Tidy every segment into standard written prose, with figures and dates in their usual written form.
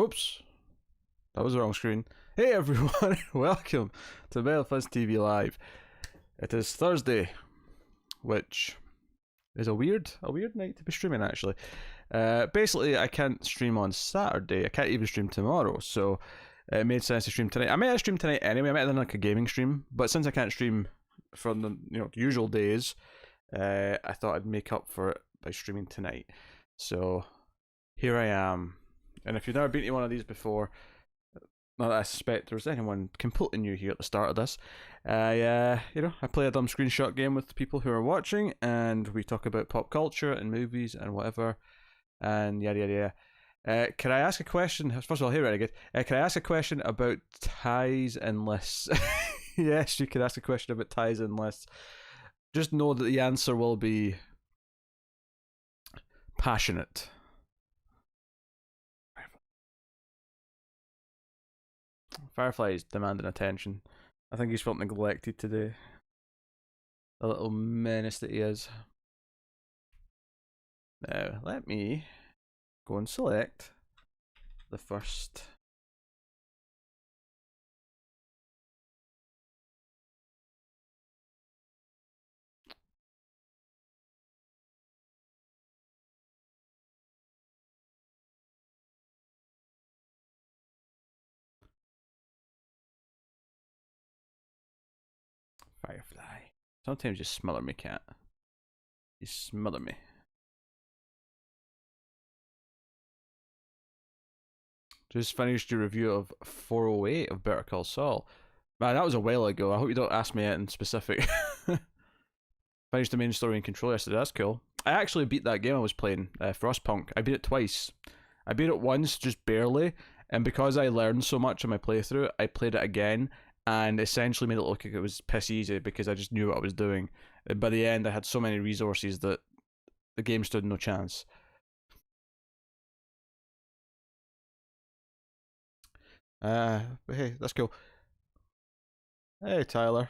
Oops, that was the wrong screen. Hey everyone, welcome to Fuzz TV Live. It is Thursday, which is a weird night to be streaming actually. Basically, I can't stream on Saturday. I can't even stream tomorrow, so it made sense to stream tonight. I might have streamed tonight anyway. I might have done like a gaming stream, but since I can't stream from the usual days, I thought I'd make up for it by streaming tonight. So here I am. And if you've never been to one of these before, not that I suspect there's anyone completely new here at the start of this, I play a dumb screenshot game with people who are watching, and we talk about pop culture and movies and whatever, and yada yada yada. Can I ask a question? First of all, hey Renegade, can I ask a question about ties and lists? Yes, you can ask a question about ties and lists. Just know that the answer will be passionate. Firefly's demanding attention. I think he's felt neglected today. The little menace that he is. Now, let me go and select the first. Firefly. Sometimes you smother me, cat. You smother me. Just finished your review of 408 of Better Call Saul. Man, that was a while ago. I hope you don't ask me anything specific. Finished the main story and controller yesterday. That's cool. I actually beat that game I was playing, Frostpunk. I beat it twice. I beat it once, just barely, and because I learned so much in my playthrough, I played it again, and essentially made it look like it was piss easy because I just knew what I was doing. And by the end, I had so many resources that the game stood no chance. But hey, that's cool. Hey, Tyler.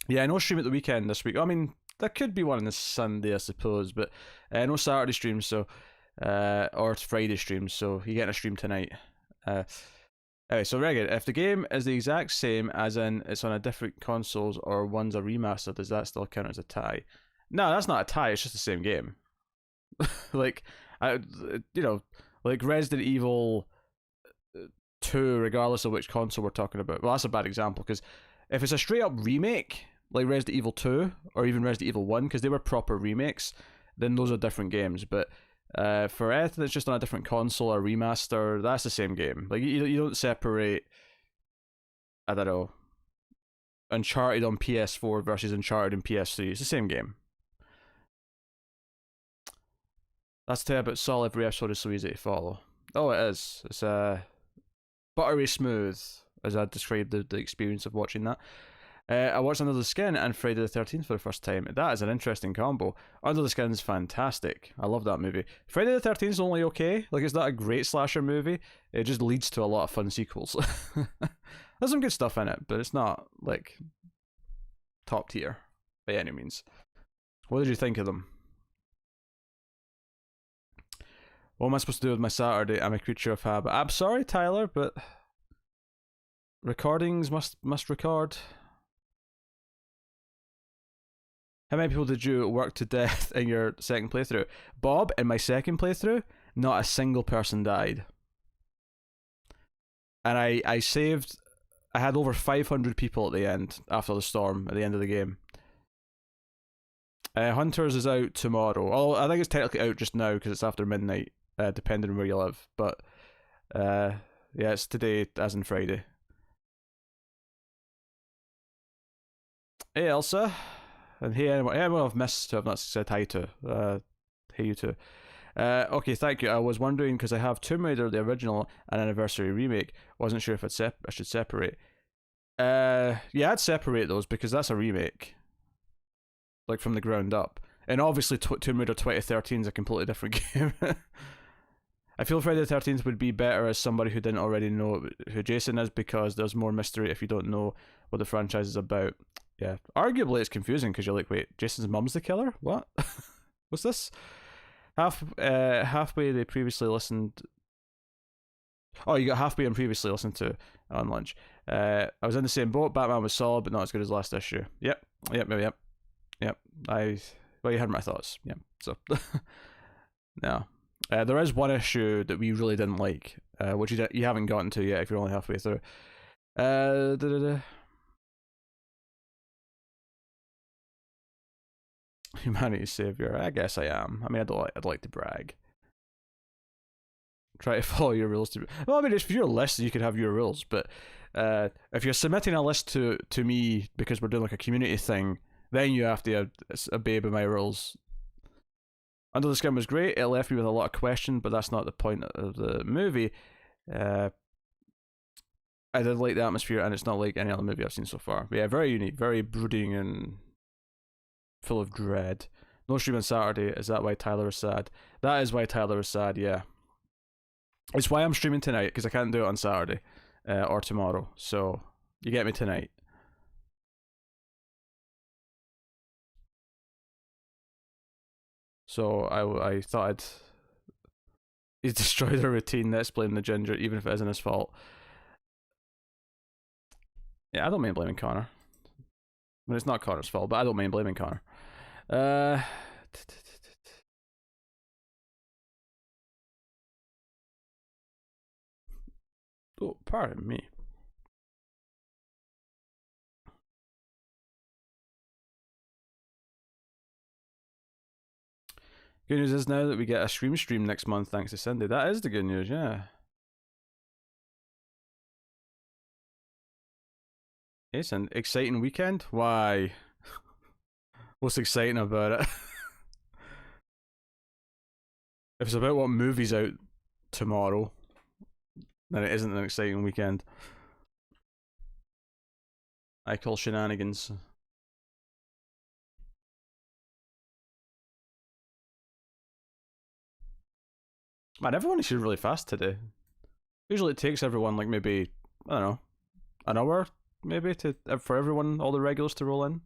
Yeah, no stream at the weekend this week. I mean, there could be one on this Sunday, I suppose, but no Saturday streams, so or Friday streams, so you're getting a stream tonight. Anyway, so Regan, if the game is the exact same, as in it's on a different consoles or one's a remaster, does that still count as a tie? No, that's not a tie. It's just the same game. Like, like Resident Evil 2, regardless of which console we're talking about. Well, that's a bad example because if it's a straight up remake, like Resident Evil 2 or even Resident Evil 1, because they were proper remakes, then those are different games. But for anything that's just on a different console or remaster, that's the same game. Like you don't separate, I don't know, Uncharted on PS4 versus Uncharted on PS3. It's the same game. That's to tell you about Saul. Every episode is so easy to follow. Oh, it is. It's buttery smooth, as I described the experience of watching that. I watched Under the Skin and Friday the 13th for the first time. That is an interesting combo. Under the Skin is fantastic. I love that movie. Friday the 13th is only okay. Like, it's not a great slasher movie. It just leads to a lot of fun sequels. There's some good stuff in it, but it's not, like, top tier by any means. What did you think of them? What am I supposed to do with my Saturday? I'm a creature of habit. I'm sorry, Tyler, but recordings must record. How many people did you work to death in your second playthrough? Bob, in my second playthrough, not a single person died. And I saved, I had over 500 people at the end, after the storm, at the end of the game. Hunters is out tomorrow. Oh, I think it's technically out just now because it's after midnight, depending on where you live. But, yeah, it's today, as in Friday. Hey, Elsa. And hey, anyone I've missed who I've not said hi to. Hey, you too. Okay, thank you. I was wondering, because I have Tomb Raider, the original, and Anniversary Remake. Wasn't sure if I should separate. Yeah, I'd separate those, because that's a remake. Like, from the ground up. And obviously, Tomb Raider 2013 is a completely different game. I feel Friday the 13th would be better as somebody who didn't already know who Jason is, because there's more mystery if you don't know what the franchise is about. Yeah, arguably it's confusing because you're like, wait, Jason's mum's the killer? What? What's this? Halfway they previously listened Oh, you got Halfway and previously listened to on lunch. I was in the same boat. Batman was solid, but not as good as last issue. Yep. Well, you heard my thoughts. Yeah. So, no. There is one issue that we really didn't like, which you haven't gotten to yet if you're only halfway through. Humanity's savior. I guess I am. I mean, I'd like to brag. Try to follow your rules to. Well, I mean, if you're a list, you could have your rules, but if you're submitting a list to me because we're doing like a community thing, then you have to obey by my rules. Under the Skin was great. It left me with a lot of questions, but that's not the point of the movie. I did like the atmosphere, and it's not like any other movie I've seen so far. But yeah, very unique, very brooding and full of dread. No stream on Saturday. Is that why Tyler is sad? That is why Tyler is sad, yeah. It's why I'm streaming tonight, because I can't do it on Saturday or tomorrow. So, you get me tonight. So, I thought he's destroyed a routine. Let's blame the ginger, even if it isn't his fault. Yeah, I don't mind blaming Connor. I mean, it's not Connor's fault, but I don't mind blaming Connor. Oh, pardon me. Good news is now that we get a stream next month thanks to Cindy. That is the good news, yeah. It's an exciting weekend? Why? What's exciting about it? If it's about what movie's out tomorrow, then it isn't an exciting weekend. I call shenanigans. Man, everyone is really fast today. Usually it takes everyone like maybe, I don't know, an hour maybe for everyone, all the regulars to roll in.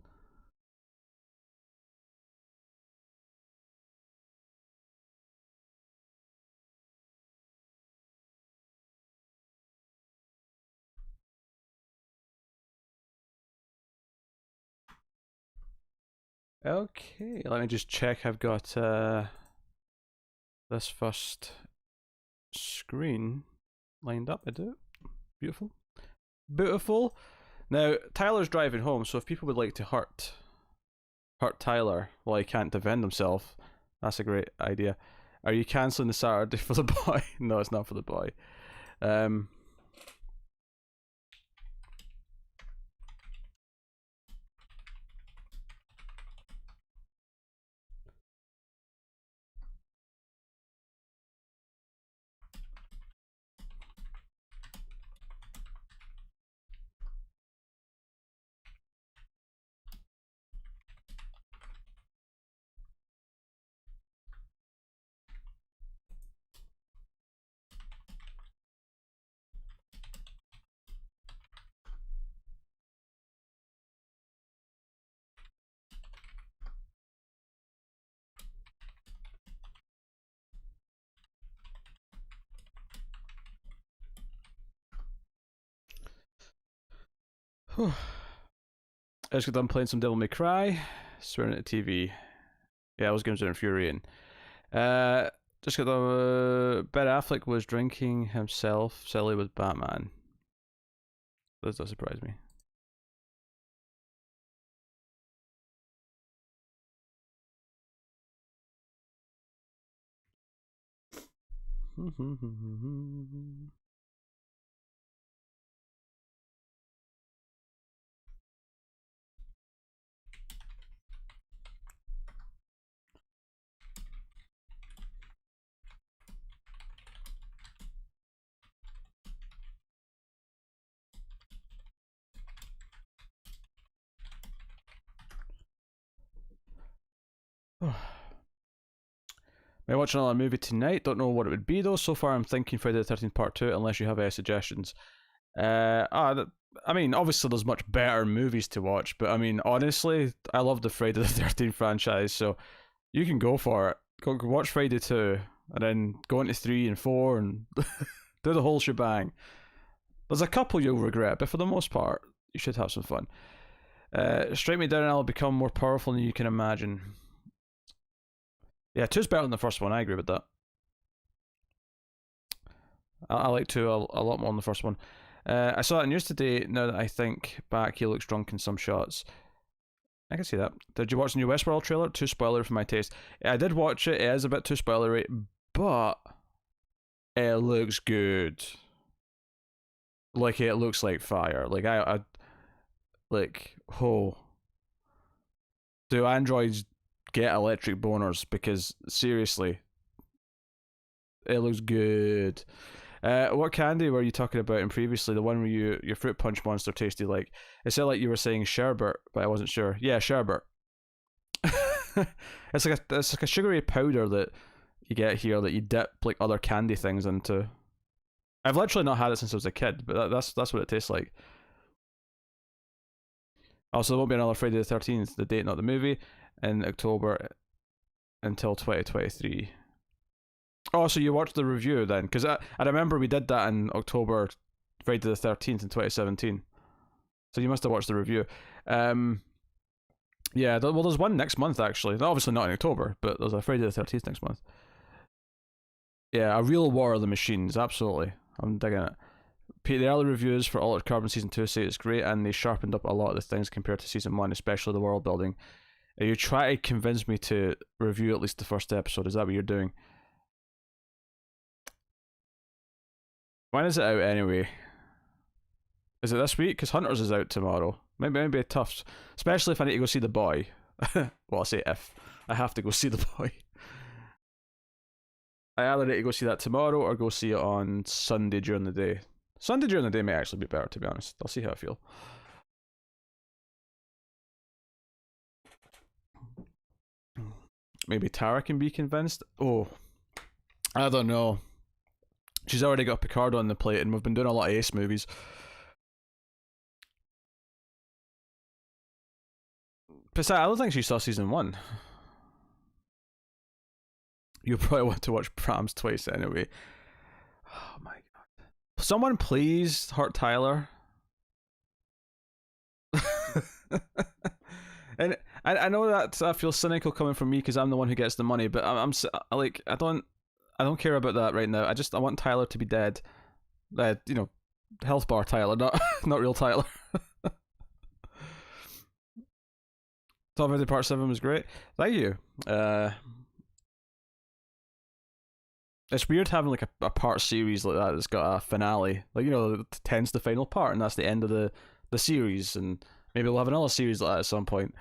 Okay, let me just check I've got this first screen lined up. I do. Beautiful. Beautiful. Now, Tyler's driving home, so if people would like to hurt Tyler while he can't defend himself, that's a great idea. Are you cancelling the Saturday for the boy? No, it's not for the boy. I just got done playing some Devil May Cry, swearing at the TV. Yeah, those games are infuriating. Just got done. Ben Affleck was drinking himself silly with Batman. That does surprise me. May I watch another movie tonight? Don't know what it would be though. So far, I'm thinking Friday the 13th Part 2, unless you have any suggestions. I mean, obviously, there's much better movies to watch, but I mean, honestly, I love the Friday the 13th franchise, so you can go for it. Go watch Friday 2, and then go into 3 and 4, and Do the whole shebang. There's a couple you'll regret, but for the most part, you should have some fun. Strike me down and I'll become more powerful than you can imagine. Yeah, 2's better than the first one, I agree with that. I like 2 a lot more than the first one. I saw that news today. Now that I think back, he looks drunk in some shots. I can see that. Did you watch the new Westworld trailer? Too spoilery for my taste. I did watch it. It is a bit too spoilery, but it looks good. Like, it looks like fire. Like, I like, oh. Do androids get electric boners? Because, seriously, it looks good. What candy were you talking about in previously? The one where your fruit punch monster tasted like? It sounded like you were saying sherbet, but I wasn't sure. Yeah, sherbet. It's like a sugary powder that you get here that you dip like other candy things into. I've literally not had it since I was a kid, but that's what it tastes like. Also, there won't be another Friday the 13th, the date, not the movie, in October until 2023. Oh, so you watched the review then? Because I remember we did that in October, Friday the 13th in 2017. So you must have watched the review. Yeah, well, there's one next month actually. Obviously not in October, but there's a Friday the 13th next month. Yeah, a real War of the Machines, absolutely. I'm digging it. The early reviews for Altered Carbon Season 2 say it's great, and they sharpened up a lot of the things compared to Season 1, especially the world building. You try to convince me to review at least the first episode, is that what you're doing? When is it out anyway? Is it this week? Because Hunters is out tomorrow. Maybe tough, especially if I need to go see The Boy. Well, I say if. I have to go see The Boy. I either need to go see that tomorrow or go see it on Sunday during the day. Sunday during the day may actually be better, to be honest. I'll see how I feel. Maybe Tara can be convinced. Oh, I don't know. She's already got Picard on the plate, and we've been doing a lot of Ace movies. Besides, I don't think she saw Season 1. You probably want to watch Prams twice anyway. Oh my god. Someone please hurt Tyler. And I know that I feel cynical coming from me because I'm the one who gets the money, but I'm like, I don't care about that right now. I want Tyler to be dead. You know, health bar Tyler, not real Tyler. Top 50 Part 7 was great. Thank you. It's weird having like a part series like that that's got a finale. Like, you know, 10's the final part, and that's the end of the series, and maybe we'll have another series like that at some point.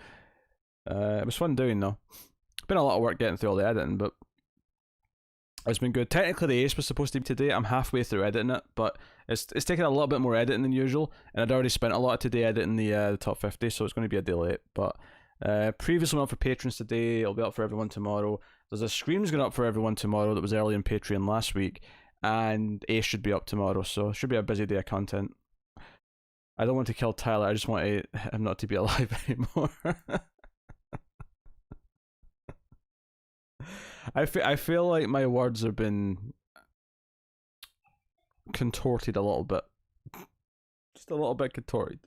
It was fun doing though. Been a lot of work getting through all the editing, but it's been good. Technically, the Ace was supposed to be today. I'm halfway through editing it, but it's taken a little bit more editing than usual, and I'd already spent a lot of today editing the top 50, so it's going to be a day late. But previously went up for patrons today. It'll be up for everyone tomorrow. There's a Screams going up for everyone tomorrow that was early in Patreon last week, and Ace should be up tomorrow, so it should be a busy day of content. I don't want to kill Tyler. I just want him not to be alive anymore. I feel like my words have been contorted a little bit. Just a little bit contorted.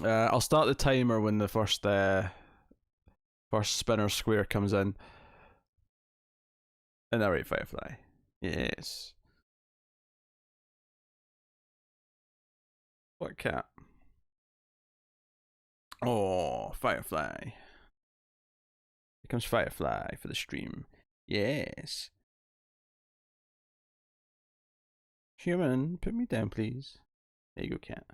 I'll start the timer when the first spinner square comes in. And that right, Firefly. Yes. What cat? Oh, Firefly. Here comes Firefly for the stream. Yes. Human, put me down, please. There you go, cat.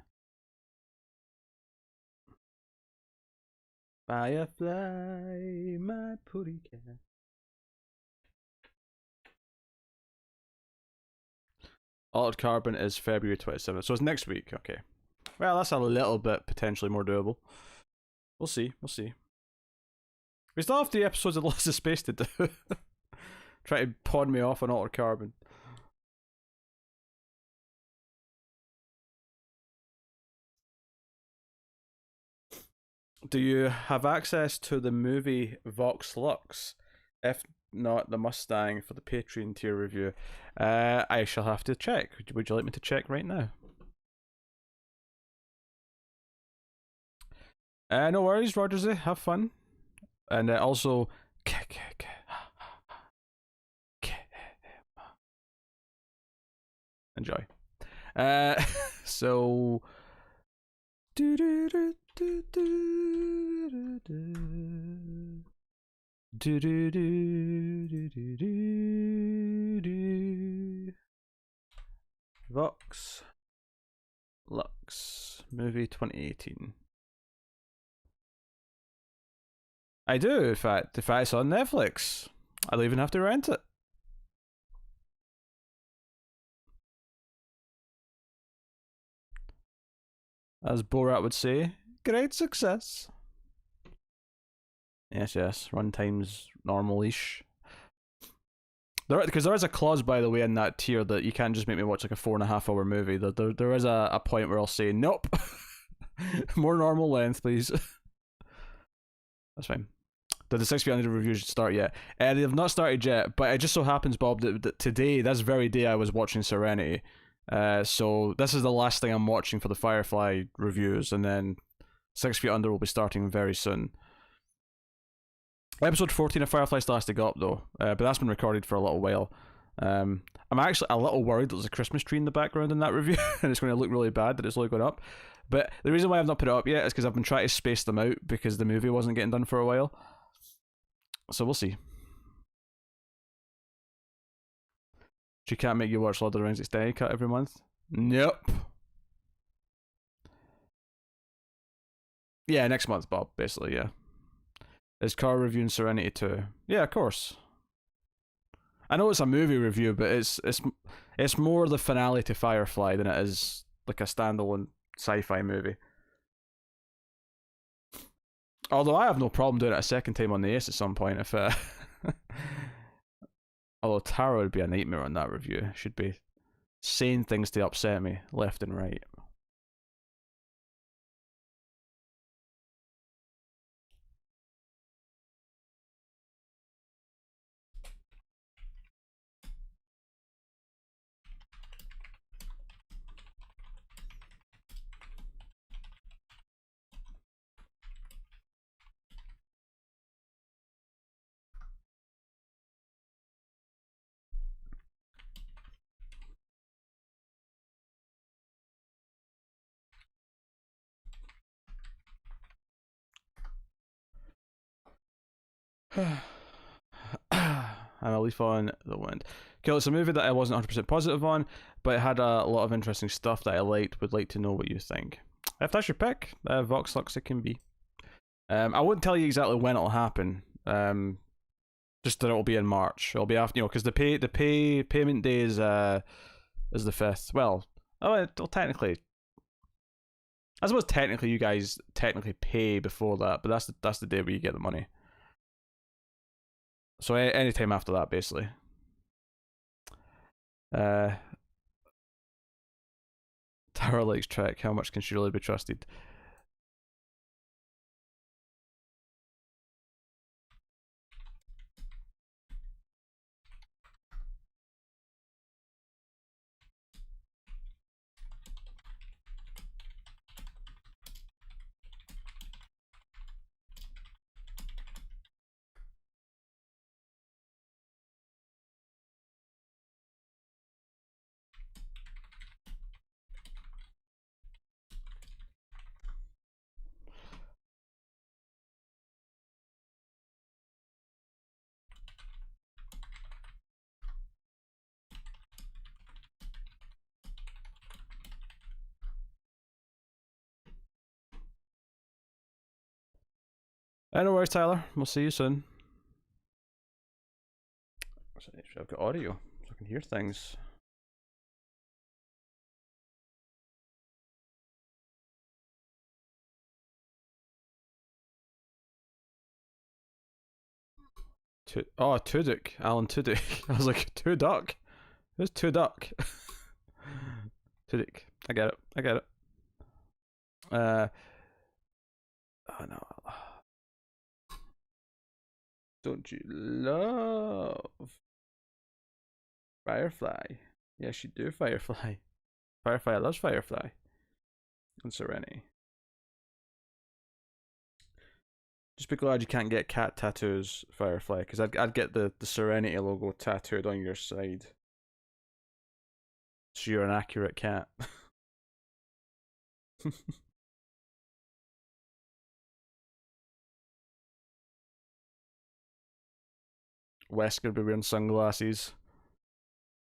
Firefly, my pretty cat. Altered Carbon is February 27th, so it's next week. Okay. Well, that's a little bit potentially more doable. We'll see. We'll see. We still have 3 episodes of Lost of Space to do. Try to pawn me off on Altered Carbon. Do you have access to the movie Vox Lux? If not the Mustang for the Patreon tier review. I shall have to check. Would you like me to check right now? No worries, Rogersy. Have fun. And also, enjoy. So. Vox Lux movie 2018. I do, in fact. In fact, it's on Netflix. I don't even have to rent it. As Borat would say, great success. Yes, yes. Runtime's normal-ish. Because there is a clause, by the way, in that tier that you can't just make me watch like a 4.5 hour movie. There is a point where I'll say, nope. More normal length, please. That's fine. Did the 6 feet under review start yet? They have not started yet, but it just so happens, Bob, that today, this very day, I was watching Serenity. So this is the last thing I'm watching for the Firefly reviews, and then 6 feet under will be starting very soon. Episode 14 of Firefly still has to go up though, but that's been recorded for a little while. I'm actually a little worried that there's a Christmas tree in the background in that review, and it's going to look really bad that it's only going up. But the reason why I've not put it up yet is because I've been trying to space them out because the movie wasn't getting done for a while. So we'll see. She can't make you watch Lord of the Rings Extended Cut every month? Nope. Yeah, next month, Bob, basically, yeah. Is Car reviewing Serenity 2? Yeah, of course. I know it's a movie review, but it's more the finale to Firefly than it is like a standalone sci-fi movie. Although I have no problem doing it a second time on the Ace at some point if although Tara would be a nightmare on that review. Should be saying things to upset me left and right. I'm a leaf on the wind. Okay, it's a movie that I wasn't 100% positive on, but it had a lot of interesting stuff that I liked. Would like to know what you think. If that's your pick, Vox Lux it can be. I wouldn't tell you exactly when it'll happen. Just that it'll be in March. It'll be after, because the payment day is the 5th. Well, technically, I suppose technically you guys technically pay before that, but that's the day where you get the money. So any time after that, basically. Tara likes Trek. How much can she really be trusted? No worries, Tyler. We'll see you soon. I've got audio, so I can hear things. Tudyk. Alan Tudyk. I was like, Tudyk? Who's Tudyk? Tudyk. I get it. Oh no. Don't you love Firefly? Yes, you do, Firefly. Firefly loves Firefly. And Serenity. Just be glad you can't get cat tattoos, Firefly, because I'd get the Serenity logo tattooed on your side. So you're an accurate cat. Wesker would be wearing sunglasses.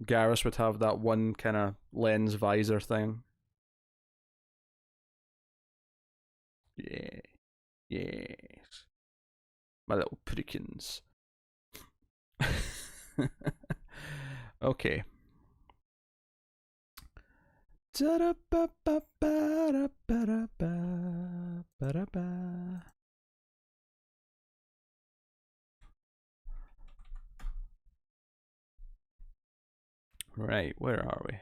Garrus would have that one kind of lens visor thing. Yeah. Yes. My little prickins. Okay. Right, where are we?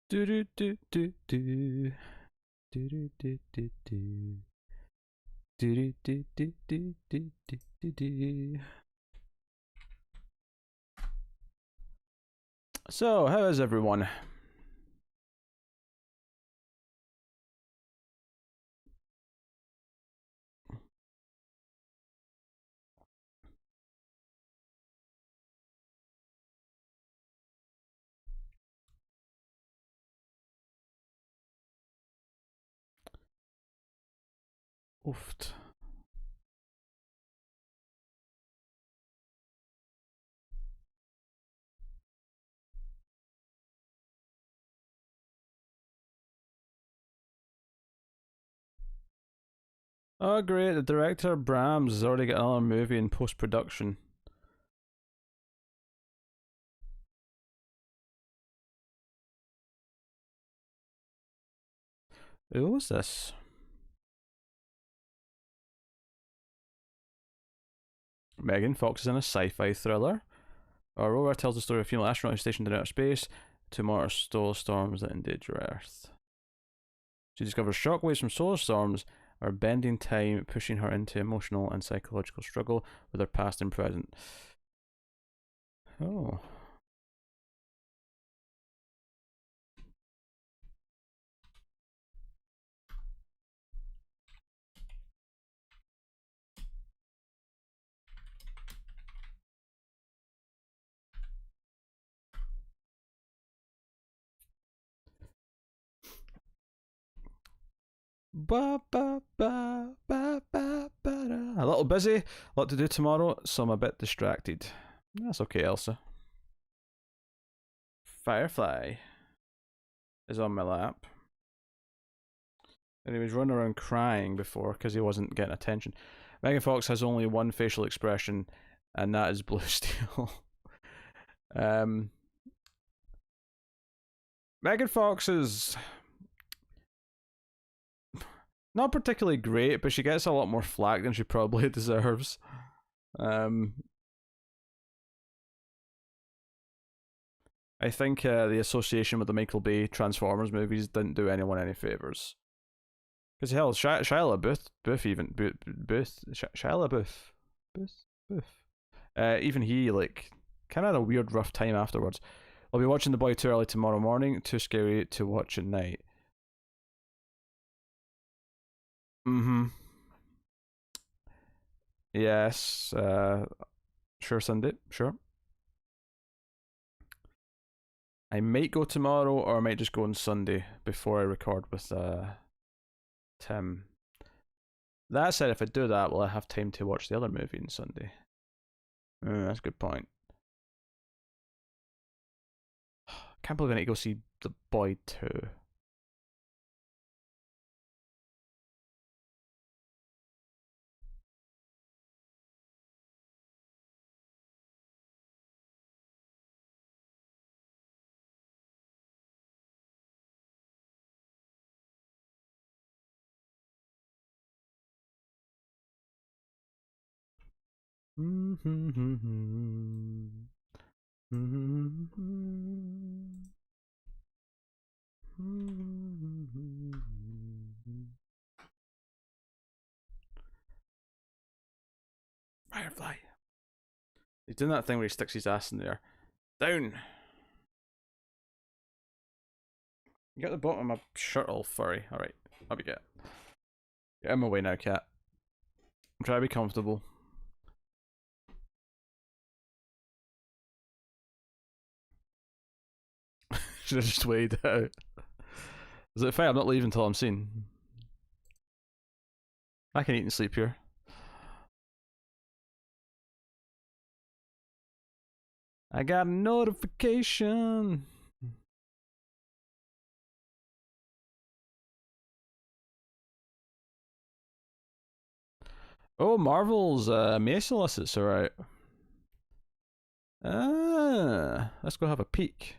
Do do do do do do do do do do do do do do do do do. So, how is everyone? Oofed. Oh, great. The director, Brahms, has already got another movie in post production. Who was this? Megan Fox is in a sci fi thriller. Aurora tells the story of a female astronaut stationed in outer space to monitor solar storms that endanger Earth. She discovers shockwaves from solar storms are bending time, pushing her into emotional and psychological struggle with her past and present. Oh. Ba, ba, ba, ba, ba, ba, da. A little busy, a lot to do tomorrow, so I'm a bit distracted. That's okay, Elsa. Firefly is on my lap. And he was running around crying before because he wasn't getting attention. Megan Fox has only one facial expression, and that is blue steel. Megan Fox is not particularly great, but she gets a lot more flack than she probably deserves. I think the association with the Michael Bay Transformers movies didn't do anyone any favors. Because hell, Shia LaBeouf even Shia LaBeouf, even he like kind of had a weird rough time afterwards. I'll be watching The Boy too early tomorrow morning. Too scary to watch at night. Mm-hmm. Yes. Sure, Sunday. Sure. I might go tomorrow, or I might just go on Sunday before I record with Tim. That said, if I do that, will I have time to watch the other movie on Sunday? That's a good point. Can't believe I need to go see The Boy 2. Firefly. He's doing that thing where he sticks his ass in there. Down. You got the bottom of my shirt all furry. Alright, up you get. Get in my way now, cat. I'm trying to be comfortable. Should have just waited out. Is it fine? I'm not leaving until I'm seen. I can eat and sleep here. I got a notification. Oh, Marvel's Mace solicits are out. Let's go have a peek.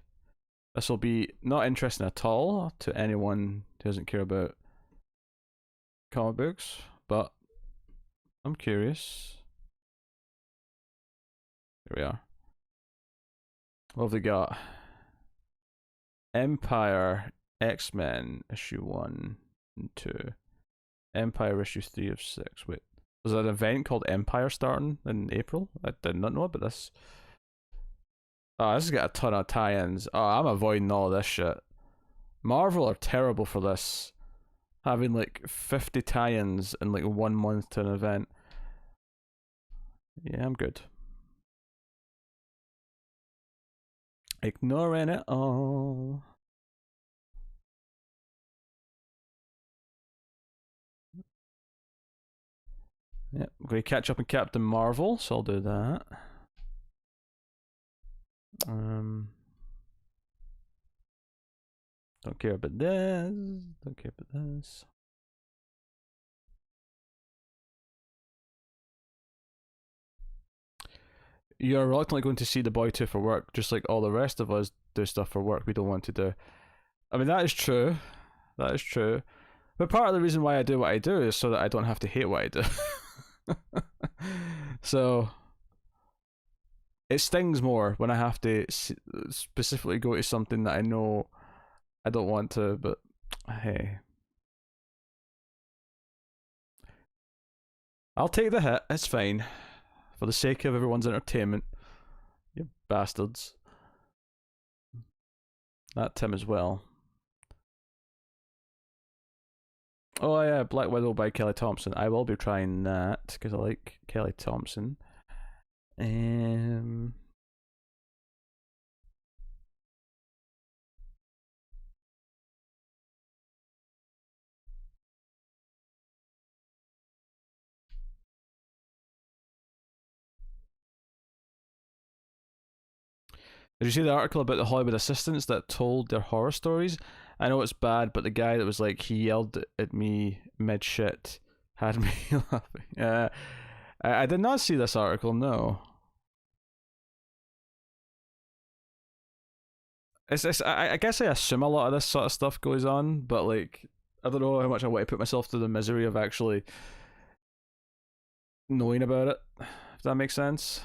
This will be not interesting at all to anyone who doesn't care about comic books, but I'm curious. Here we are. What have they got? Empire X-Men issue 1 and 2. Empire issue 3 of 6. Wait, was there an event called Empire starting in April? I did not know about this. Oh, this has got a ton of tie-ins. Oh, I'm avoiding all of this shit. Marvel are terrible for this. Having like 50 tie-ins in like 1 month to an event. Yeah, I'm good. Ignoring it all. Yep, I'm going to catch up on Captain Marvel, so I'll do that. Don't care about this. Don't care about this. You're reluctantly going to see The Boy 2 for work, just like all the rest of us do stuff for work we don't want to do. I mean, that is true. That is true. But part of the reason why I do what I do is so that I don't have to hate what I do. So it stings more when I have to specifically go to something that I know I don't want to, but hey. I'll take the hit, it's fine. For the sake of everyone's entertainment. You bastards. That Tim as well. Oh yeah, Black Widow by Kelly Thompson. I will be trying that because I like Kelly Thompson. Did you see the article about the Hollywood assistants that told their horror stories? I know it's bad, but the guy that was like, he yelled at me mid shit had me laughing. I did not see this article, no. I guess I assume a lot of this sort of stuff goes on, but like, I don't know how much I want to put myself through the misery of actually knowing about it, if that makes sense.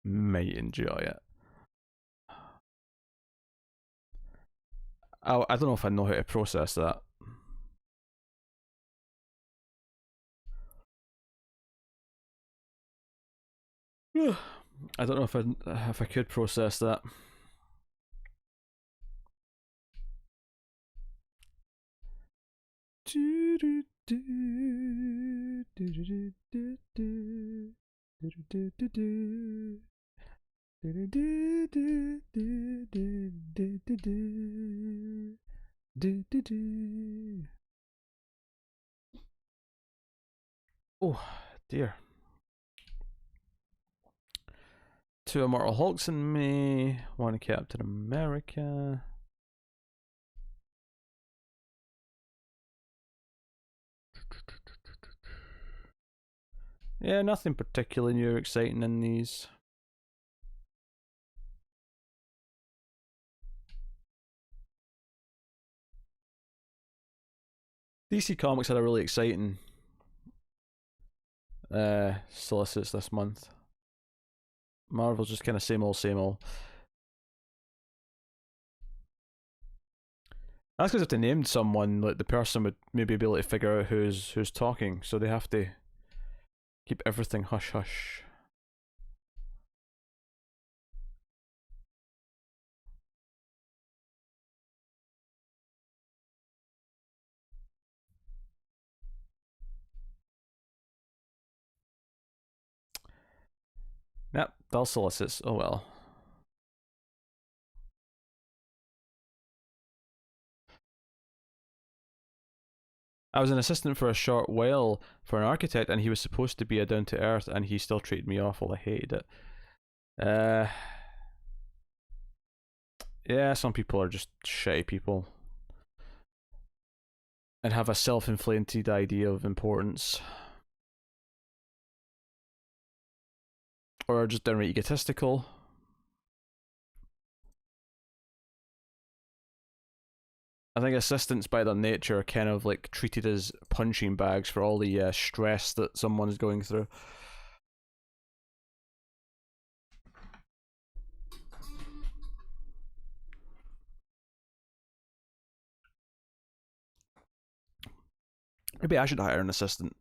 Might enjoy it. I don't know if I know how to process that. I don't know if I could process that. Oh dear. 2 Immortal Hulks in May, 1 Captain America. Yeah, nothing particularly new or exciting in these. DC Comics had a really exciting solicits this month. Marvel's just kind of same old, same old. That's because if they named someone, like the person would maybe be able to figure out who's talking, so they have to keep everything hush hush. Yep, dull solicits. Oh well. I was an assistant for a short while for an architect, and he was supposed to be a down to earth, and he still treated me awful. I hated it. Yeah, some people are just shitty people and have a self-inflated idea of importance, or are just downright egotistical. I think assistants by their nature are kind of like treated as punching bags for all the stress that someone's going through. Maybe I should hire an assistant.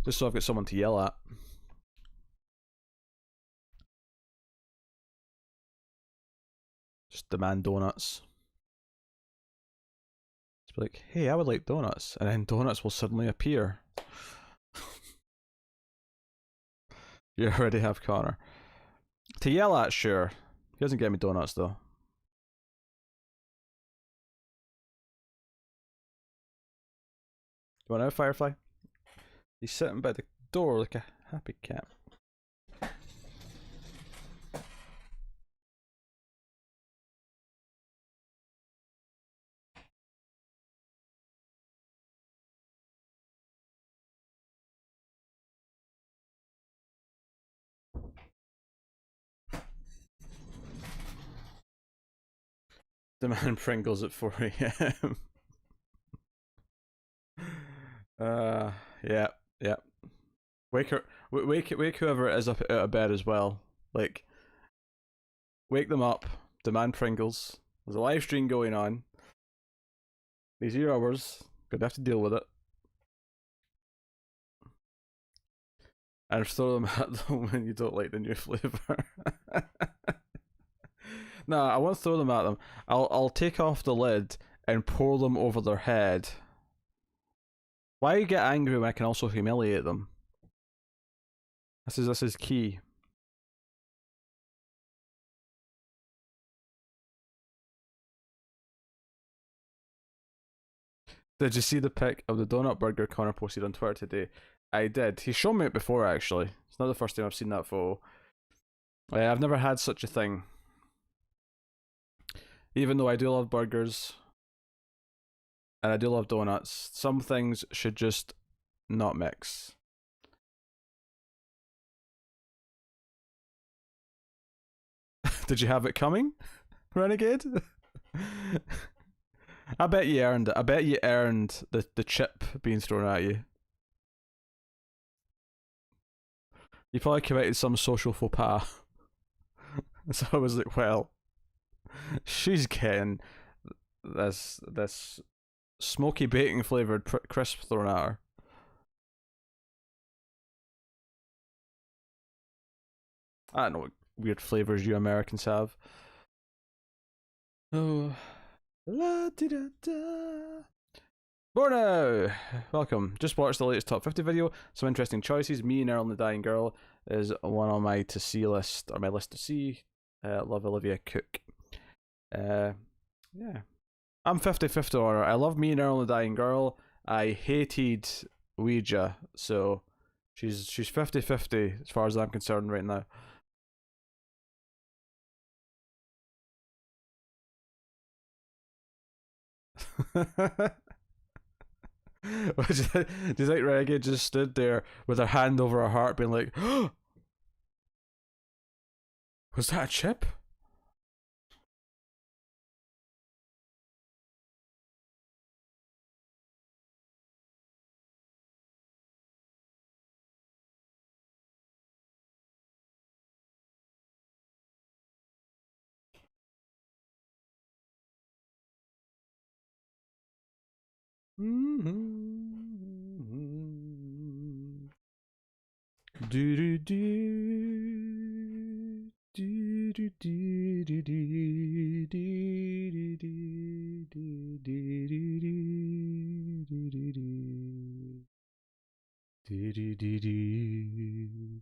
Just so I've got someone to yell at. Just demand donuts. Just be like, hey, I would like donuts. And then donuts will suddenly appear. You already have Connor. To yell at, sure. He doesn't get me donuts, though. You want out, Firefly? He's sitting by the door like a happy cat. Demand Pringles at 4 a.m. Yeah, yeah. Wake her, wake whoever it is up out of bed as well. Like, wake them up. Demand Pringles. There's a live stream going on. These are your hours. Gonna have to deal with it. And throw them at them when you don't like the new flavor. No, I won't throw them at them. I'll take off the lid and pour them over their head. Why get angry when I can also humiliate them? This is key. Did you see the pic of the donut burger Connor posted on Twitter today? I did. He's shown me it before, actually. It's not the first time I've seen that photo. I've never had such a thing. Even though I do love burgers and I do love donuts, some things should just not mix. Did you have it coming, Renegade? I bet you earned it. I bet you earned the chip being thrown at you. You probably committed some social faux pas. So I was like, well, she's getting this smoky bacon flavored crisp thrown at her. I don't know what weird flavors you Americans have. Oh, la di da da. Borno! Welcome. Just watched the latest top 50 video. Some interesting choices. Me and Earl and the Dying Girl is one on my to see list, or my list to see. Love Olivia Cook. Yeah. I'm 50-50 on her. I love Me and Earl and the Dying Girl. I hated Ouija, so she's 50-50 as far as I'm concerned right now. Do you think Reggie just stood there with her hand over her heart, being like, oh, was that a chip? Do do do do do do do do do do do.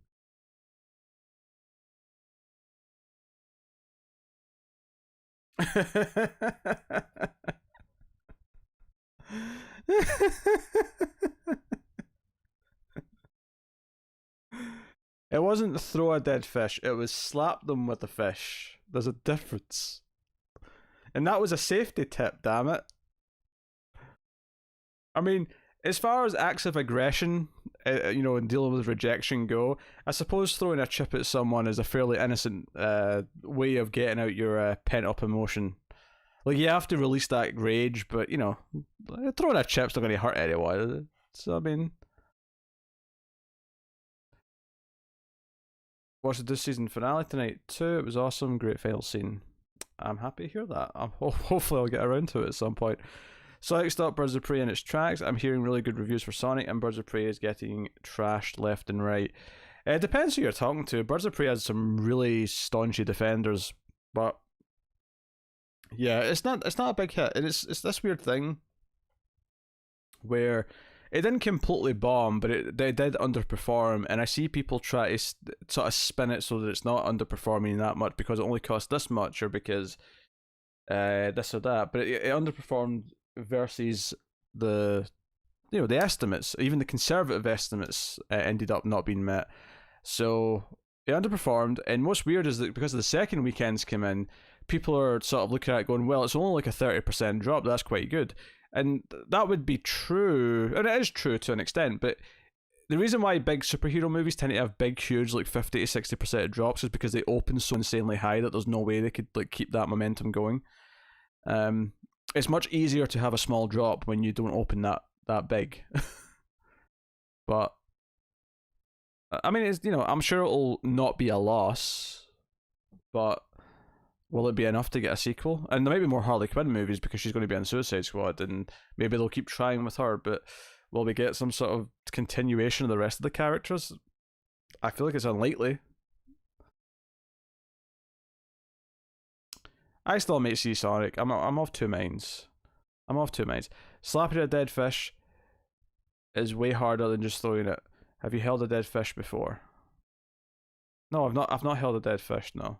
It wasn't throw a dead fish, it was slap them with a fish. There's a difference. And that was a safety tip, damn it. I mean, as far as acts of aggression, and dealing with rejection go, I suppose throwing a chip at someone is a fairly innocent way of getting out your pent up emotion. Like, you have to release that rage, but, throwing a chip's not going to hurt anyone. So, I mean, watched this season finale tonight too. It was awesome. Great final scene. I'm happy to hear that. Hopefully I'll get around to it at some point. Sonic stopped Birds of Prey in its tracks. I'm hearing really good reviews for Sonic, and Birds of Prey is getting trashed left and right. It depends who you're talking to. Birds of Prey has some really staunchy defenders, but yeah, it's not a big hit. And it's this weird thing where it didn't completely bomb, but they did underperform, and I see people try to sort of spin it so that it's not underperforming that much because it only cost this much, or because this or that. But it underperformed versus the the estimates. Even the conservative estimates ended up not being met, so it underperformed. And what's weird is that because the second weekends came in, people are sort of looking at it going, well, it's only like a 30% drop. That's quite good. And that would be true, and it is true to an extent, but the reason why big superhero movies tend to have big, huge, like 50 to 60% drops is because they open so insanely high that there's no way they could like keep that momentum going. It's much easier to have a small drop when you don't open that big. But I mean, it's I'm sure it'll not be a loss, but will it be enough to get a sequel? And there might be more Harley Quinn movies because she's going to be on Suicide Squad, and maybe they'll keep trying with her, but will we get some sort of continuation of the rest of the characters? I feel like it's unlikely. I still might see Sonic. I'm of two minds. Slapping a dead fish is way harder than just throwing it. Have you held a dead fish before? No, I've not held a dead fish, no.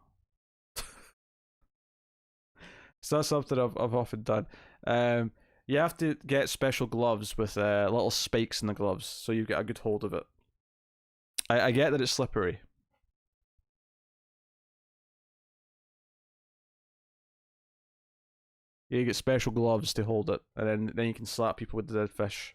So that's something I've often done. You have to get special gloves with little spikes in the gloves, so you get a good hold of it. I get that it's slippery. You get special gloves to hold it, and then you can slap people with the dead fish.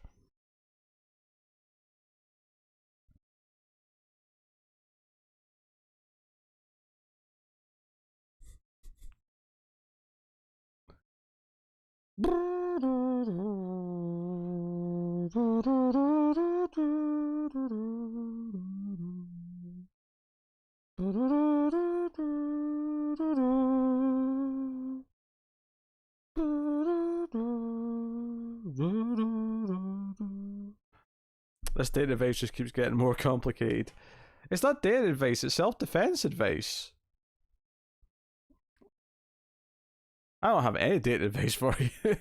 This dating advice just keeps getting more complicated. It's not dating advice, it's self-defense advice. I don't have any dating advice for you.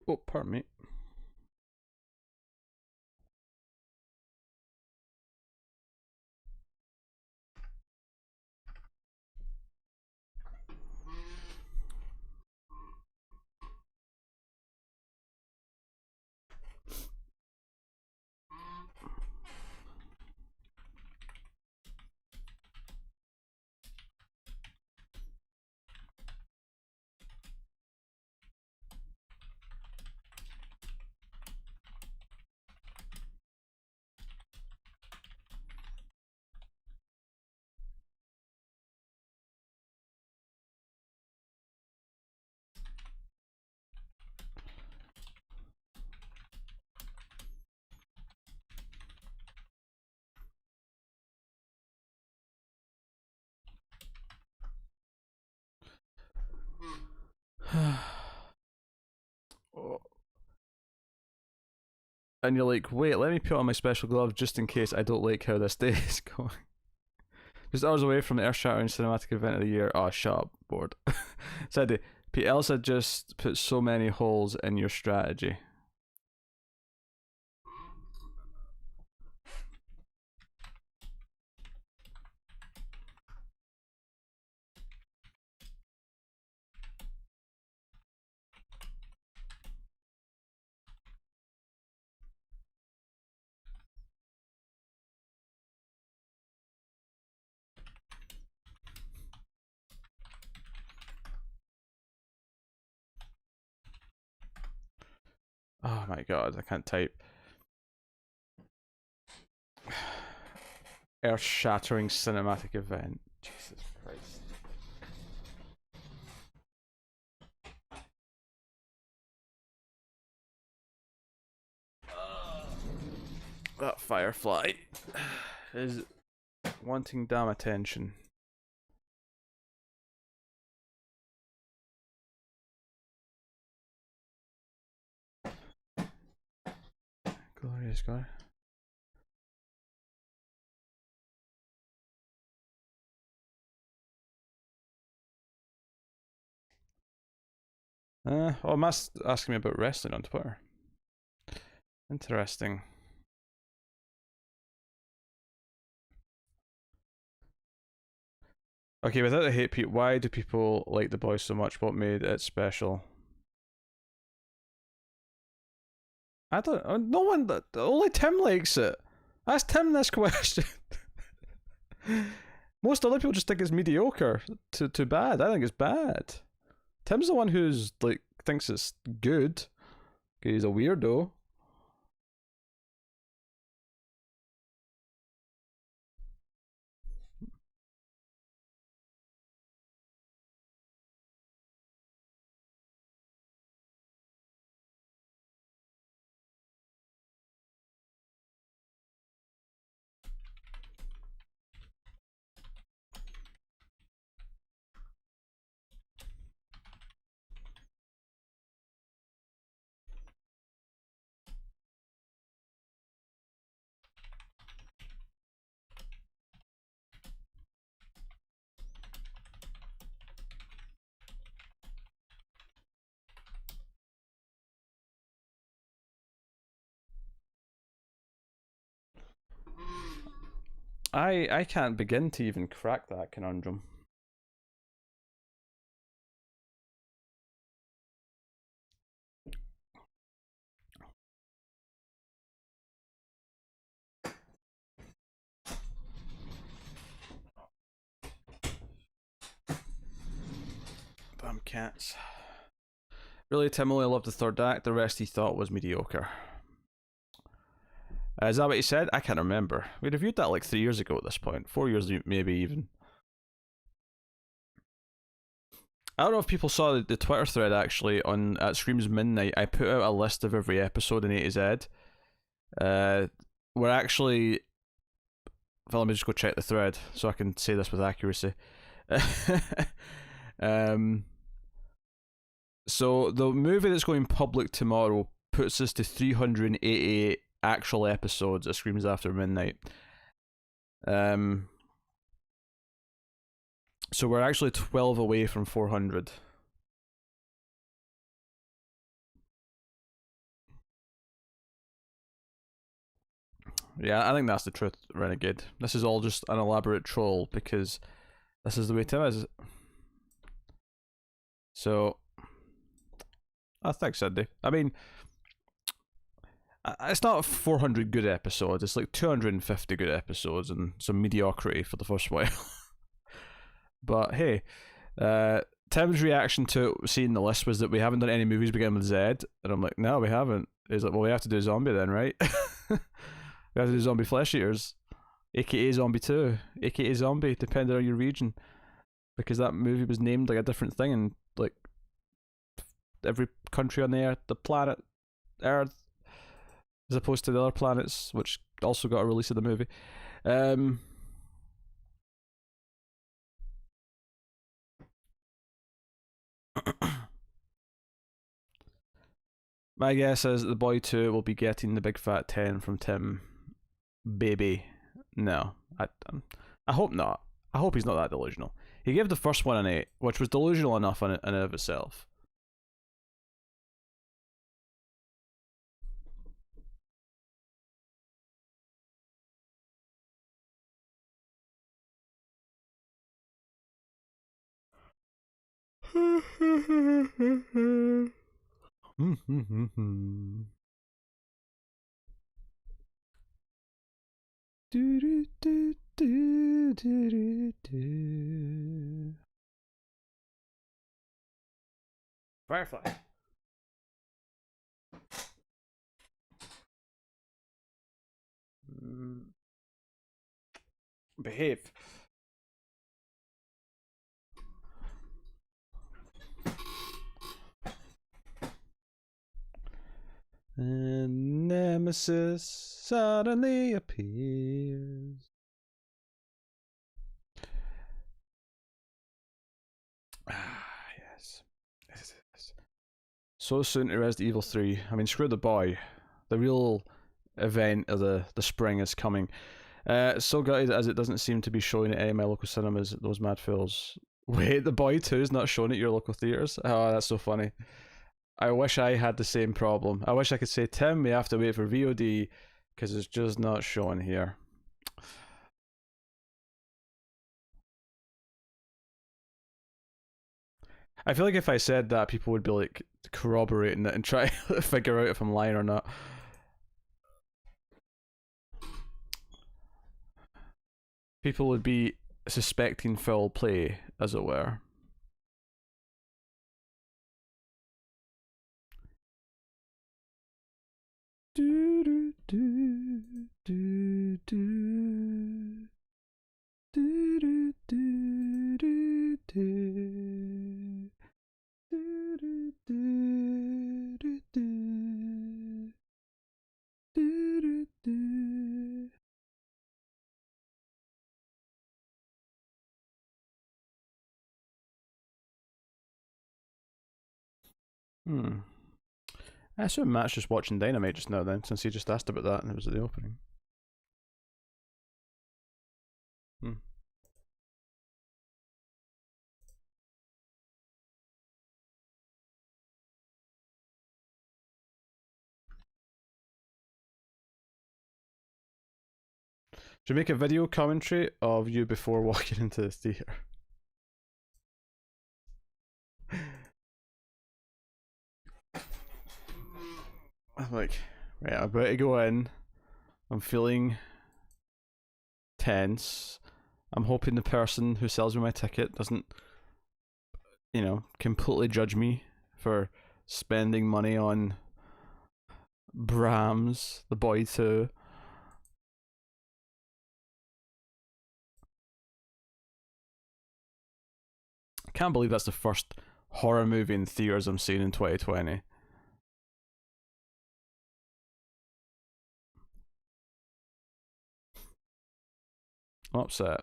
Oh, pardon me. Oh. And you're like, wait, let me put on my special gloves just in case I don't like how this day is going. Just hours away from the earth-shattering cinematic event of the year. Oh, shut up, bored. Said Pete Elsa just put so many holes in your strategy. Oh my god, I can't type. Earth-shattering cinematic event. Jesus Christ. That firefly is wanting damn attention. Glorious guy. Oh, Matt's asking me about wrestling on Twitter. Interesting. Okay, without the hate, Pete, why do people like The Boys so much? What made it special? I don't. No one. Only Tim likes it. Ask Tim this question. Most other people just think it's mediocre to bad. I think it's bad. Tim's the one who's like thinks it's good. He's a weirdo. I can't begin to even crack that conundrum. Damn cats. Really, Tim only loved the third act. The rest he thought was mediocre. Is that what he said? I can't remember. We reviewed that like 3 years ago at this point. 4 years maybe even. I don't know if people saw the Twitter thread actually on at Screams Midnight. I put out a list of every episode in A to Z. We're actually. Well, let me just go check the thread so I can say this with accuracy. So the movie that's going public tomorrow puts us to 388 actual episodes of Screams After Midnight. So we're actually 12 away from 400. Yeah, I think that's the truth, Renegade. This is all just an elaborate troll because this is the way Tim is. So, thanks, Cindy. I mean, it's not 400 good episodes. It's like 250 good episodes and some mediocrity for the first while. But hey, Tim's reaction to seeing the list was that we haven't done any movies beginning with Z, and I'm like, no, we haven't. He's like, well, we have to do Zombie then, right? We have to do Zombie Flesh Eaters, aka Zombie 2, aka Zombie, depending on your region, because that movie was named like a different thing in like every country on the planet Earth, as opposed to the other planets, which also got a release of the movie. My guess is the boy 2 will be getting the big fat 10 from Tim. Baby. No. I hope not. I hope he's not that delusional. He gave the first one an 8, which was delusional enough in and of itself. Firefly. Behave. And Nemesis suddenly appears. Yes. So soon to Resident Evil 3. I mean, screw the boy. The real event of the spring is coming. So gutted as it doesn't seem to be showing at any of my local cinemas. Those mad fools. Wait, the boy 2 is not shown at your local theatres? Oh, that's so funny. I wish I had the same problem. I wish I could say, Tim, we have to wait for VOD because it's just not showing here. I feel like if I said that, people would be like corroborating it and try to figure out if I'm lying or not. People would be suspecting foul play, as it were. I assume Matt's just watching Dynamite just now then, since he just asked about that and it was at the opening. Should we make a video commentary of you before walking into the theatre? I'm like, right, I'm about to go in. I'm feeling tense. I'm hoping the person who sells me my ticket doesn't, completely judge me for spending money on Brahms, the boy 2. I can't believe that's the first horror movie in theaters I'm seeing in 2020. I'm upset.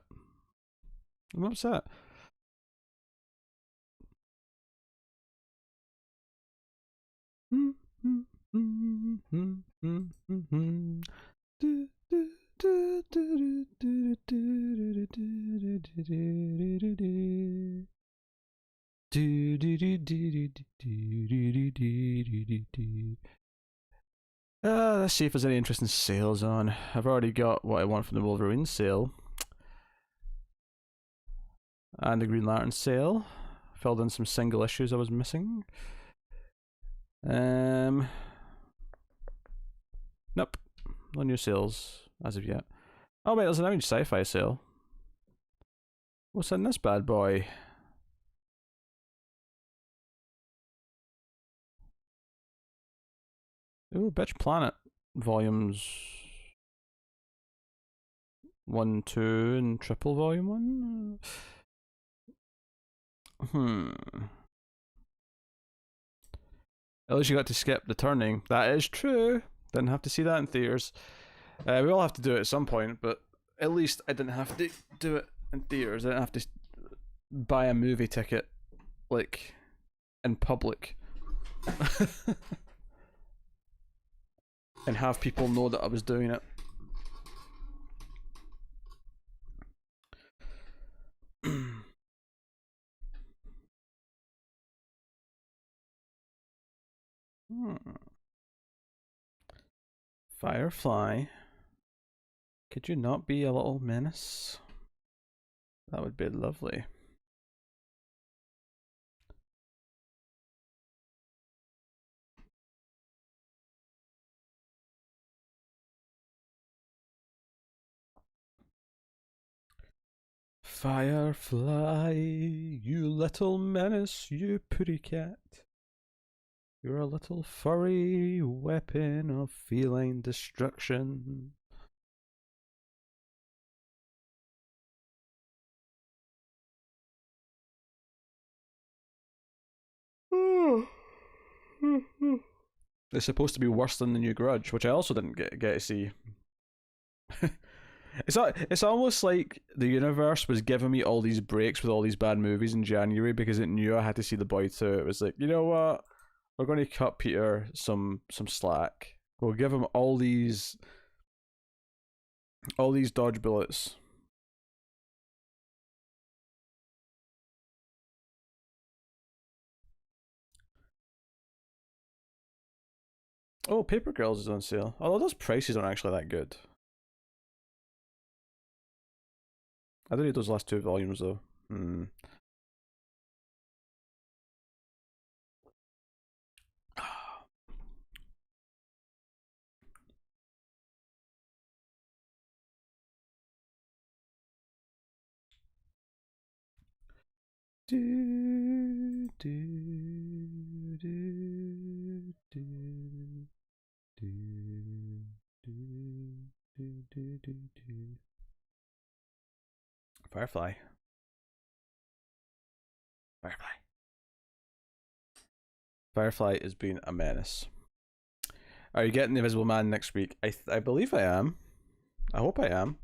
I'm upset. Let's see if there's any interesting sales on. I've already got what I want from the Wolverine sale. And the Green Lantern sale. Filled in some single issues I was missing. Nope. No new sales as of yet. Oh wait, there's an Image Sci-Fi sale. What's in this bad boy? Ooh, Bitch Planet volumes 1, 2, and triple volume 1. At least you got to skip the turning. That is true. Didn't have to see that in theaters. We all have to do it at some point, but at least I didn't have to do it in theaters. I didn't have to buy a movie ticket, like, in public. And have people know that I was doing it. Firefly. Could you not be a little menace? That would be lovely. Firefly, you little menace, you pretty cat. You're a little furry weapon of feline destruction. It's supposed to be worse than the new Grudge, which I also didn't get to see. It's almost like the universe was giving me all these breaks with all these bad movies in January because it knew I had to see The Boy 2. It was like, you know what? We're going to cut Peter some slack. We'll give him all these dodge bullets. Oh, Paper Girls is on sale. Although those prices aren't actually that good. I did read those last 2 volumes though. Do, do, do, do, do. Firefly. Firefly is being a menace. Are you getting the Invisible Man next week? I believe I am. I hope I am.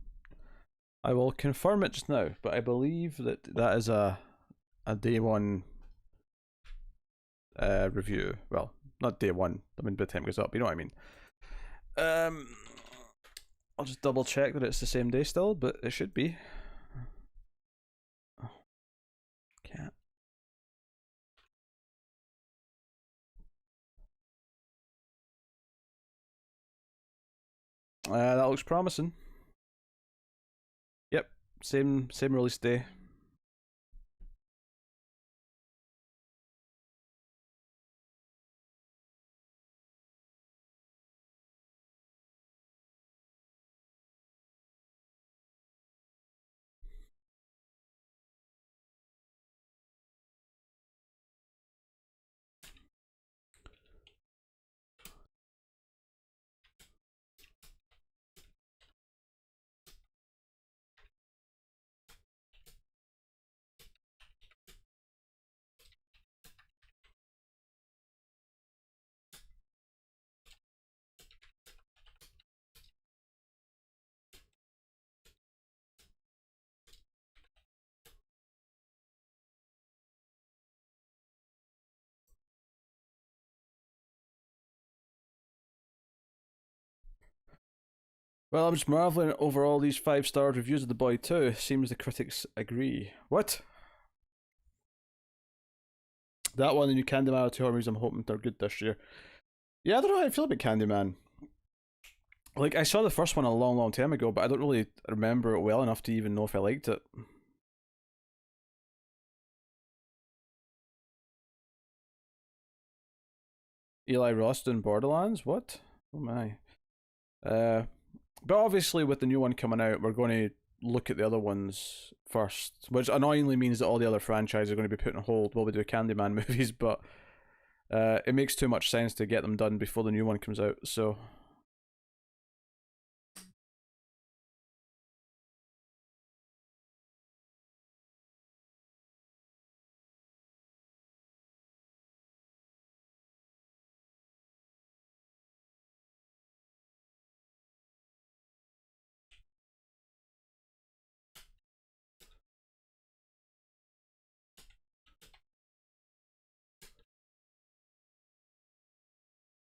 I will confirm it just now, but I believe that is a day one review. Well, not day one. I mean, by the time it goes up, you know what I mean. I'll just double check that it's the same day still, but it should be. Oh, cat. That looks promising. Yep, same release day. Well, I'm just marveling over all these 5-star reviews of The Boy 2. Seems the critics agree. What? That one and you Candyman are 2 horror movies I'm hoping they're good this year. Yeah, I don't know how I feel about Candyman. Like, I saw the first one a long, long time ago, but I don't really remember it well enough to even know if I liked it. Eli Roth in Borderlands? What? Oh my. Uh, but obviously, with the new one coming out, we're going to look at the other ones first, which annoyingly means that all the other franchises are going to be put on hold while we do Candyman movies, but it makes too much sense to get them done before the new one comes out, so.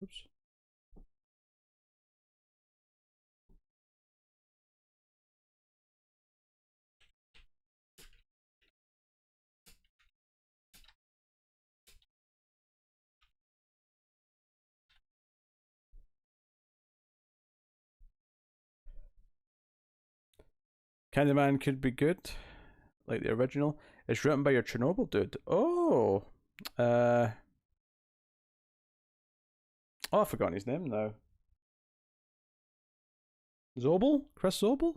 Oops. Candyman could be good, like the original. It's written by your Chernobyl dude. Oh, uh, oh, I've forgotten his name now. Zobel, Chris Zobel,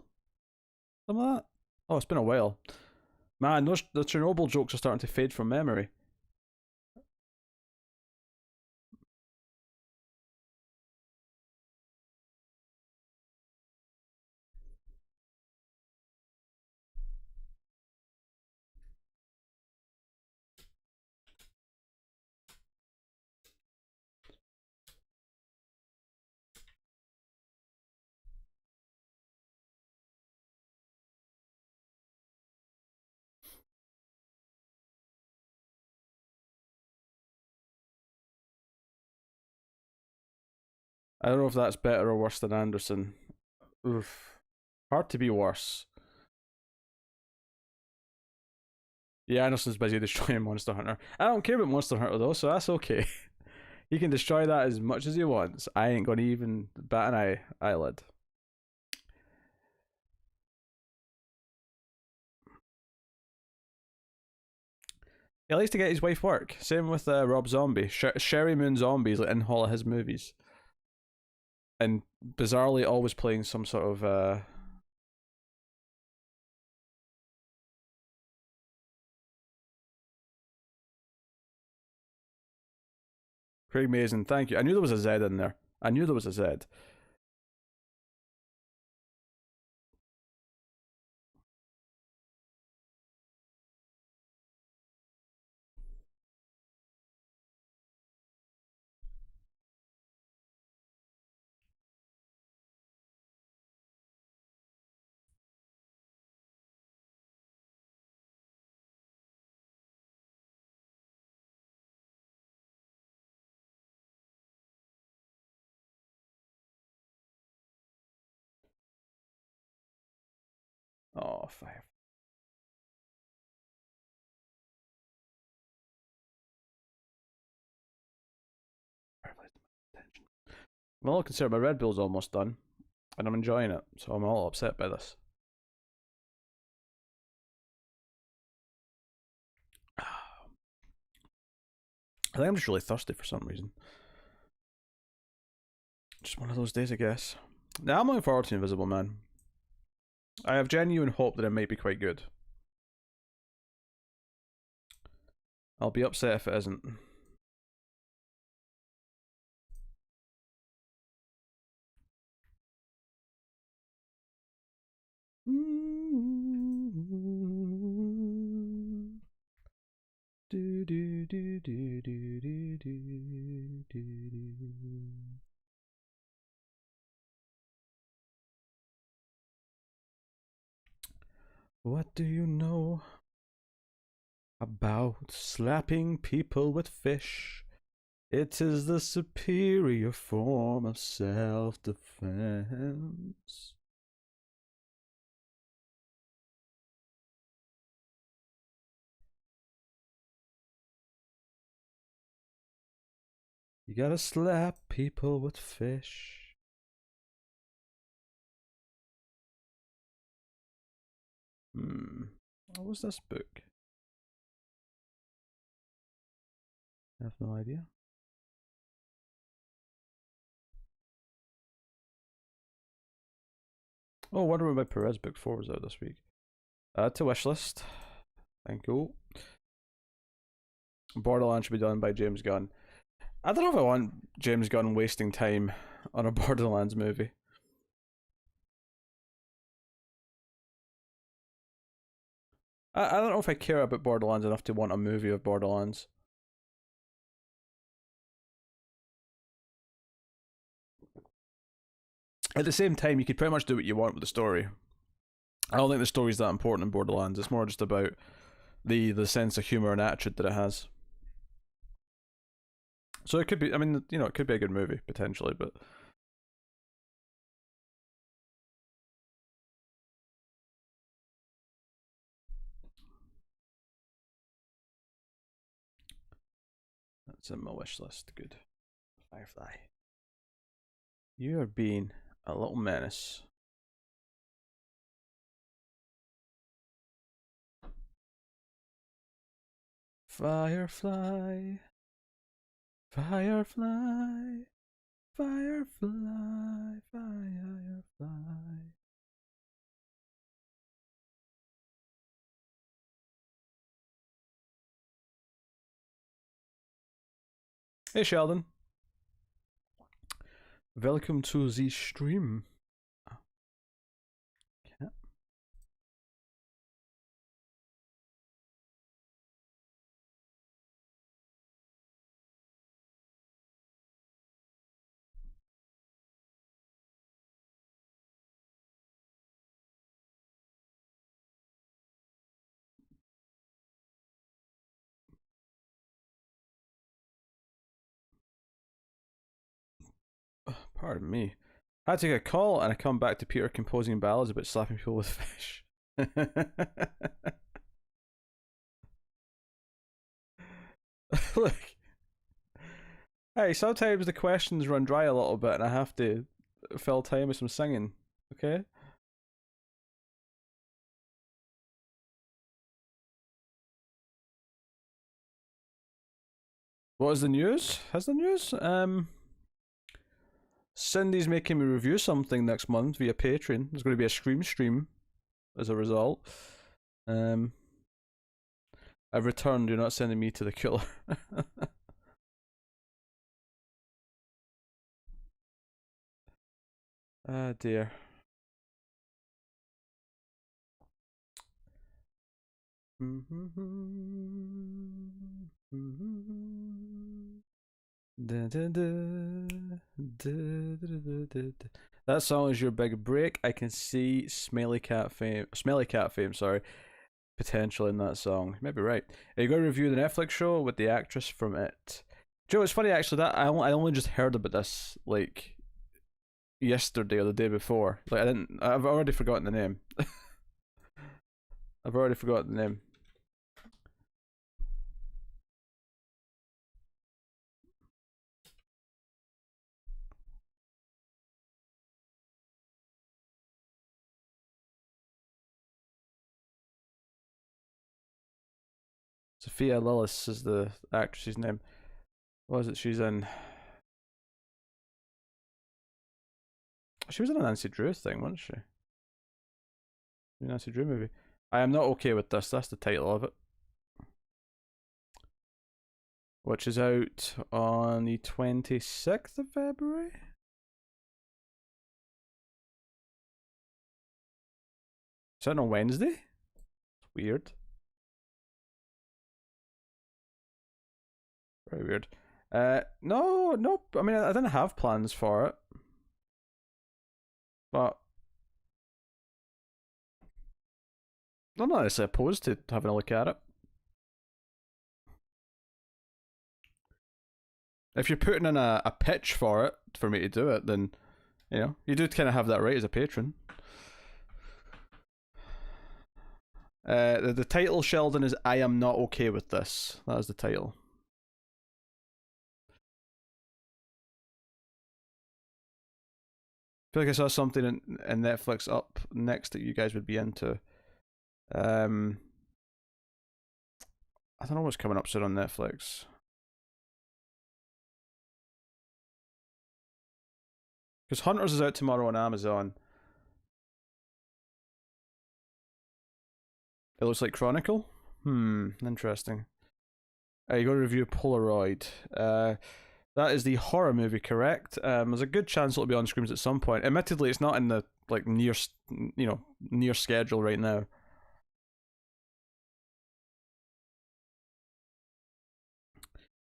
something like that. Oh, it's been a while. Man, those the Chernobyl jokes are starting to fade from memory. I don't know if that's better or worse than Anderson. Oof. Hard to be worse. Yeah, Anderson's busy destroying Monster Hunter. I don't care about Monster Hunter though, so that's okay. He can destroy that as much as he wants. I ain't gonna even bat an eyelid. He likes to get his wife work. Same with Rob Zombie. Sherry Moon Zombie's like in all of his movies, and bizarrely always playing some sort of Craig Mazin. Thank you. I knew there was a Z in there. I knew there was a Z. Oh, fire. Well, consider my Red Bull's almost done, and I'm enjoying it, so I'm all upset by this. I think I'm just really thirsty for some reason. Just one of those days, I guess. Now I'm looking forward to Invisible Man. I have genuine hope that it might be quite good. I'll be upset if it isn't. What do you know about slapping people with fish? It is the superior form of self-defense. You gotta slap people with fish. What was this book? I have no idea. Oh, Wonder Woman by Perez book 4 was out this week. Add to wish list. Thank you. Borderlands should be done by James Gunn. I don't know if I want James Gunn wasting time on a Borderlands movie. I don't know if I care about Borderlands enough to want a movie of Borderlands. At the same time, you could pretty much do what you want with the story. I don't think the story's that important in Borderlands. It's more just about the sense of humor and attitude that it has. So it could be, I mean, you know, it could be a good movie, potentially, but... That's in my wish list. Good. Firefly. You are being a little menace. Firefly. Firefly. Firefly. Firefly. Hey Sheldon. Welcome to the stream. Okay. Pardon me. I had to take a call and I come back to Peter composing ballads about slapping people with fish. Look. Hey, sometimes the questions run dry a little bit and I have to fill time with some singing. Okay? What is the news? Has the news? Cindy's making me review something next month via Patreon. There's going to be a Scream stream as a result. I've returned. You're not sending me to the killer. Ah, dear. That song is your big break. I can see Smelly Cat fame, sorry, potential in that song. You might be right. Are you going to review the Netflix show with the actress from it? Joe, it's funny actually that I only just heard about this like yesterday or the day before. Like I've already forgotten the name. I've already forgotten the name. Sophia Lillis is the actress's name. What was it she's in? She was in a Nancy Drew thing, wasn't she? A Nancy Drew movie. I am not okay with this. That's the title of it. Which is out on the 26th of February? Is that on Wednesday? Weird. Very weird. No, nope. I mean, I didn't have plans for it. But I'm not necessarily opposed to having a look at it. If you're putting in a pitch for it, for me to do it, then, you know, you do kind of have that right as a patron. The title, Sheldon, is I Am Not Okay With This. That is the title. I feel like I saw something in Netflix up next that you guys would be into. Um, I don't know what's coming up soon on Netflix. Because Hunters is out tomorrow on Amazon. It looks like Chronicle. Interesting. You got to review Polaroid. That is the horror movie, correct? There's a good chance it'll be on screens at some point. Admittedly, it's not in the like near schedule right now.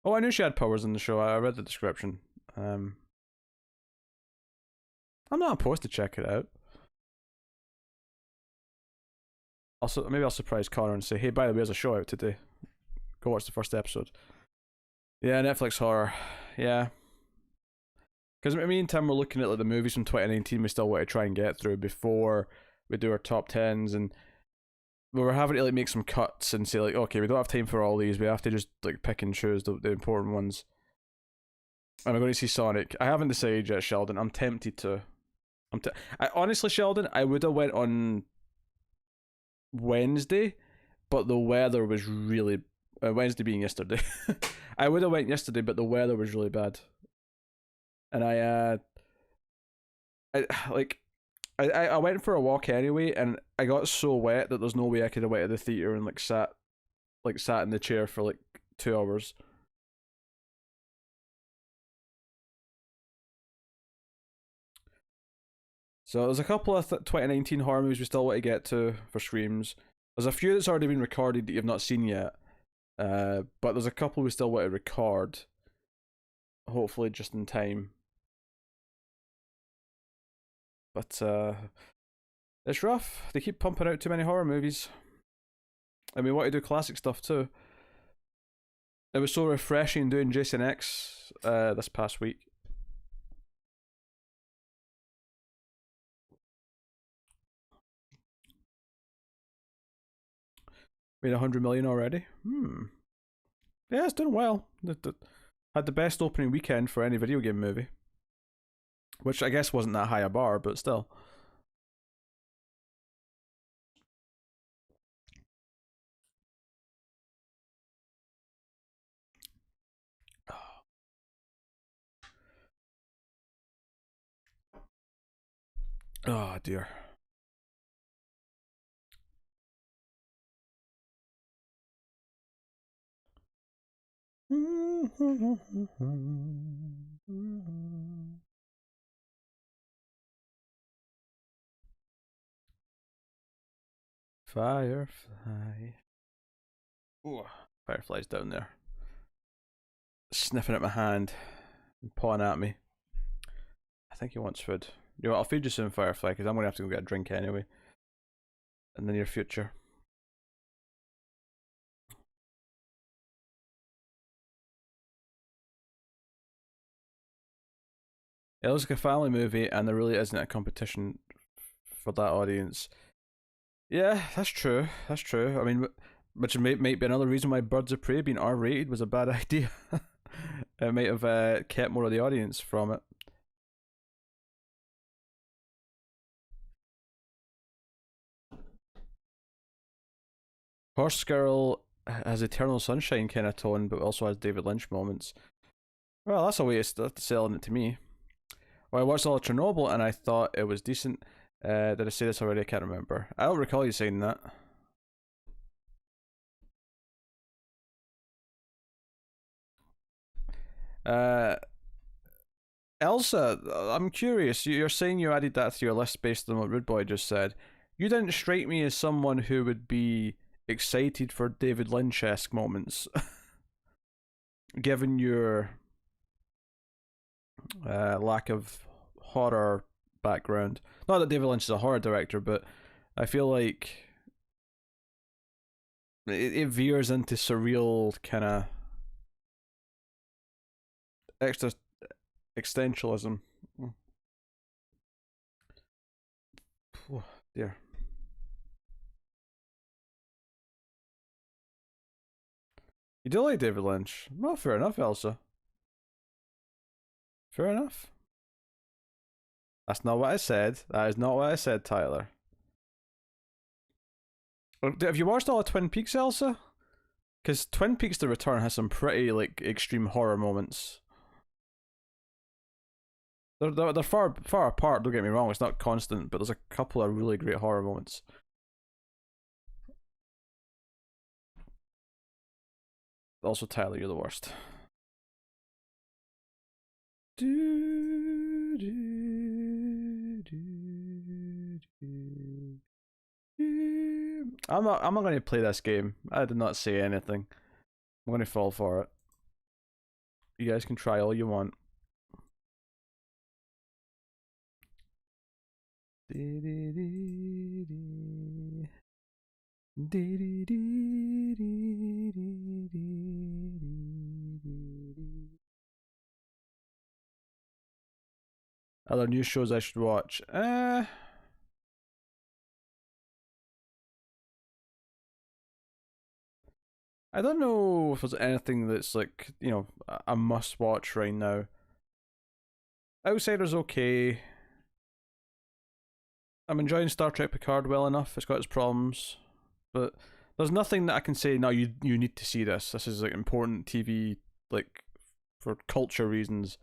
Oh, I knew she had powers in the show. I read the description. I'm not opposed to check it out. Also, maybe I'll surprise Connor and say, "Hey, by the way, there's a show out today. Go watch the first episode." Yeah, Netflix horror. Yeah, because me and Tim were looking at like the movies from 2019 we still want to try and get through before we do our top tens, and we were having to like make some cuts and say like, okay, we don't have time for all these. We have to just like pick and choose the important ones. And we're going to see Sonic. I haven't decided yet, Sheldon. I'm tempted to. I honestly, Sheldon, I would have went on Wednesday, but the weather was really Wednesday being yesterday. I would have went yesterday, but the weather was really bad, and I like I went for a walk anyway, and I got so wet that there's no way I could have went to the theater and sat in the chair for like 2 hours. So there's a couple of 2019 horror movies we still want to get to for Screams. There's a few that's already been recorded that you've not seen yet. But there's a couple we still want to record. Hopefully just in time. But it's rough. They keep pumping out too many horror movies. And we want to do classic stuff too. It was so refreshing doing Jason X this past week. Made 100 million already. Yeah, it's doing well. Had the best opening weekend for any video game movie, which I guess wasn't that high a bar, but still. Oh dear. Firefly. Ooh, Firefly's down there, sniffing at my hand and pawing at me. I think he wants food. You know what, I'll feed you soon, Firefly, because I'm going to have to go get a drink anyway in the near future. It looks like a family movie, and there really isn't a competition for that audience. Yeah, that's true. That's true. I mean, which might be another reason why Birds of Prey being R-rated was a bad idea. It might have kept more of the audience from it. Horse Girl has Eternal Sunshine kind of tone, but also has David Lynch moments. Well, that's a way of selling it to me. Well, I watched all of Chernobyl and I thought it was decent. Did I say this already? I can't remember. I don't recall you saying that. Elsa, I'm curious. You're saying you added that to your list based on what Rude Boy just said. You didn't strike me as someone who would be excited for David Lynch-esque moments, given your lack of horror background. Not that David Lynch is a horror director, but I feel like it veers into surreal kind of extra existentialism. Oh, dear. You do like David Lynch? Well, fair enough, Elsa. Fair enough. That's not what I said. That is not what I said, Tyler. Have you watched all of Twin Peaks, Elsa? Because Twin Peaks: The Return has some pretty like extreme horror moments. They're far apart. Don't get me wrong; it's not constant, but there's a couple of really great horror moments. Also, Tyler, you're the worst. I'm not going to play this game. I did not say anything. I'm going to fall for it. You guys can try all you want. Other new shows I should watch. I don't know if there's anything that's like, you know, a must watch right now. Outsider's okay. I'm enjoying Star Trek Picard well enough. It's got its problems, but there's nothing that I can say. No, you need to see this. This is like important TV, like for culture reasons.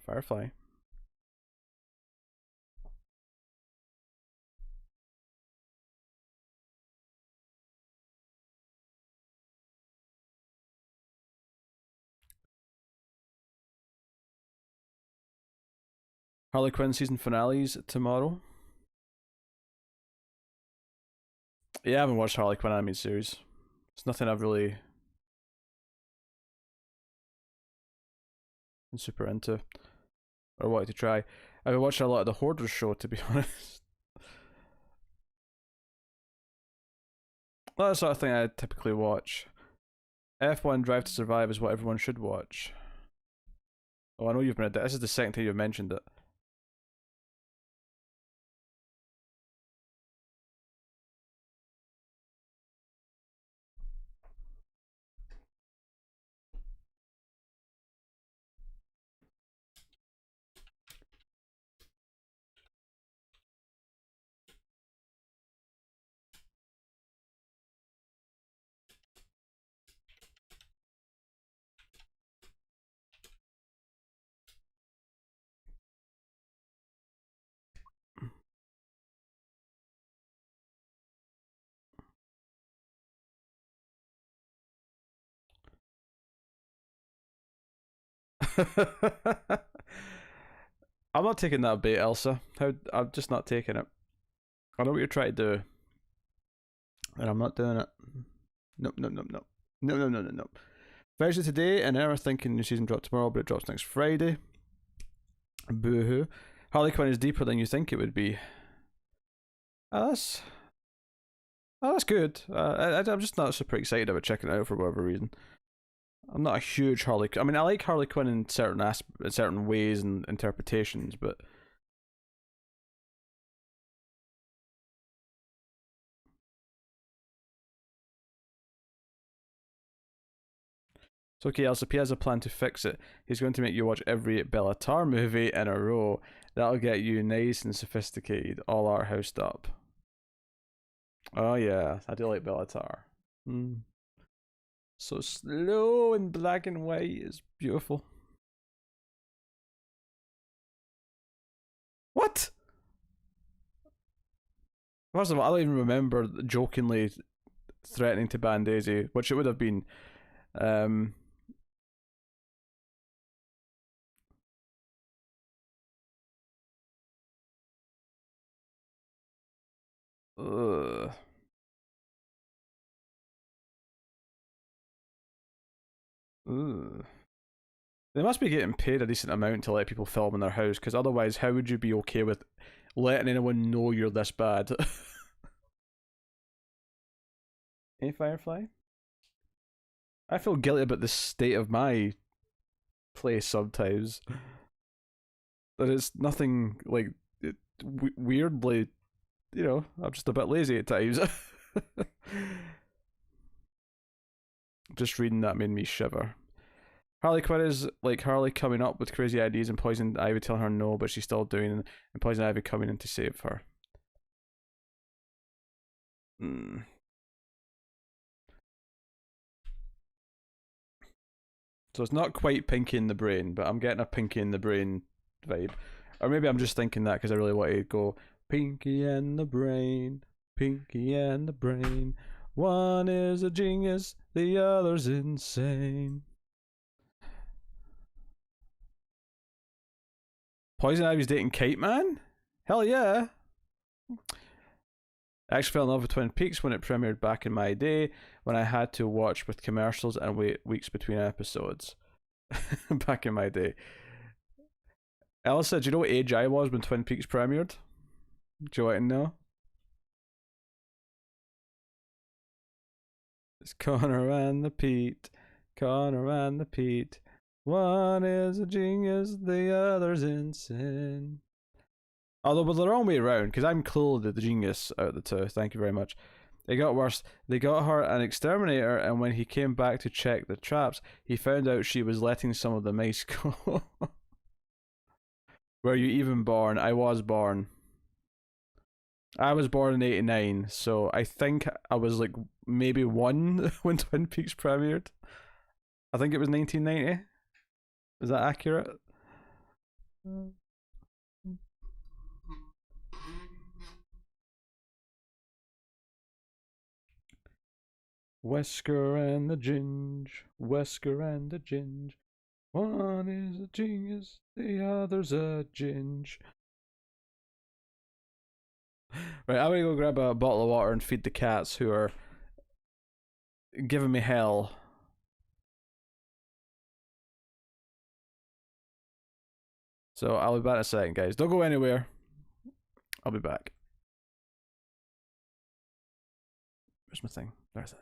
Firefly. Harley Quinn season finales tomorrow. Yeah, I haven't watched Harley Quinn animated series. It's nothing I've really been super into or wanted to try. I've been watching a lot of the Hoarders show, to be honest. That's the sort of thing I typically watch. F1 Drive to Survive is what everyone should watch. Oh, I know you've been at that. This is the second time you've mentioned it. I'm not taking that bait, Elsa. I'm just not taking it. I know what you're trying to do, and I'm not doing it. Nope, nope, nope, nope. No, no, no, no, no. Thursday today, and now we're thinking new season drop tomorrow, but it drops next Friday. Boo hoo. Harley Quinn is deeper than you think it would be. Oh, that's good. I'm just not super excited about checking it out for whatever reason. I'm not a huge Harley. I mean, I like Harley Quinn in certain ways and interpretations, but it's okay. Elsa P has a plan to fix it. He's going to make you watch every Bellatar movie in a row. That'll get you nice and sophisticated, all art housed up. Oh yeah, I do like Bellatar. So slow and black and white is beautiful. What? First of all, I don't even remember jokingly threatening to ban Daisy, which it would have been. Um, ugh. Ugh. They must be getting paid a decent amount to let people film in their house, because otherwise, how would you be okay with letting anyone know you're this bad? Hey, Firefly? I feel guilty about the state of my place sometimes. That it's nothing like weirdly, you know, I'm just a bit lazy at times. Just reading that made me shiver. Harley Quinn is like Harley coming up with crazy ideas and Poison Ivy telling her no, but she's still doing it, and Poison Ivy coming in to save her. So it's not quite Pinky in the Brain, but I'm getting a Pinky in the Brain vibe. Or maybe I'm just thinking that because I really want to go Pinky and the Brain, Pinky and the Brain. One is a genius, the other's insane. Poison Ivy's dating Kite Man? Hell yeah. I actually fell in love with Twin Peaks when it premiered back in my day, when I had to watch with commercials and wait weeks between episodes. Back in my day. Elsa, do you know what age I was when Twin Peaks premiered? Do you want to know? It's Connor and the Pete. Connor and the Pete. One is a genius, the other's insane. Although, but the wrong way around, because I'm clearly the genius out of the two. Thank you very much. It got worse. They got her an exterminator, and when he came back to check the traps, he found out she was letting some of the mice go. Were you even born? I was born. I was born in '89, so I think I was like maybe one when Twin Peaks premiered. I think it was 1990. Is that accurate? Wesker and the Ginge, Wesker and the Ginge. One is a genius, the other's a ginge. Right, I'm gonna go grab a bottle of water and feed the cats who are giving me hell. So I'll be back in a second, guys. Don't go anywhere. I'll be back. Where's my thing? There's it.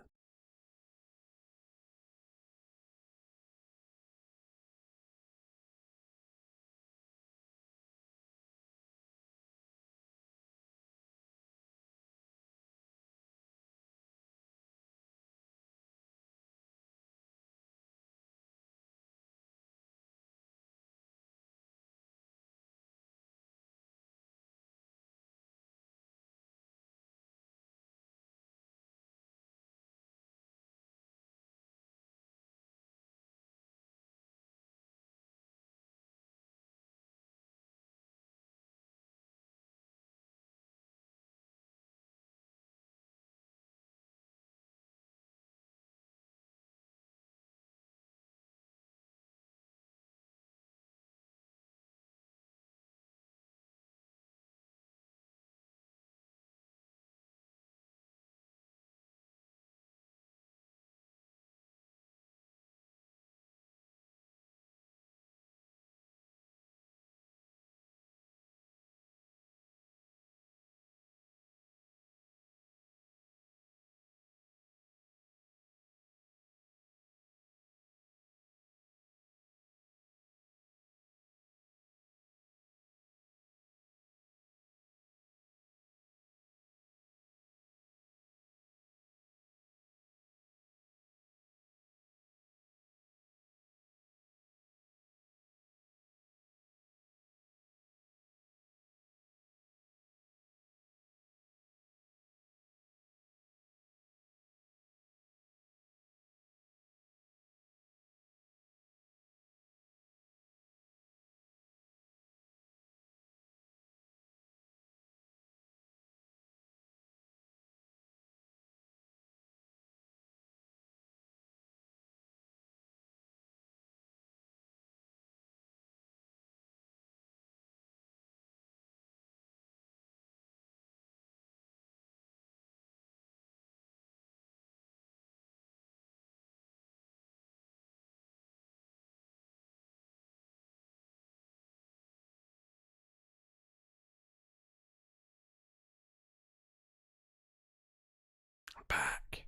Back.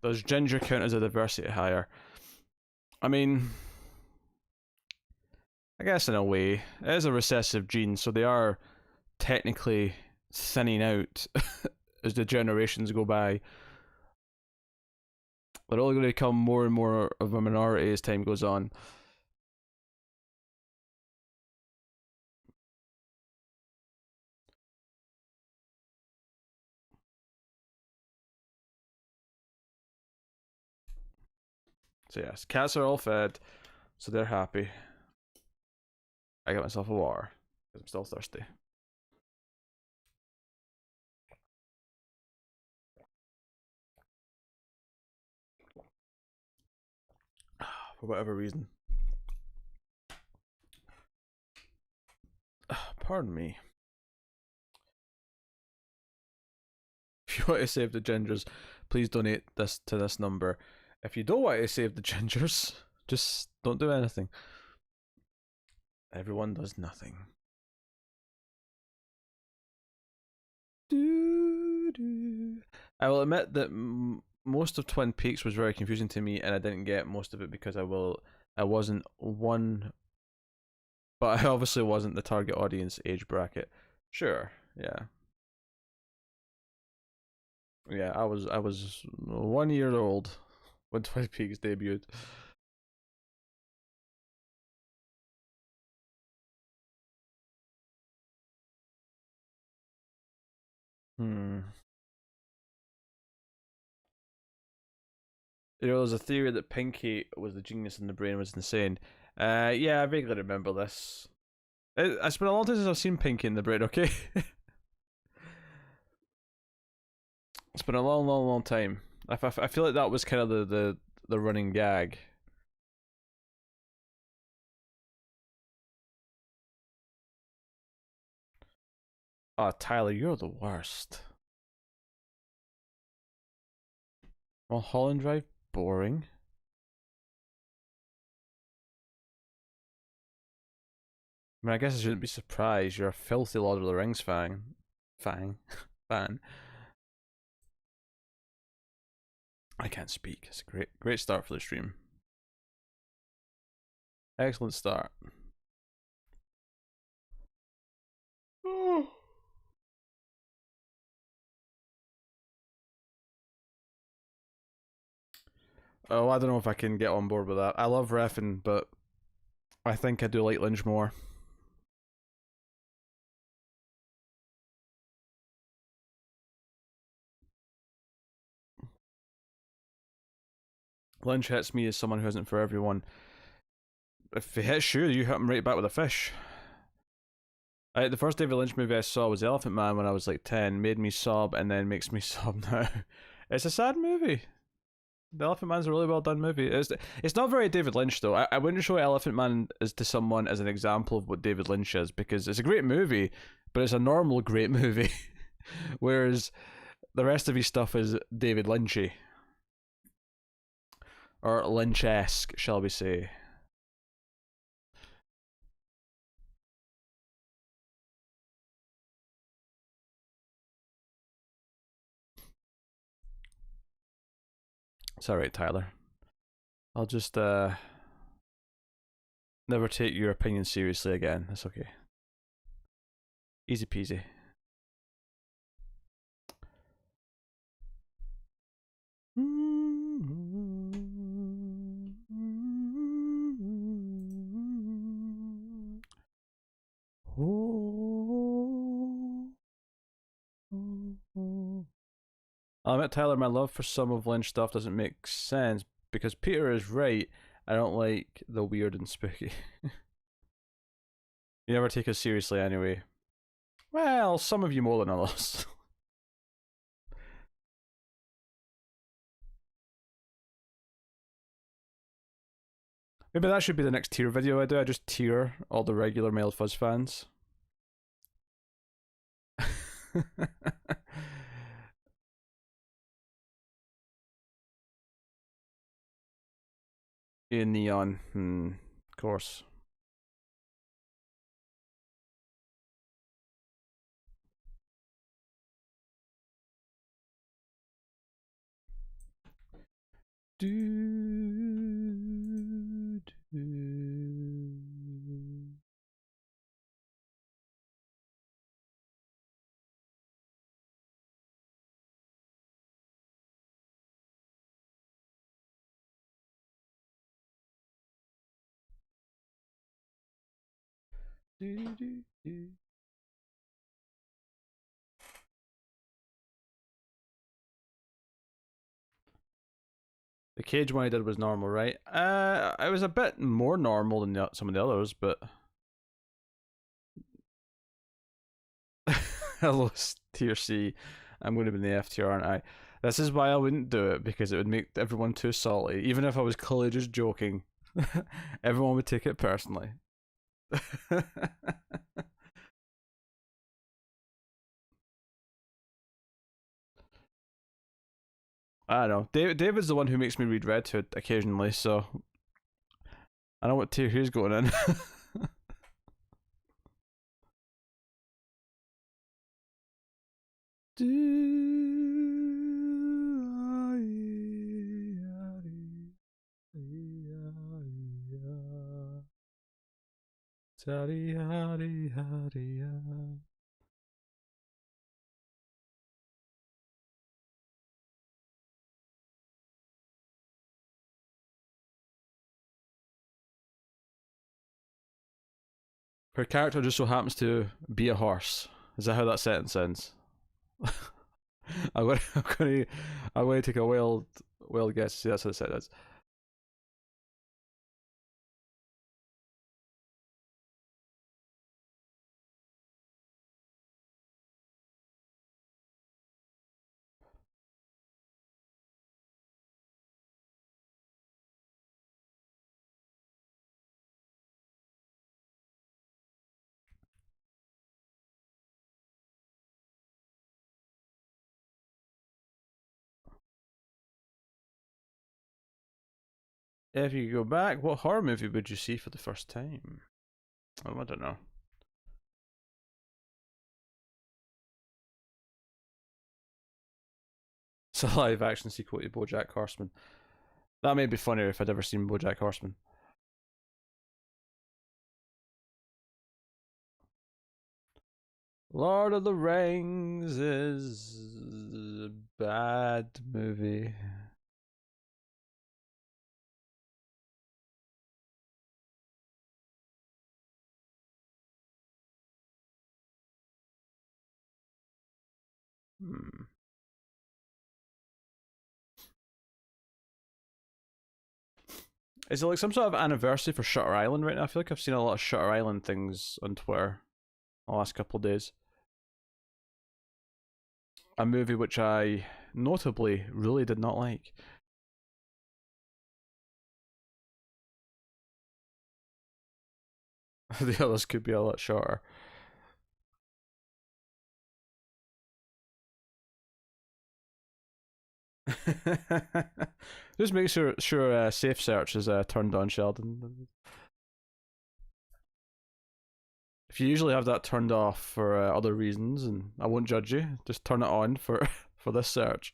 Does ginger count as a diversity hire? I mean, I guess in a way. It is a recessive gene, so they are technically thinning out as the generations go by. They're only going to become more and more of a minority as time goes on. So yes, cats are all fed, so they're happy. I got myself a water because I'm still thirsty. For whatever reason. Pardon me. If you want to save the gingers, please donate this to this number. If you don't want to save the gingers, just don't do anything. Everyone does nothing. I will admit that most of Twin Peaks was very confusing to me, and I didn't get most of it because I wasn't one, but I obviously wasn't the target audience age bracket. Sure, yeah, yeah. I was 1 year old when Twin Peaks debuted. Hmm. There was a theory that Pinky was the genius and the brain was insane. Yeah, I vaguely remember this. It's been a long time since I've seen Pinky in the brain. Okay, it's been a long, long, long time. I feel like that was kind of the running gag. Oh, Tyler, you're the worst. Mulholland Drive, boring. I mean, I guess I shouldn't be surprised. You're a filthy Lord of the Rings fan. Fan. I can't speak. It's a great start for the stream. Excellent start. Oh, I don't know if I can get on board with that. I love Refn, but I think I do like Lynch more. Lynch hits me as someone who isn't for everyone. If he hits you, you hit him right back with a fish. The first David Lynch movie I saw was Elephant Man when I was like 10. Made me sob and then makes me sob now. It's a sad movie. The Elephant Man's a really well done movie. It's not very David Lynch though. I wouldn't show Elephant Man as to someone as an example of what David Lynch is because it's a great movie, but it's a normal great movie. Whereas the rest of his stuff is David Lynchy. Or Lynch-esque, shall we say. It's alright, Tyler. I'll just never take your opinion seriously again. That's okay. Easy peasy. I'll admit, Tyler, my love for some of Lynch stuff doesn't make sense because Peter is right. I don't like the weird and spooky. You never take us seriously anyway. Well, some of you more than others. Maybe that should be the next tier video I do. I just tier all the regular male Fuzz fans. In Neon, of course. Do, do. The cage one I did was normal, right? It was a bit more normal than some of the others, but hello, tier C. I'm going to be in the F tier, aren't I? This is why I wouldn't do it, because it would make everyone too salty. Even if I was clearly just joking, everyone would take it personally. I don't know. David's the one who makes me read Red Hood occasionally, so I know what tier he's going in. Her character just so happens to be a horse. Is that how that sentence ends? I'm going to take a wild guess to see that's how the sentence. If you go back, what horror movie would you see for the first time? Oh, I don't know. It's a live action sequel to BoJack Horseman. That may be funnier if I'd ever seen BoJack Horseman. Lord of the Rings is a bad movie. Hmm. Is it like some sort of anniversary for Shutter Island right now? I feel like I've seen a lot of Shutter Island things on Twitter the last couple of days. A movie which I notably really did not like. The others could be a lot shorter. Just make sure safe search is turned on, Sheldon. If you usually have that turned off for other reasons, and I won't judge you, just turn it on for for this search.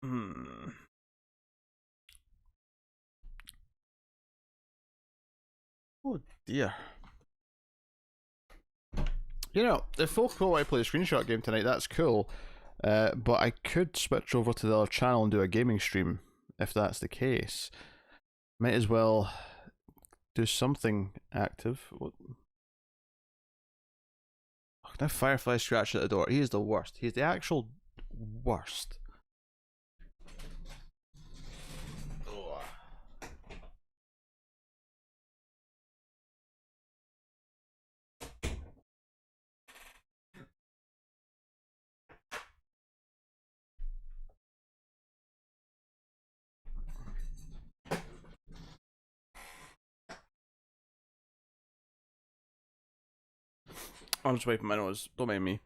Hmm. Oh dear. You know, if folk will I play a screenshot game tonight, that's cool. But I could switch over to the other channel and do a gaming stream if that's the case. Might as well do something active. Oh, now Firefly scratched at the door. He is the worst. He's the actual worst. I'm just wiping my nose. Don't mind me.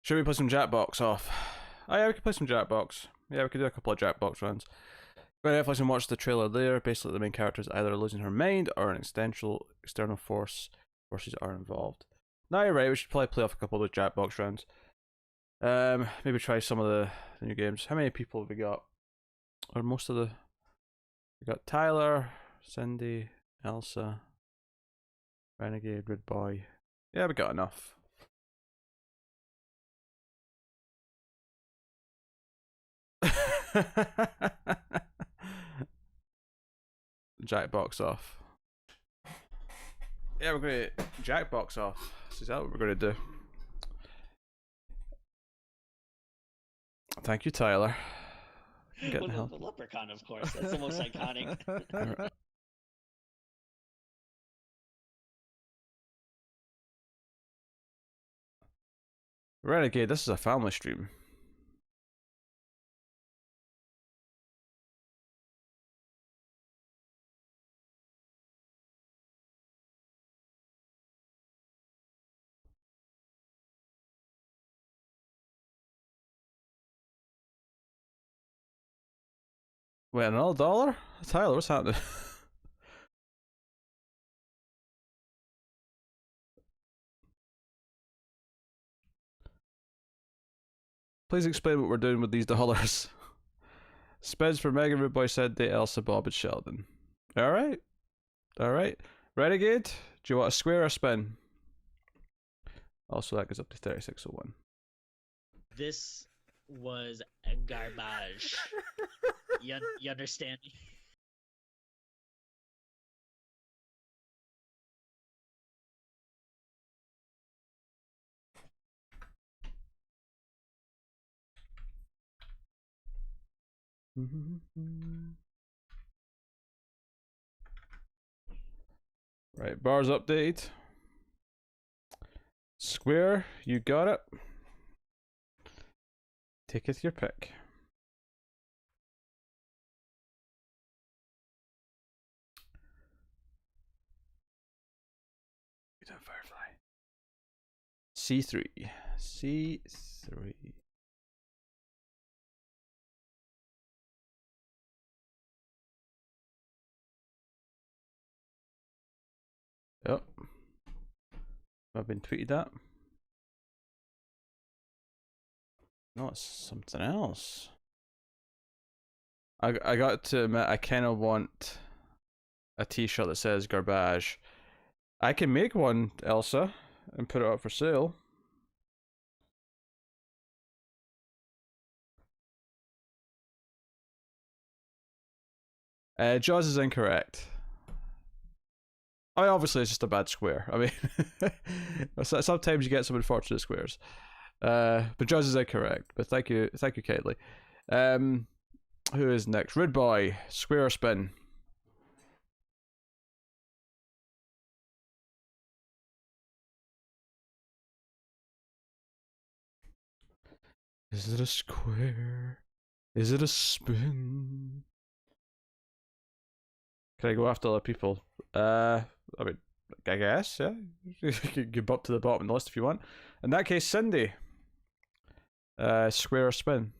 Should we play some Jackbox off? Oh yeah, we could play some Jackbox. Yeah, we could do a couple of Jackbox runs. Go to Netflix and watch the trailer there. Basically, the main character is either losing her mind or an external forces are involved. Now you're right. We should probably play off a couple of those Jackbox rounds. Maybe try some of the new games. How many people have we got? Or most of the. We got Tyler, Cindy, Elsa, Renegade, Red Boy. Yeah, we got enough. Jackbox off. Yeah, we're gonna Jackbox off. Is that what we're gonna do? Thank you, Tyler. Well, the leprechaun, of course. That's the most iconic. Renegade, this is a family stream. Wait, another dollar? Tyler, what's happening? Please explain what we're doing with these dollars. Speds for Megan, Rude Boy, Cindy, Elsa, Bob, and Sheldon. Alright. Alright. Renegade, do you want a square or a spin? Also, that goes up to 3601. This was garbage. You understand me? Right, bars update. Square, you got it. Taketh your pick. You done Firefly. C3. C3. Yep. I've been tweeted at. No, it's something else. I got to admit, I kind of want a t-shirt that says garbage. I can make one, Elsa, and put it up for sale. Jaws is incorrect. I mean, obviously it's just a bad square. I mean, sometimes you get some unfortunate squares. But Jaws is incorrect. But thank you, Kaylee. Who is next? Red Boy, square or spin? Is it a square? Is it a spin? Can I go after other people? I mean, I guess, yeah. You can get up to the bottom of the list if you want. In that case, Cindy. Square or spin?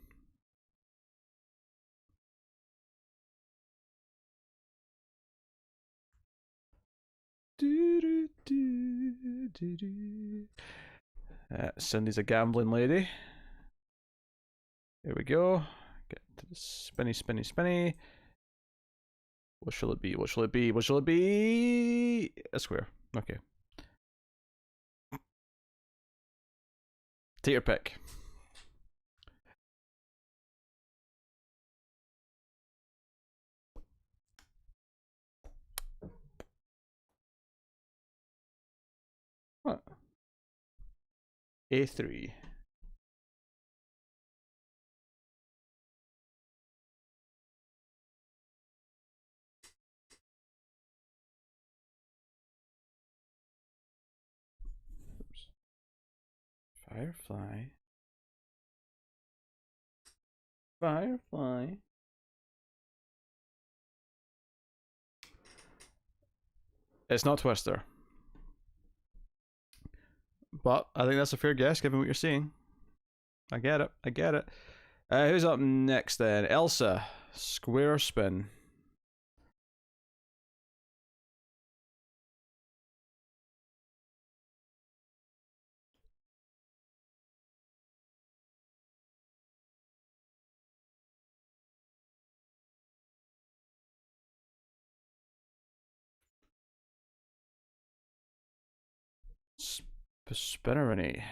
Cindy's a gambling lady. Here we go. Get to the spinny, spinny, spinny. What shall it be? What shall it be? What shall it be? A square. Okay. Take your pick. What? A3. Oops. Firefly. Firefly. It's not Twister. But I think that's a fair guess given what you're seeing. I get it. I get it. Who's up next then? Elsa. Square spin. Spinnerini.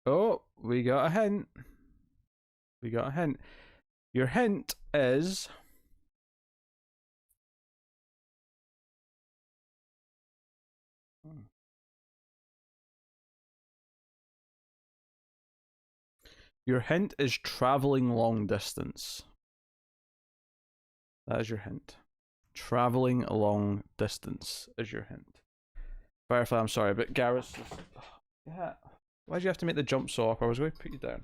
Oh, we got a hint. We got a hint. Your hint is traveling long distance. That is your hint. Traveling a long distance is your hint. Firefly, I'm sorry, but Garrus is... Yeah. Why'd you have to make the jump so awkward? I was going to put you down.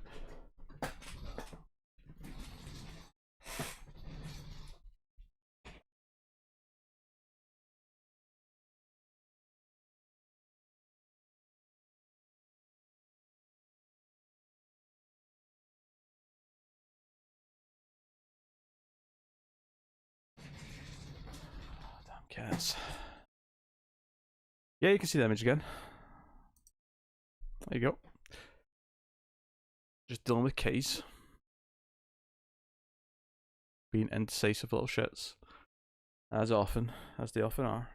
Damn cats. Yeah, you can see the image again. There you go. Just dealing with keys. Being indecisive little shits. As they often are.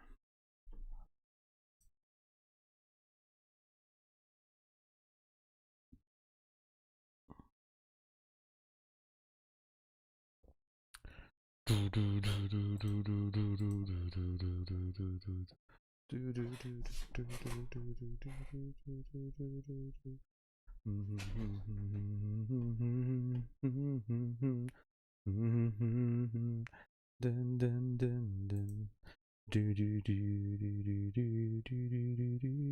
Dun dun dun dun. Do do do do do do do do do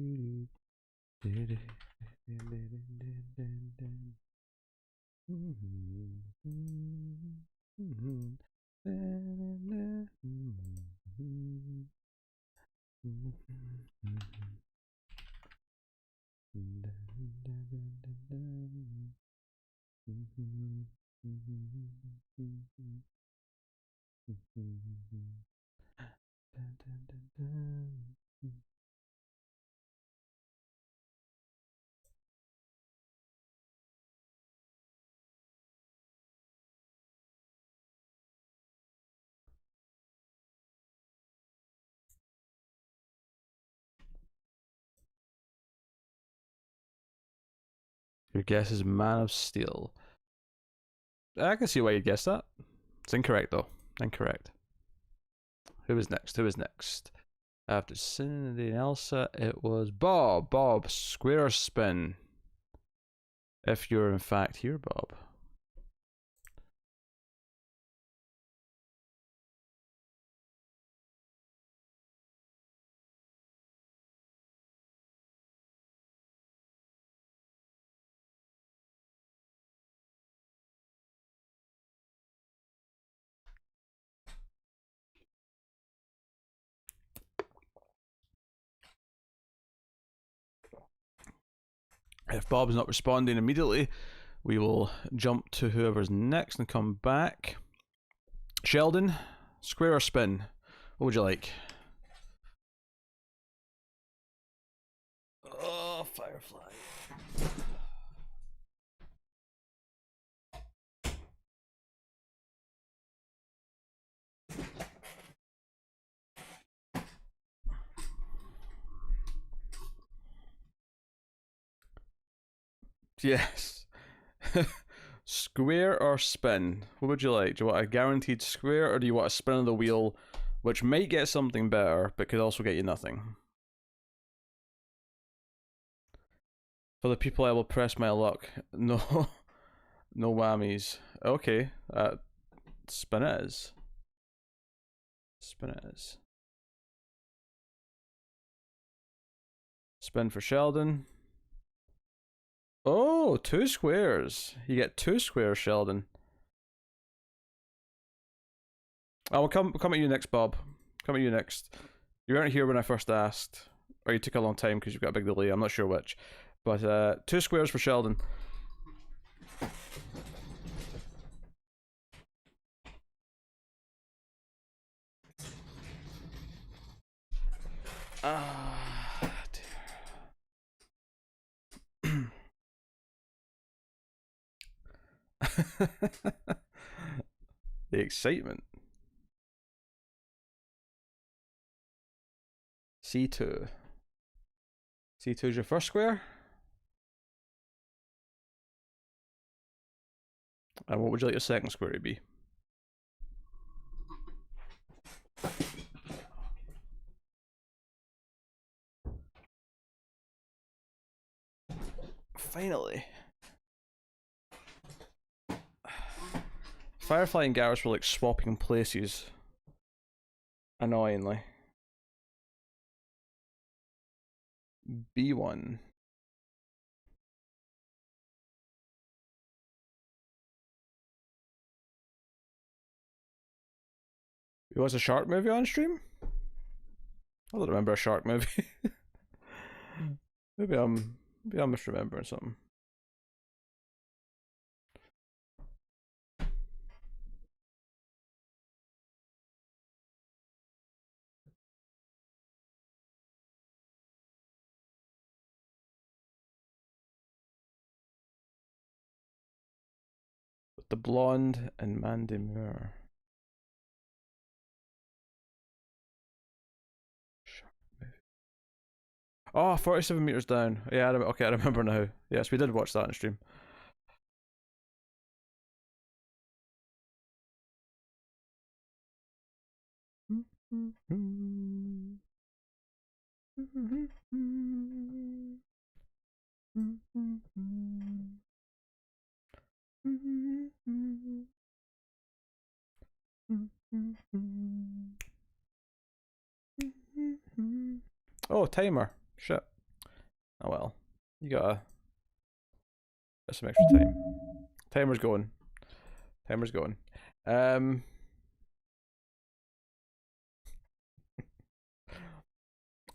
Your guess is Man of Steel. I can see why you'd guess that. It's incorrect though. Incorrect. Who is next? Who is next? After Cindy and Elsa, it was Bob. Bob, square or spin? If you're in fact here, Bob. If Bob's not responding immediately, we will jump to whoever's next and come back. Sheldon, square or spin? What would you like? Oh, Firefly. Yes. Square or spin? What would you like? Do you want a guaranteed square or do you want a spin of the wheel, which might get something better, but could also get you nothing? For the people I will press my luck. No. No whammies. Okay. Spin it is. Spin it is. Spin for Sheldon. Oh, 2 squares. You get 2 squares, Sheldon. I will come at you next, Bob. Come at you next. You weren't here when I first asked. Or you took a long time because you've got a big delay. I'm not sure which. But 2 squares for Sheldon. Ah, dear. The excitement. C2. C2 is your first square. And what would you like your second square to be? Finally. Firefly and Garrus were like swapping places. Annoyingly. B1. You watch a shark movie on stream? I don't remember a shark movie. maybe I'm misremembering something. The Blonde and Mandy Moore. Oh, 47 meters down. Yeah, okay, I remember now. Yes, we did watch that on stream. Oh, timer. Shit. Oh well. You gotta get some extra time. Timer's going. Timer's going.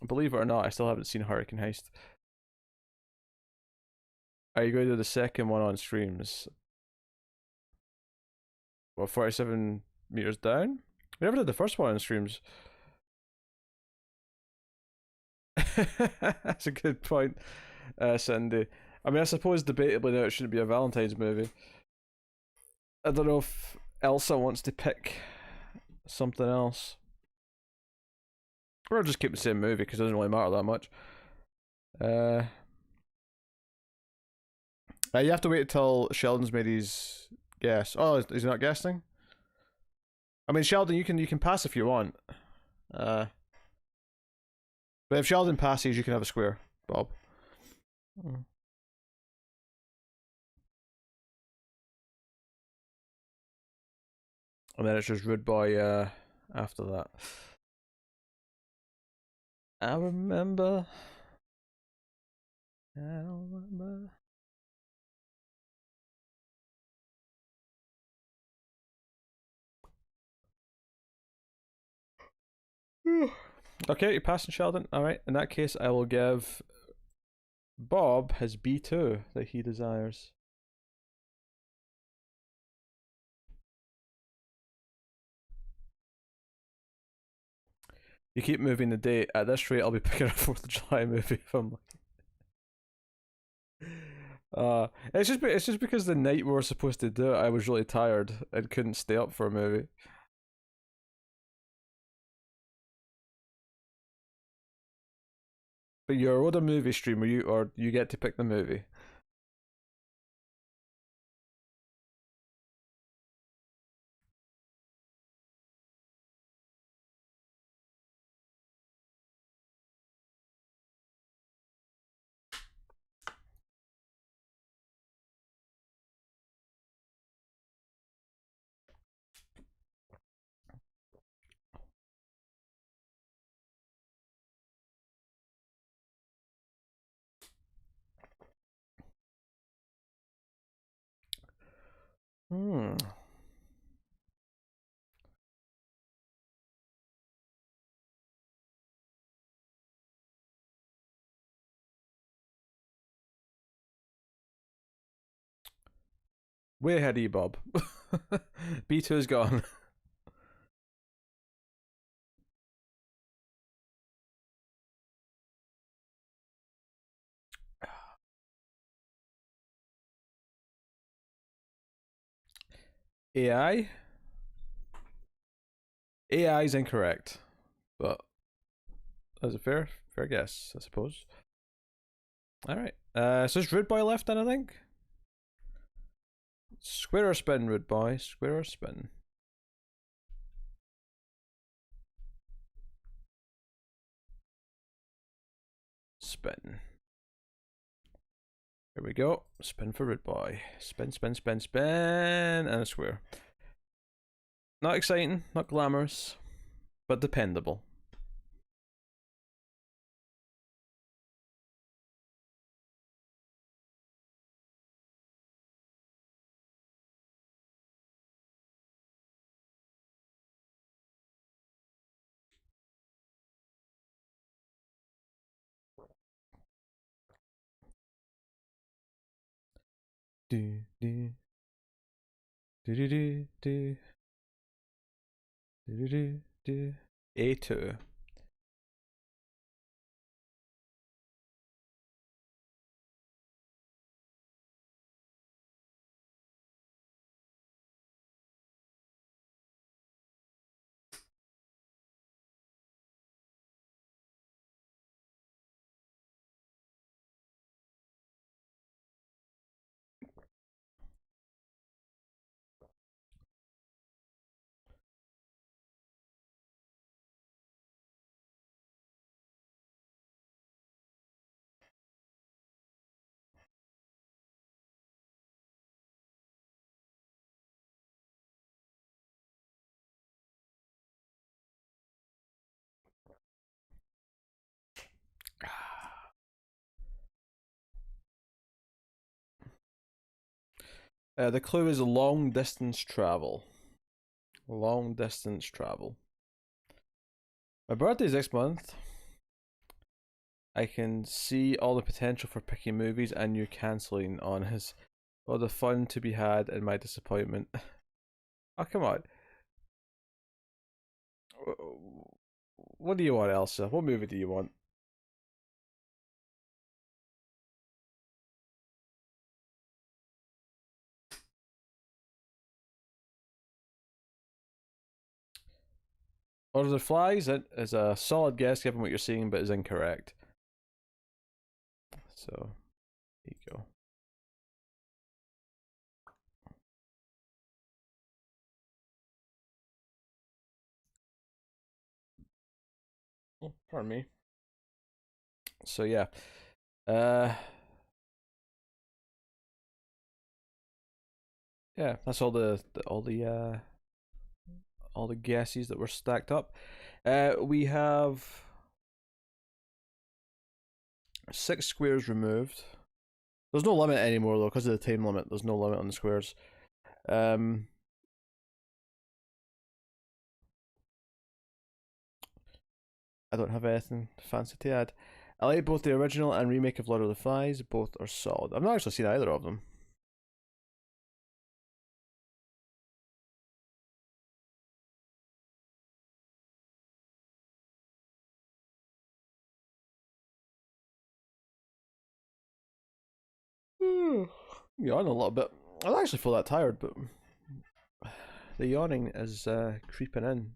Believe it or not, I still haven't seen Hurricane Heist. Are you going to do the second one on streams? Well, 47 meters down? We never did the first one on streams. That's a good point, Cindy. I mean, I suppose debatably now it shouldn't be a Valentine's movie. I don't know if Elsa wants to pick something else. Or I'll just keep the same movie because it doesn't really matter that much. You have to wait until Sheldon's made his guess. Oh, is he not guessing? I mean, Sheldon, you can pass if you want. But if Sheldon passes, you can have a square, Bob. And then it's just Rude Boy after that. I remember. I remember. Okay, you're passing Sheldon. Alright, in that case, I will give Bob his B2 that he desires. You keep moving the date. At this rate, I'll be picking a 4th of July movie if I'm lucky. It's just because the night we were supposed to do it, I was really tired and couldn't stay up for a movie. But you're on a movie stream, or you get to pick the movie. Hmm. Way ahead of you, Bob. B2's gone. AI? AI is incorrect, but That's a fair guess, I suppose. Alright. So it's Rude Boy left then, I think? Square or spin, Rude Boy? Square or spin? Spin. Here we go. Spin for Rude Boy. Spin, spin, spin, spin, and a square. Not exciting, not glamorous, but dependable. Do do do do do do do do do. A2. The clue is long distance travel. Long distance travel. My birthday's next month. I can see all the potential for picking movies and you cancelling on his. All the fun to be had in my disappointment. Oh, come on. What do you want, Elsa? What movie do you want? Lord of the Flies is a solid guess given what you're seeing, but is incorrect. So, there you go. Oh, pardon me. So yeah, yeah, that's all the guesses that were stacked up. We have 6 squares removed. There's no limit anymore though, because of the time limit. There's no limit on the squares. I don't have anything fancy to add. I like both the original and remake of Lord of the Flies. Both are solid. I've not actually seen either of them. Yawn a little bit. I don't actually feel that tired, but the yawning is creeping in.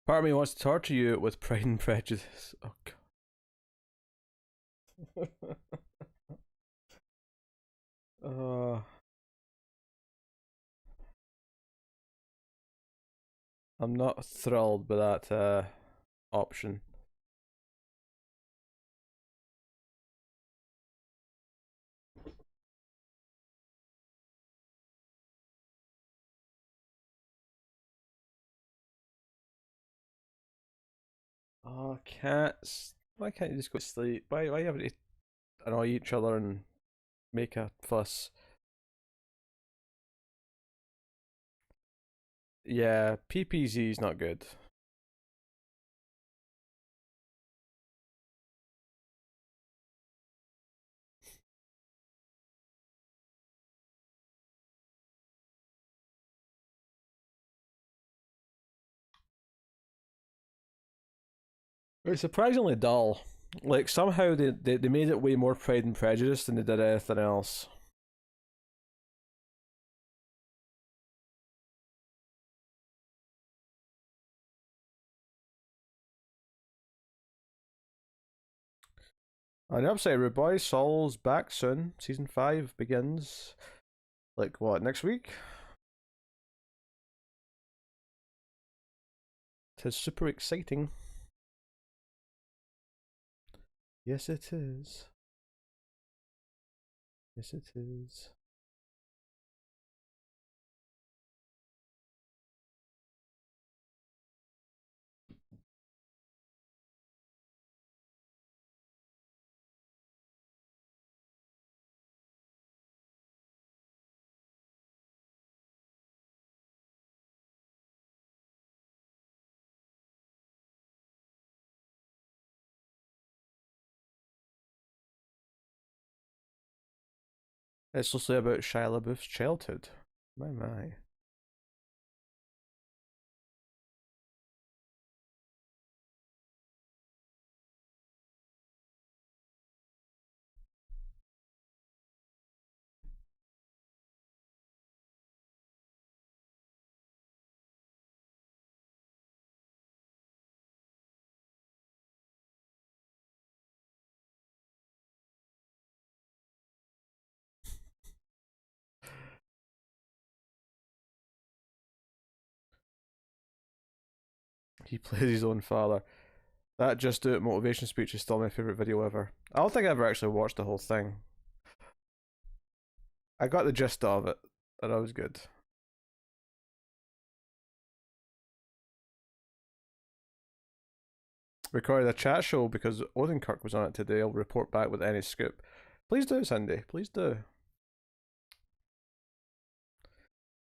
Part of me wants to torture you with Pride and Prejudice. Oh god. uh, I'm not thrilled with that option. Oh, cats. Why can't you just go to sleep? Why you having to annoy each other and make a fuss? Yeah, PPZ is not good. It's surprisingly dull. Like somehow they made it way more Pride and Prejudice than they did anything else. On the upside, Rude Boy Saul's back soon. Season 5 begins. Like what, next week? Tis super exciting. Yes, it is. Yes, it is. It's mostly about Shia LaBeouf's childhood. My. He plays his own father. That Just Do It motivation speech is still my favourite video ever. I don't think I ever actually watched the whole thing. I got the gist of it, and that was good. Recorded a chat show because Odenkirk was on it today. I'll report back with any scoop. Please do, Cindy. Please do.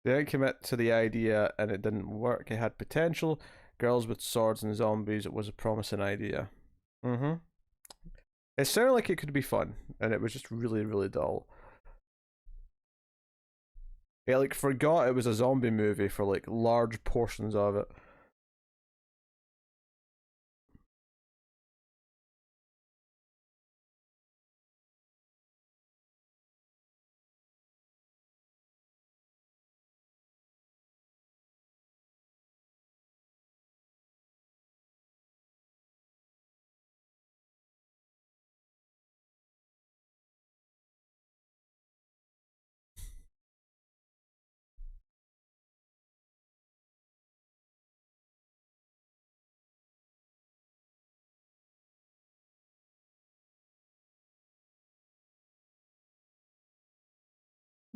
They didn't commit to the idea and it didn't work. It had potential. Girls with swords and zombies, it was a promising idea. Mm-hmm. It sounded like it could be fun, and it was just really, really dull. It like forgot it was a zombie movie for like large portions of it.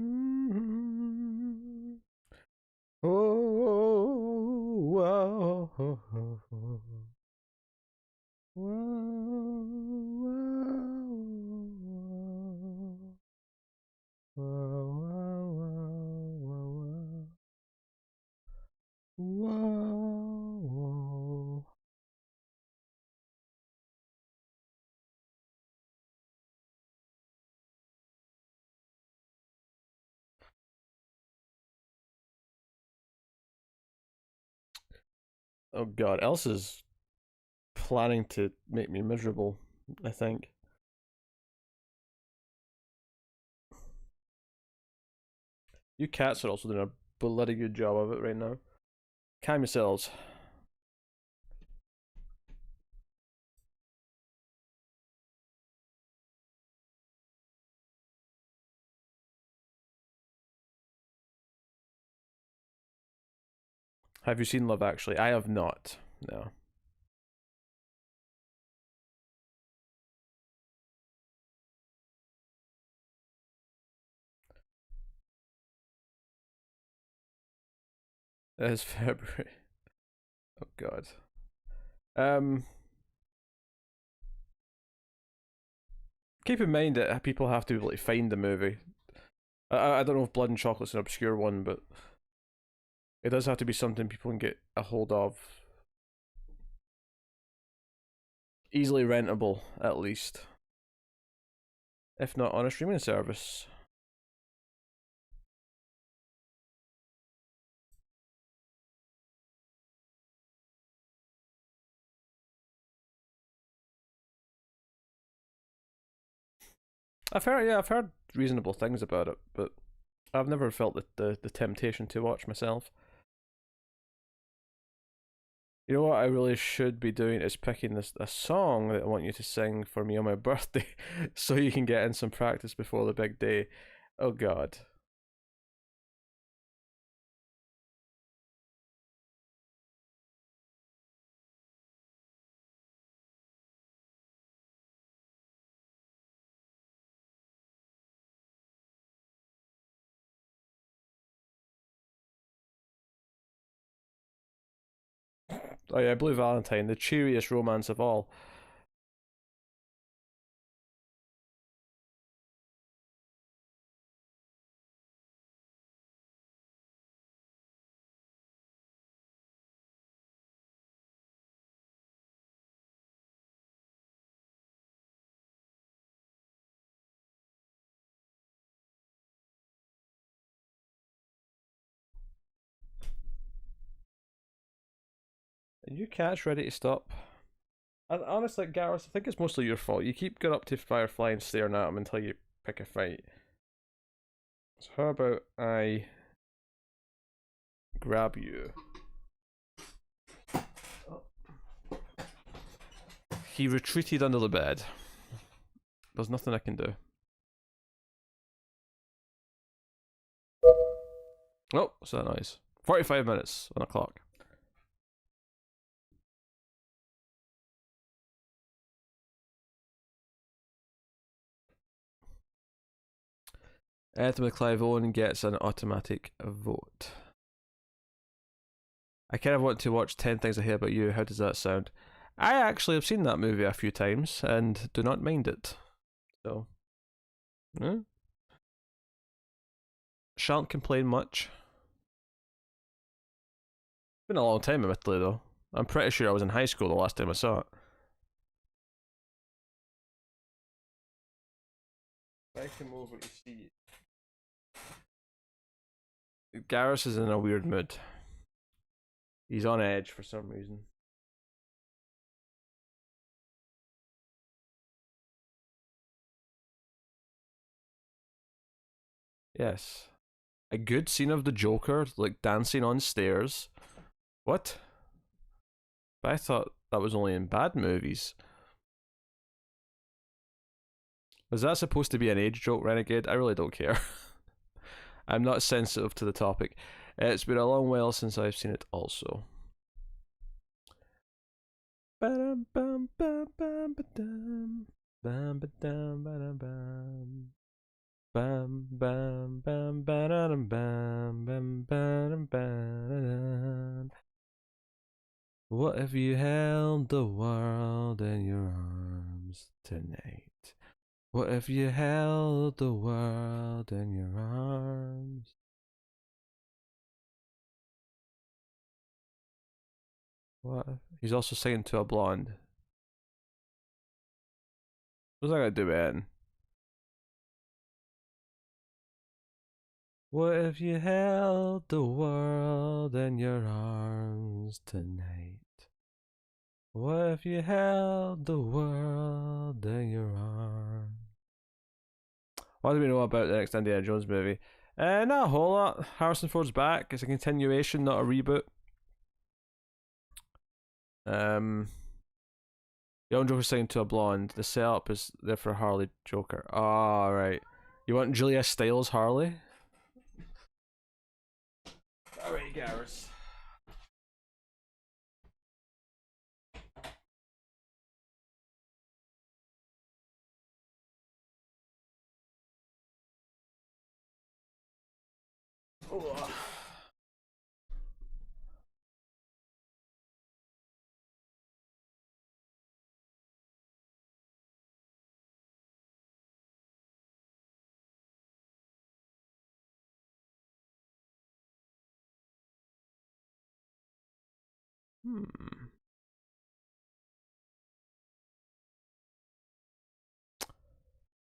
Mm-hmm. Oh, wow, oh, oh, oh. Wow, wow, wow, wow, wow, wow. Oh god, Elsa's planning to make me miserable, I think. You cats are also doing a bloody good job of it right now. Calm yourselves. Have you seen Love Actually? I have not. No. It is February. Oh god. Um Keep in mind that people have to like find the movie. I don't know if Blood and Chocolate's an obscure one, but it does have to be something people can get a hold of. Easily rentable, at least. If not on a streaming service. I've heard reasonable things about it, but I've never felt the temptation to watch myself. You know what I really should be doing is picking a song that I want you to sing for me on my birthday, so you can get in some practice before the big day. Oh God. Oh yeah, Blue Valentine, the cheeriest romance of all. Are you cats ready to stop? And honestly, Gareth, I think it's mostly your fault. You keep going up to Firefly and staring at him until you pick a fight. So how about I grab you? He retreated under the bed. There's nothing I can do. Oh, what's that noise? 45 minutes on the clock. Ed Clive Owen gets an automatic vote. I kind of want to watch 10 Things I Hate About You. How does that sound? I actually have seen that movie a few times and do not mind it. So, shan't complain much. It's been a long time, admittedly, though. I'm pretty sure I was in high school the last time I saw it. I come over to see it. Garrus is in a weird mood. He's on edge for some reason. Yes. A good scene of the Joker, like dancing on stairs. What? I thought that was only in bad movies. Was that supposed to be an age joke, Renegade? I really don't care. I'm not sensitive to the topic. It's been a long while since I've seen it also. Bam bam bam bam bam bam bam bam bam. Bam bam bam bam bam bam bam bam. What if you held the world in your arms tonight? What if you held the world in your arms? What? He's also singing to a blonde. What's that gonna do, man? What if you held the world in your arms tonight? What if you held the world in your arms? What do we know about the next Indiana Jones movie? Not a whole lot. Harrison Ford's back. It's a continuation, not a reboot. Young Joker saying to a blonde. The setup is there for Harley Joker. Ah, right. You want Julia Stiles Harley? Alright, Garrus. Oh.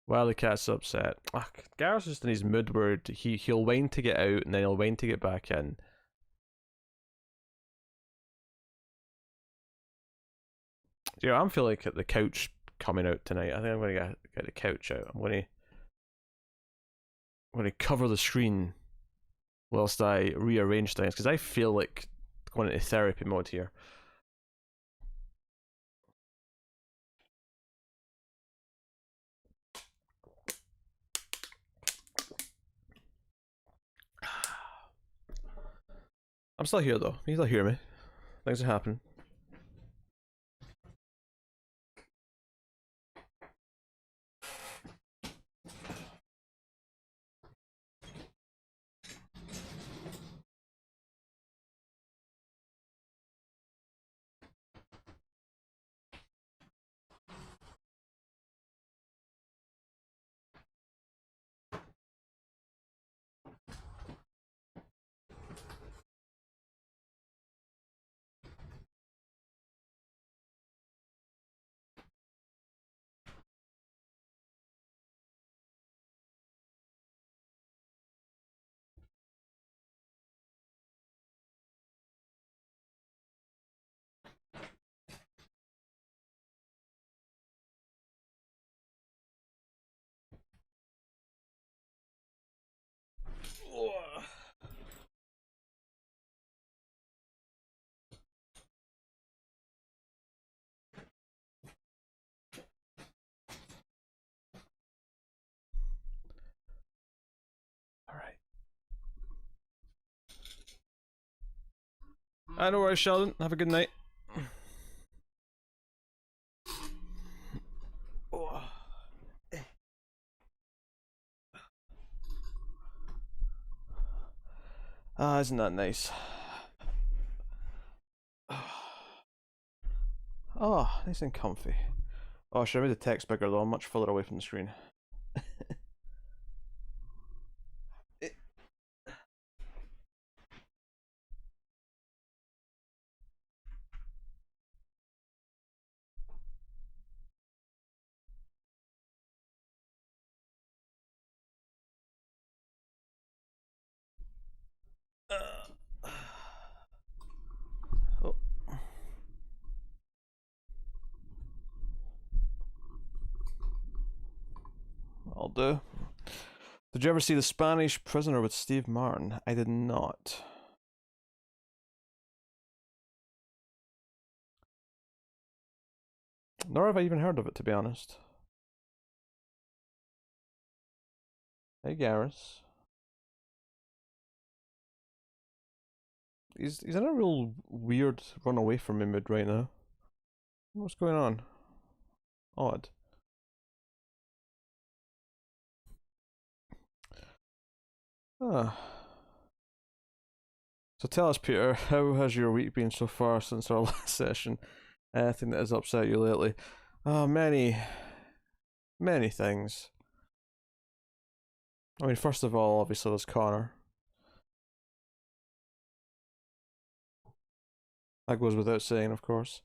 Well, the cat's upset. Gareth's just in his mood where he'll whine to get out and then he'll whine to get back in. Yeah, I'm feeling like the couch coming out tonight. I think I'm gonna get the couch out. I'm gonna I'm going to cover the screen whilst I rearrange things, because I feel like going into therapy mode here. I'm still here though. You still hear me. Things are happening. Alright. I know where Sheldon. Have a good night. Ah, isn't that nice? Oh, nice and comfy. Oh, should I made the text bigger though? I'm much further away from the screen. Oh. I'll do. Did you ever see The Spanish Prisoner with Steve Martin? I did not. Nor have I even heard of it, to be honest. Hey, Garrus. He's in a real weird run away from me mood right now. What's going on? Odd. Ah. So tell us, Peter, how has your week been so far since our last session? Anything that has upset you lately? Oh, many things. I mean, first of all, obviously there's Connor. That goes without saying, of course.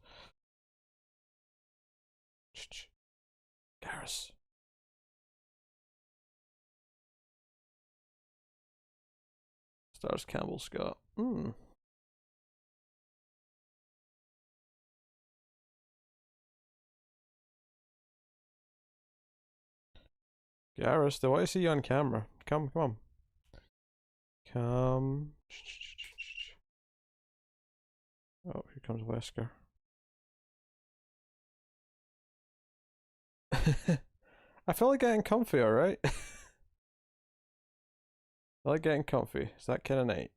Garrus. Stars Campbell Scott. Garrus, do I see you on camera? Come on. Come. Oh, here comes Wesker. I feel like getting comfy, alright? I like getting comfy. It's that kind of night.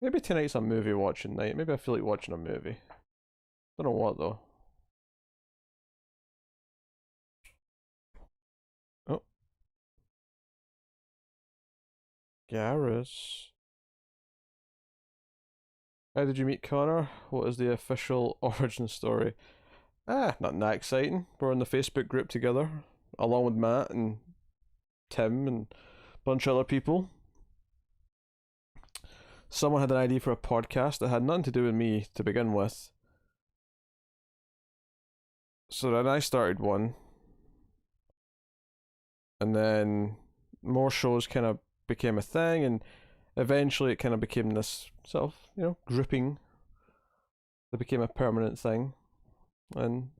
Maybe tonight's a movie watching night. Maybe I feel like watching a movie. Don't know what though. Oh. Garrus. How did you meet Connor? What is the official origin story? Nothing that exciting. We're in the Facebook group together, along with Matt and Tim and a bunch of other people. Someone had an idea for a podcast that had nothing to do with me to begin with. So then I started one. And then more shows kind of became a thing, and eventually it kind of became this sort of, grouping that became a permanent thing. And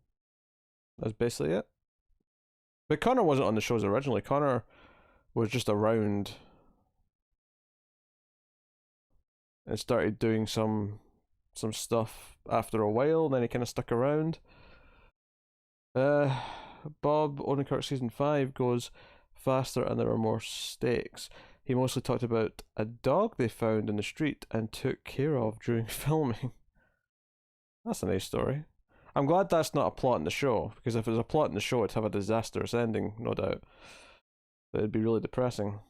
that's basically it. But Connor wasn't on the shows originally. Connor was just around and started doing some stuff after a while, and then he kind of stuck around. Bob Odenkirk season 5 goes faster and there are more stakes. He mostly talked about a dog they found in the street and took care of during filming. That's a nice story. I'm glad that's not a plot in the show, because if it was a plot in the show, it'd have a disastrous ending, no doubt. But it'd be really depressing.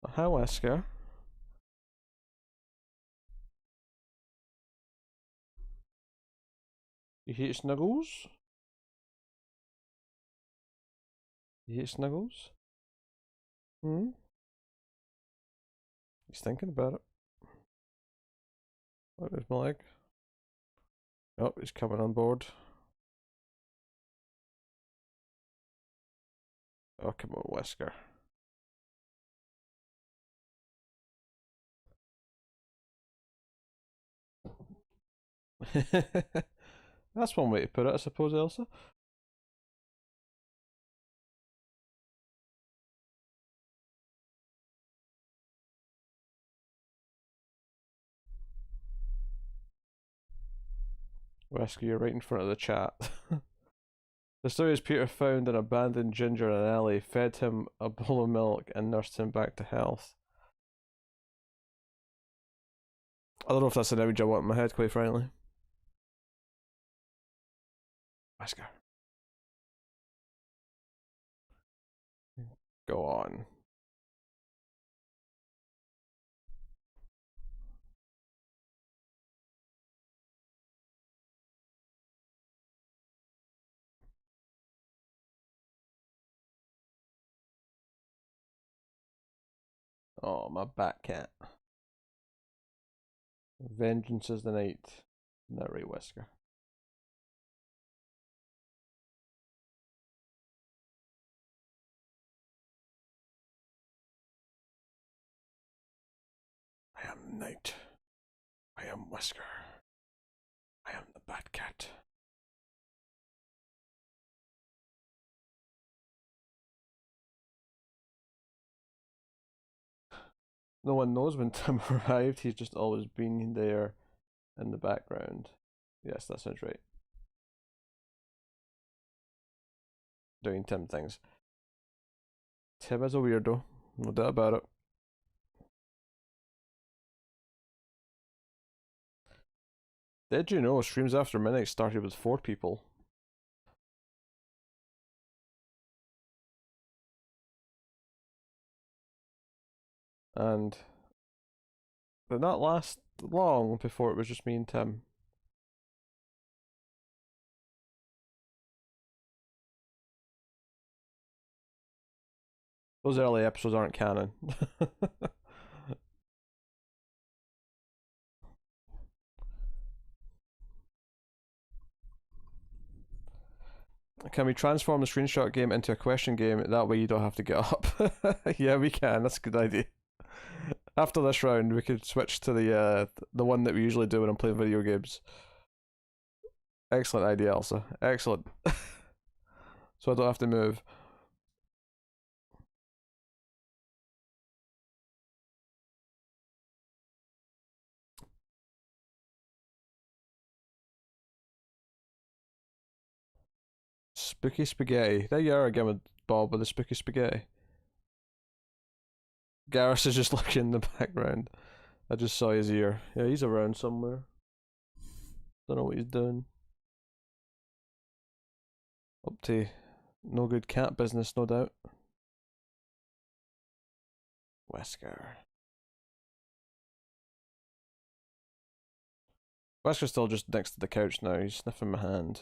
Hi, Wesker. You hate snuggles? You hate snuggles? Hmm? He's thinking about it. Oh, there's my leg. Oh, he's coming on board. Oh, come on, Wesker. That's one way to put it, I suppose, Elsa. Wesker, you're right in front of the chat. The story is Peter found an abandoned ginger in an alley, fed him a bowl of milk, and nursed him back to health. I don't know if that's an image I want in my head, quite frankly. Wesker. Go on. Oh, my bat cat. Vengeance is the night. Isn't that right, Wesker? I am the night. I am Wesker. I am the bat cat. No one knows when Tim arrived, he's just always been there in the background. Yes, that sounds right. Doing Tim things. Tim is a weirdo, no doubt about it. Did you know Streams After Midnight started with 4 people? And did not last long before it was just me and Tim. Those early episodes aren't canon. Can we transform the screenshot game into a question game? That way you don't have to get up. Yeah, we can. That's a good idea. After this round, we could switch to the one that we usually do when I'm playing video games. Excellent idea, Elsa. Excellent. So I don't have to move. Spooky spaghetti. There you are again with Bob with the spooky spaghetti. Garrus is just looking in the background. I just saw his ear. Yeah, he's around somewhere. Don't know what he's doing. Up to no good cat business, no doubt. Wesker. Wesker's still just next to the couch now. He's sniffing my hand.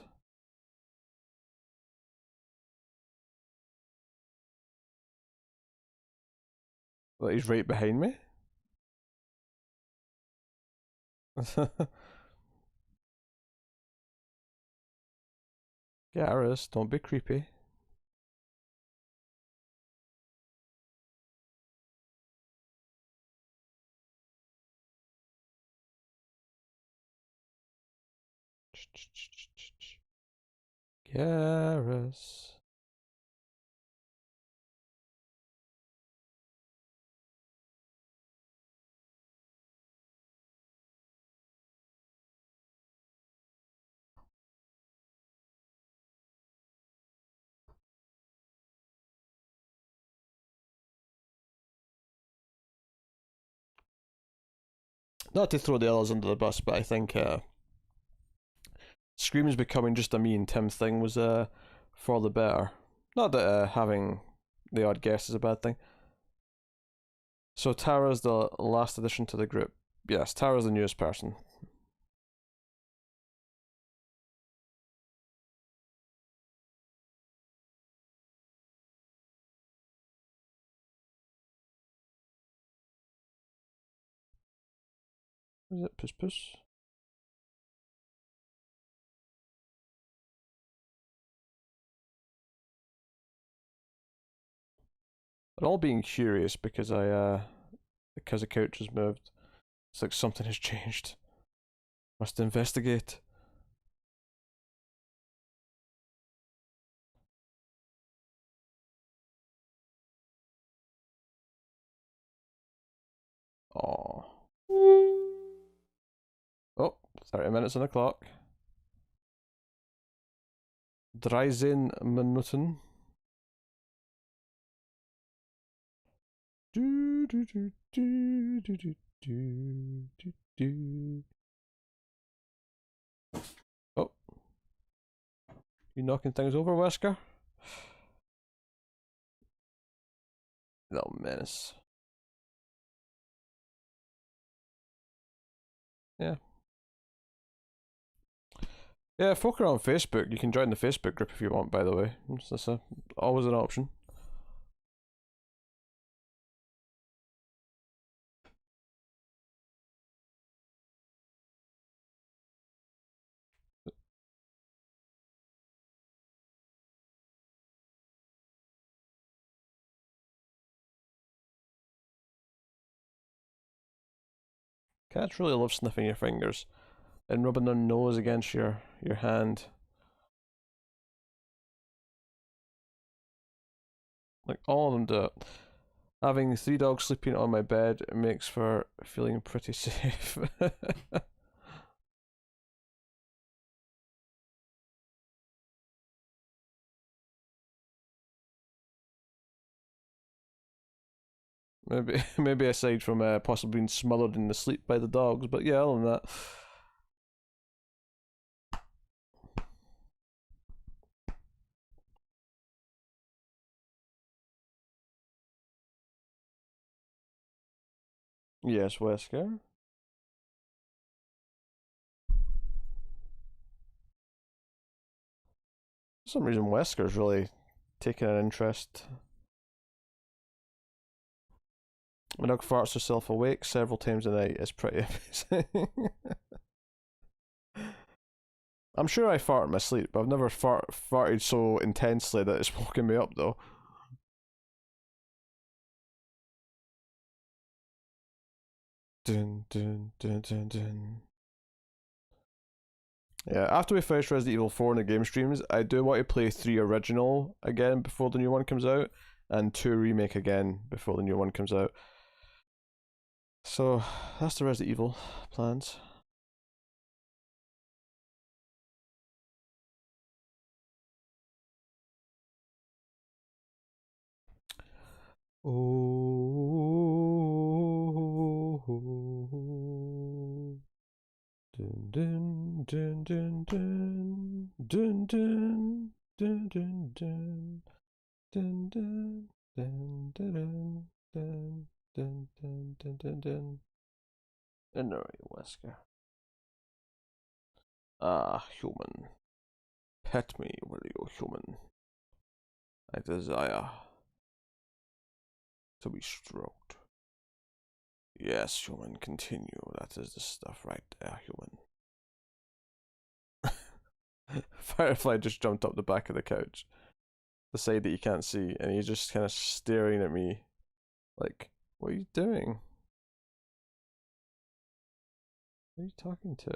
But he's right behind me. Garrus, don't be creepy. Garrus. Not to throw the others under the bus, but I think Scream's becoming just a me and Tim thing was for the better. Not that having the odd guest is a bad thing. So Tara's the last addition to the group. Yes, Tara's the newest person. Is it Puss Puss? They're all being curious because the couch has moved. It's like something has changed. Must investigate. Aww. Oh, 30 minutes on the clock. 13 Minuten. Do do do do do do do do do. Oh, you knocking things over, Wesker? Little menace. Yeah. Yeah, folk are on Facebook. You can join the Facebook group if you want, by the way. That's always an option. Cats really love sniffing your fingers and rubbing their nose against your hand. Like, all of them do it. Having 3 dogs sleeping on my bed makes for feeling pretty safe. maybe aside from possibly being smothered in the sleep by the dogs, but yeah, other than that. Yes, Wesker. For some reason, Wesker's really taken an interest. My dog farts herself awake several times a night. It's pretty amazing. I'm sure I fart in my sleep, but I've never farted so intensely that it's woken me up, though. Dun, dun, dun, dun, dun. Yeah, after we finish Resident Evil 4 in the game streams, I do want to play 3 original again before the new one comes out, and 2 remake again before the new one comes out. So, that's the Resident Evil plans. Oh. Dun dun dun dun dun dun dun dun dun dun dun dun dun dun dun dun dun dun dun dun. And alright, Wesker. Ah, human. Pet me, will you, human? I desire to be stroked. Yes, human, continue. That is the stuff right there, human. Firefly just jumped up the back of the couch. The side that you can't see, and he's just kind of staring at me like, what are you doing? Who are you talking to?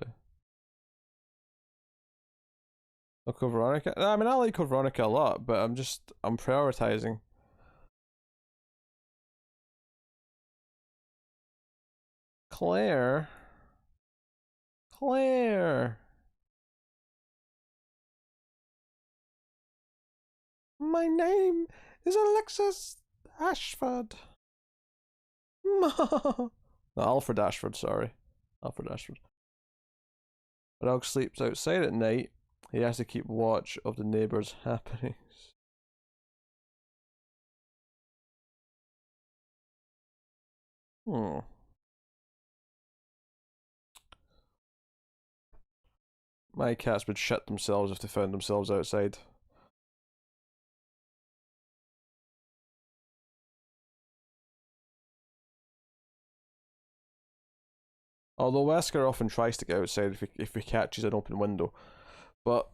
I'll call Veronica. I mean, I like Veronica a lot, but I'm prioritizing. Claire. Claire. My name is Alexis Ashford. No, Alfred Ashford, sorry. Alfred Ashford. The dog sleeps outside at night. He has to keep watch of the neighbours' happenings. Hmm. My cats would shit themselves if they found themselves outside. Although Wesker often tries to get outside if he catches an open window. But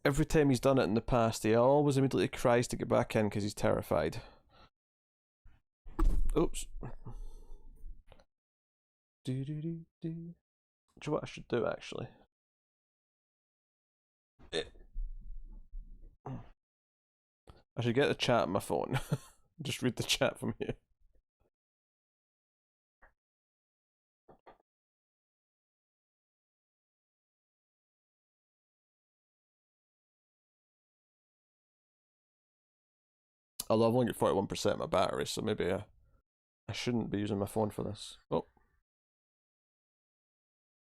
every time he's done it in the past, he always immediately cries to get back in because he's terrified. Oops. Do do do do. Do you know what I should do actually? I should get the chat on my phone. Just read the chat from here. Although I've only got 41% of my battery, so maybe I shouldn't be using my phone for this. Oh.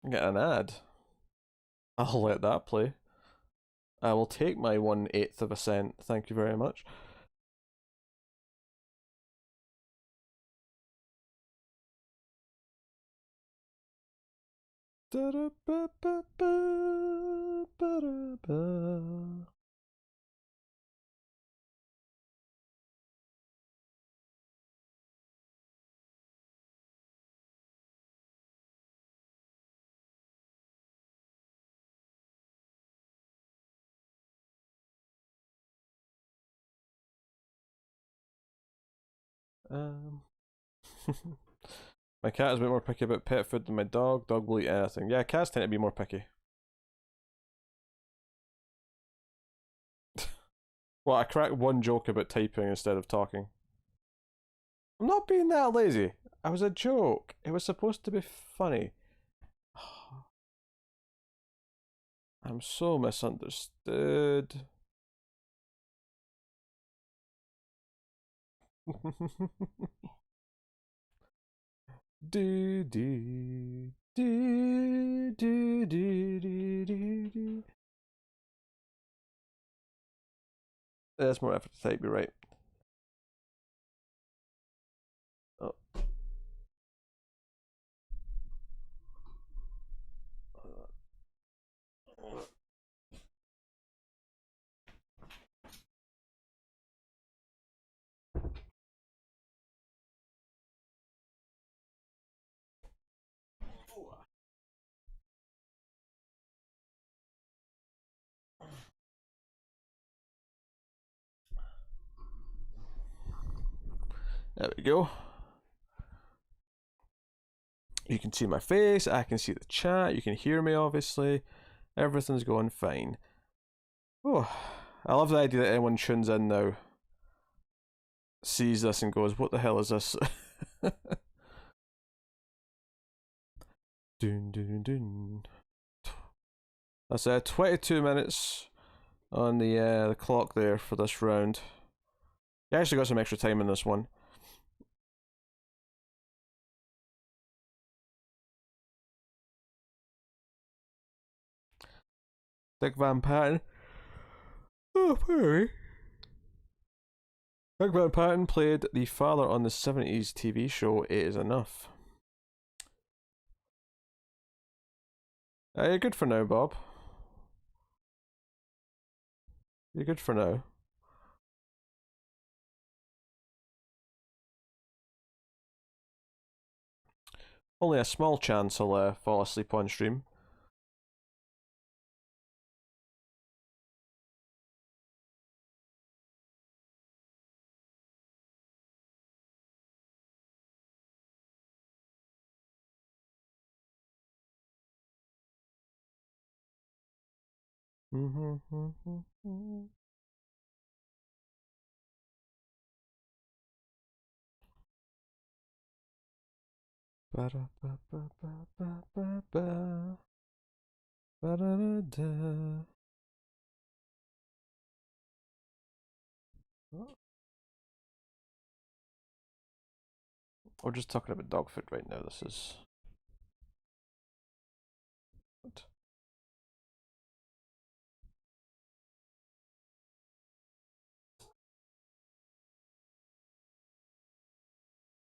I get an ad. I'll let that play. I will take my 1/8 of a cent. Thank you very much. My cat is a bit more picky about pet food than my dog. Dog will eat anything. Yeah, cats tend to be more picky. Well, I cracked one joke about typing instead of talking. I'm not being that lazy. I was a joke. It was supposed to be funny. I'm so misunderstood. do do do do do do do. There's more effort to type. You're right. Oh. There we go. You can see my face, I can see the chat, you can hear me obviously. Everything's going fine. Oh, I love the idea that anyone tunes in now, sees this and goes, what the hell is this? Dun, dun, dun. That's 22 minutes on the clock there for this round. You actually got some extra time in this one. Dick Van Patten. Oh, sorry. Dick Van Patten played the father on the 70s TV show It Is Enough. You're good for now, Bob. You're good for now. Only a small chance I'll fall asleep on stream. We're just talking about dog food right now. This is. What?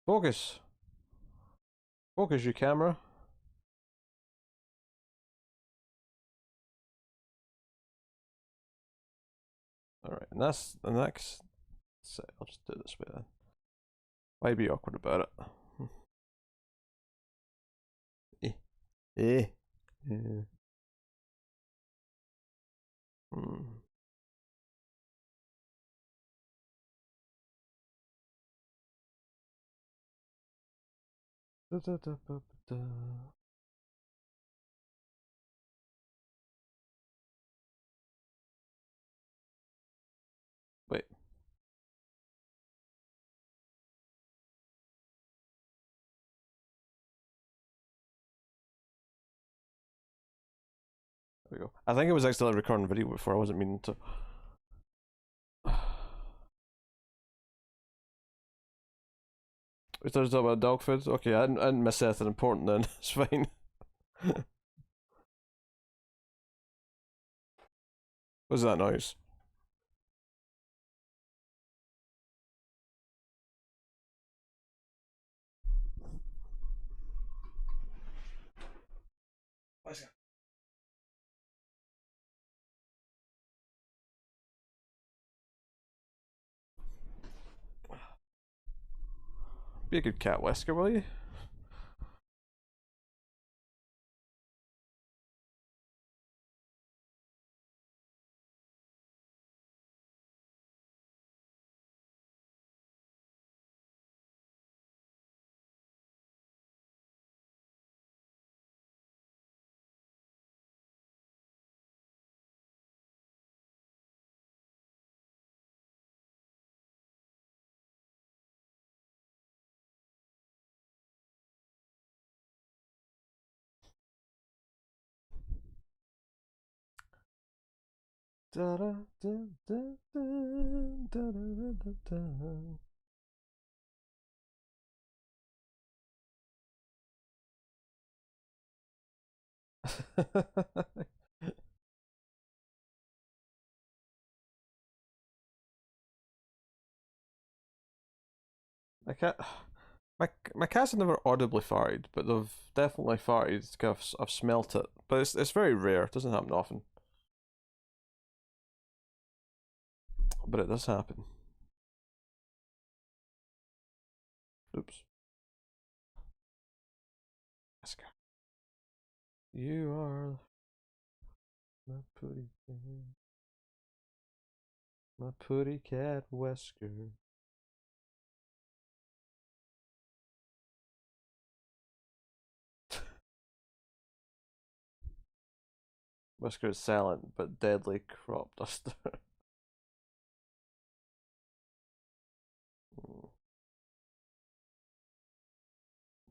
Focus. Focus your camera. Alright, and that's the next. So I'll just do it this way then. Why be awkward about it? Eh. Yeah. Hmm. Da, da, da, da, da. Wait. There we go. I think it was accidentally recording video before. I wasn't meaning to. We started talking about dog food. Okay, I didn't miss anything important then. It's fine. What's that noise? What's that? Be a good cat whisker, will you? Da da da da da da da da. I can't. My cats have never audibly farted, but they've definitely farted. I've smelt it, but it's very rare. It doesn't happen often, but it does happen. Oops. You are my putty cat Wesker. Wesker is silent but deadly crop duster.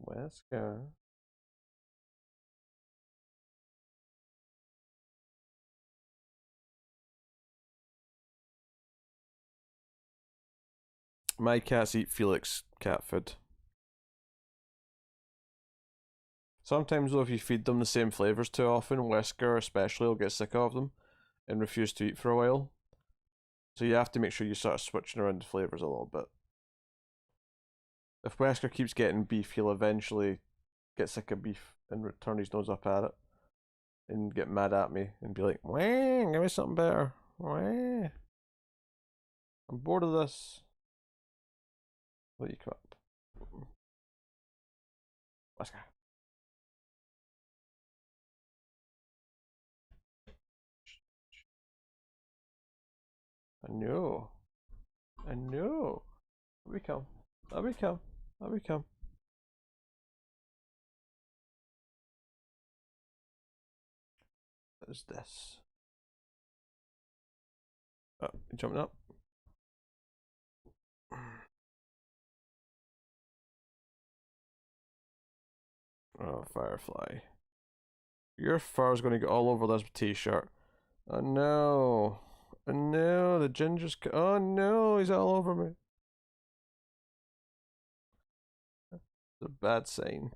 Wesker. My cats eat Felix cat food. Sometimes though, if you feed them the same flavors too often, Wesker especially will get sick of them and refuse to eat for a while. So you have to make sure you start switching around the flavors a little bit. If Wesker keeps getting beef, he'll eventually get sick of beef and turn his nose up at it and get mad at me and be like, "Wah, give me something better. Wah. I'm bored of this." Let you come up. Wesker. I know. I know. Let me come. Let me come. Let me come. What is this? Oh, you jumping up? Oh, Firefly. Your fur's gonna get all over this t-shirt. Oh no. Oh no, the ginger's. Oh no, he's all over me. It's a bad sign.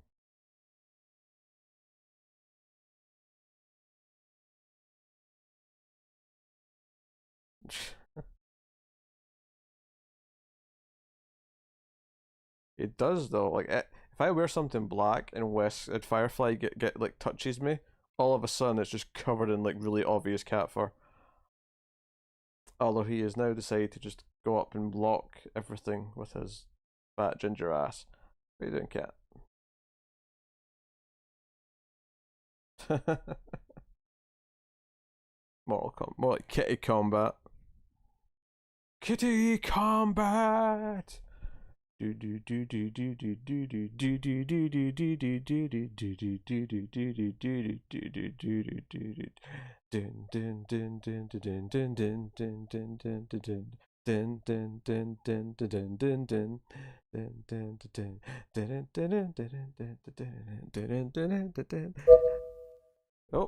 It does though. Like if I wear something black and Firefly get like touches me, all of a sudden it's just covered in like really obvious cat fur. Although he has now decided to just go up and block everything with his fat ginger ass. What are you doing, cat? More like kitty combat. Kitty combat. Oh,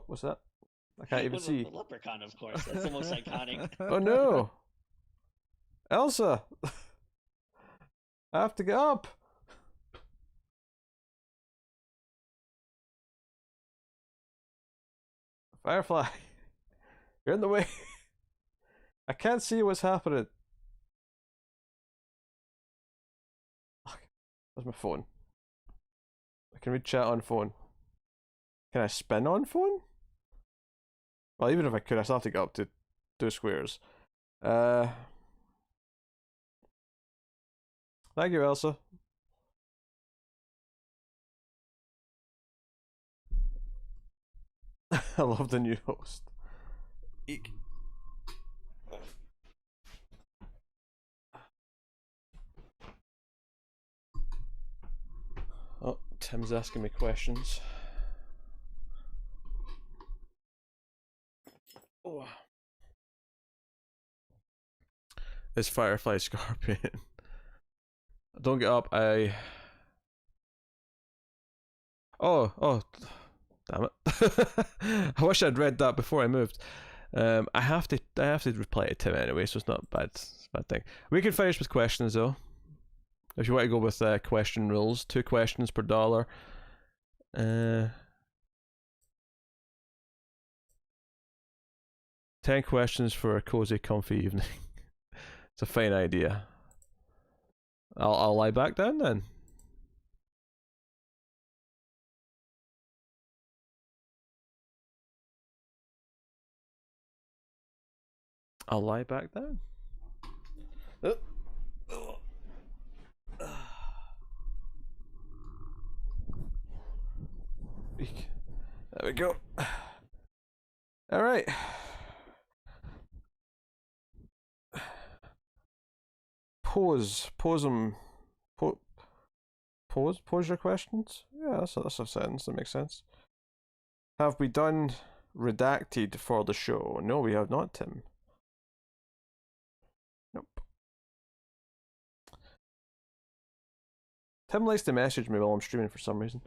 what's that? I can't even see. The leprechaun, of course. That's the most iconic. Oh no! Elsa! I have to get up! Firefly! You're in the way! I can't see what's happening. Where's my phone? I can read chat on phone. Can I spin on phone? Well, even if I could, I still have to get up to 2 squares. Thank you, Elsa. I love the new host. Eek. Oh, Tim's asking me questions. Oh. It's Firefly Scorpion. Don't get up, I... Oh, damn it. I wish I'd read that before I moved. I have to reply to Tim anyway, so it's not a bad thing. We can finish with questions though. If you want to go with question rules, 2 questions per dollar. 10 questions for a cozy, comfy evening. It's a fine idea. I'll lie back down then. I'll lie back down. There we go. All right. Pose them. Pose your questions. Yeah, that's a sentence that makes sense. Have we done redacted for the show? No, we have not, Tim. Nope. Tim likes to message me while I'm streaming for some reason.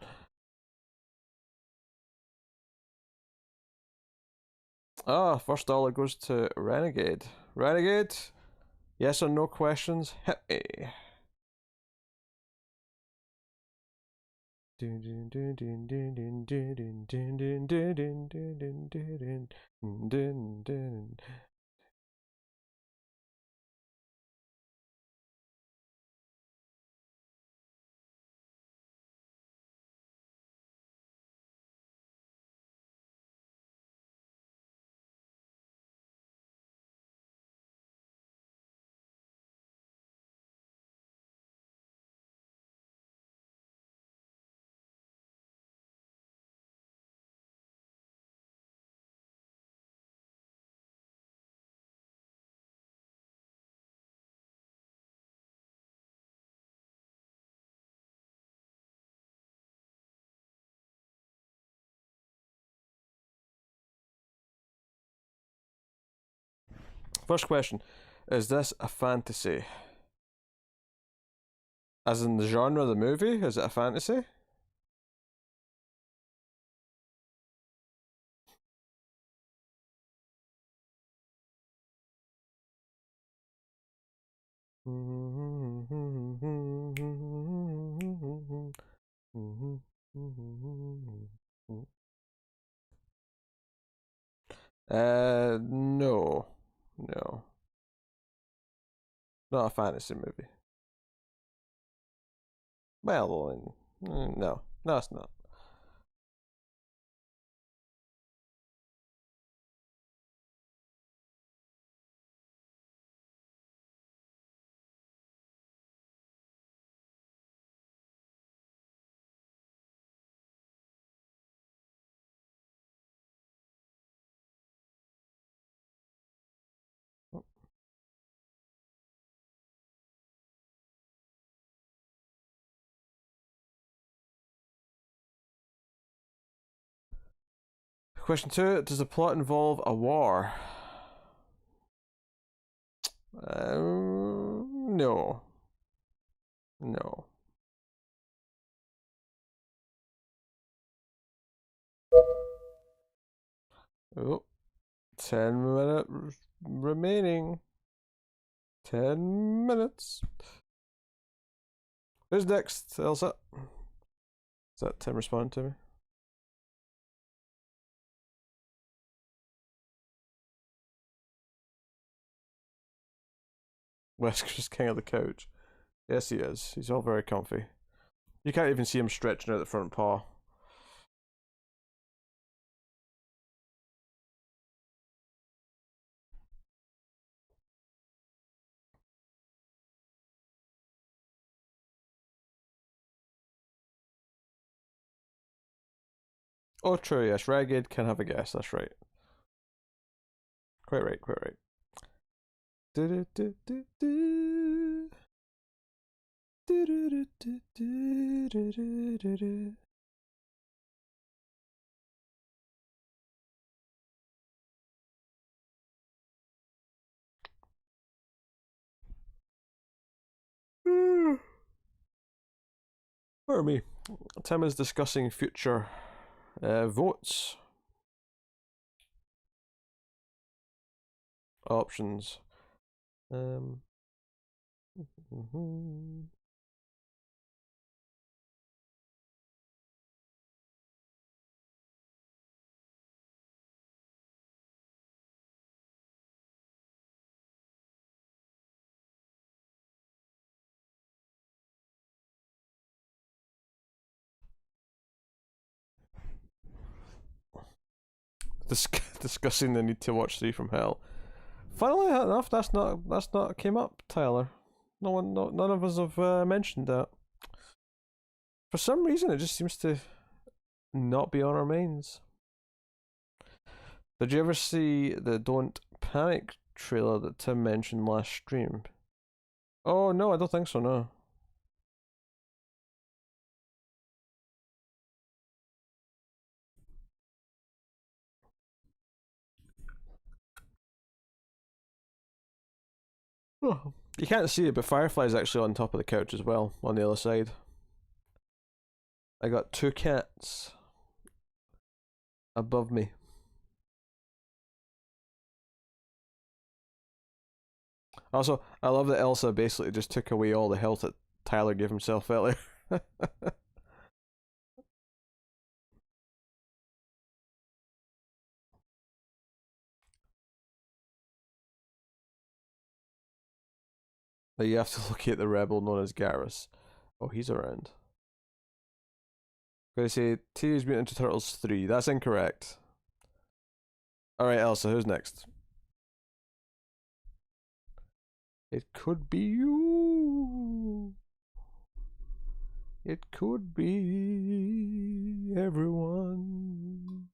Ah, first dollar goes to Renegade. Renegade? Yes or no questions? Hit me. First question: is this a fantasy? As in the genre of the movie? Is it a fantasy? No. No. Not a fantasy movie. Well, no. No, it's not. Question 2: does the plot involve a war? No. No. Oh, 10 minutes remaining. 10 minutes. Who's next, Elsa? Is that Tim responding to me? Wesker's king of the couch. Yes, he is. He's all very comfy. You can't even see him stretching out the front paw. Oh, true, yes. Ragged can have a guess. That's right. Quite right, quite right. Pardon me. Tim is discussing future votes. Options. Discussing the need to watch Three from Hell. Funnily enough, that's not came up, Tyler. None of us have mentioned that. For some reason, it just seems to not be on our minds. Did you ever see the Don't Panic trailer that Tim mentioned last stream? Oh no, I don't think so. No. Oh. You can't see it, but Firefly's actually on top of the couch as well, on the other side. I got two cats above me. Also, I love that Elsa basically just took away all the health that Tyler gave himself earlier. But you have to locate the rebel known as Garrus. Oh, he's around. I'm gonna say Teenage Mutant Ninja Turtles 3. That's incorrect. Alright, Elsa, who's next? It could be you. It could be everyone.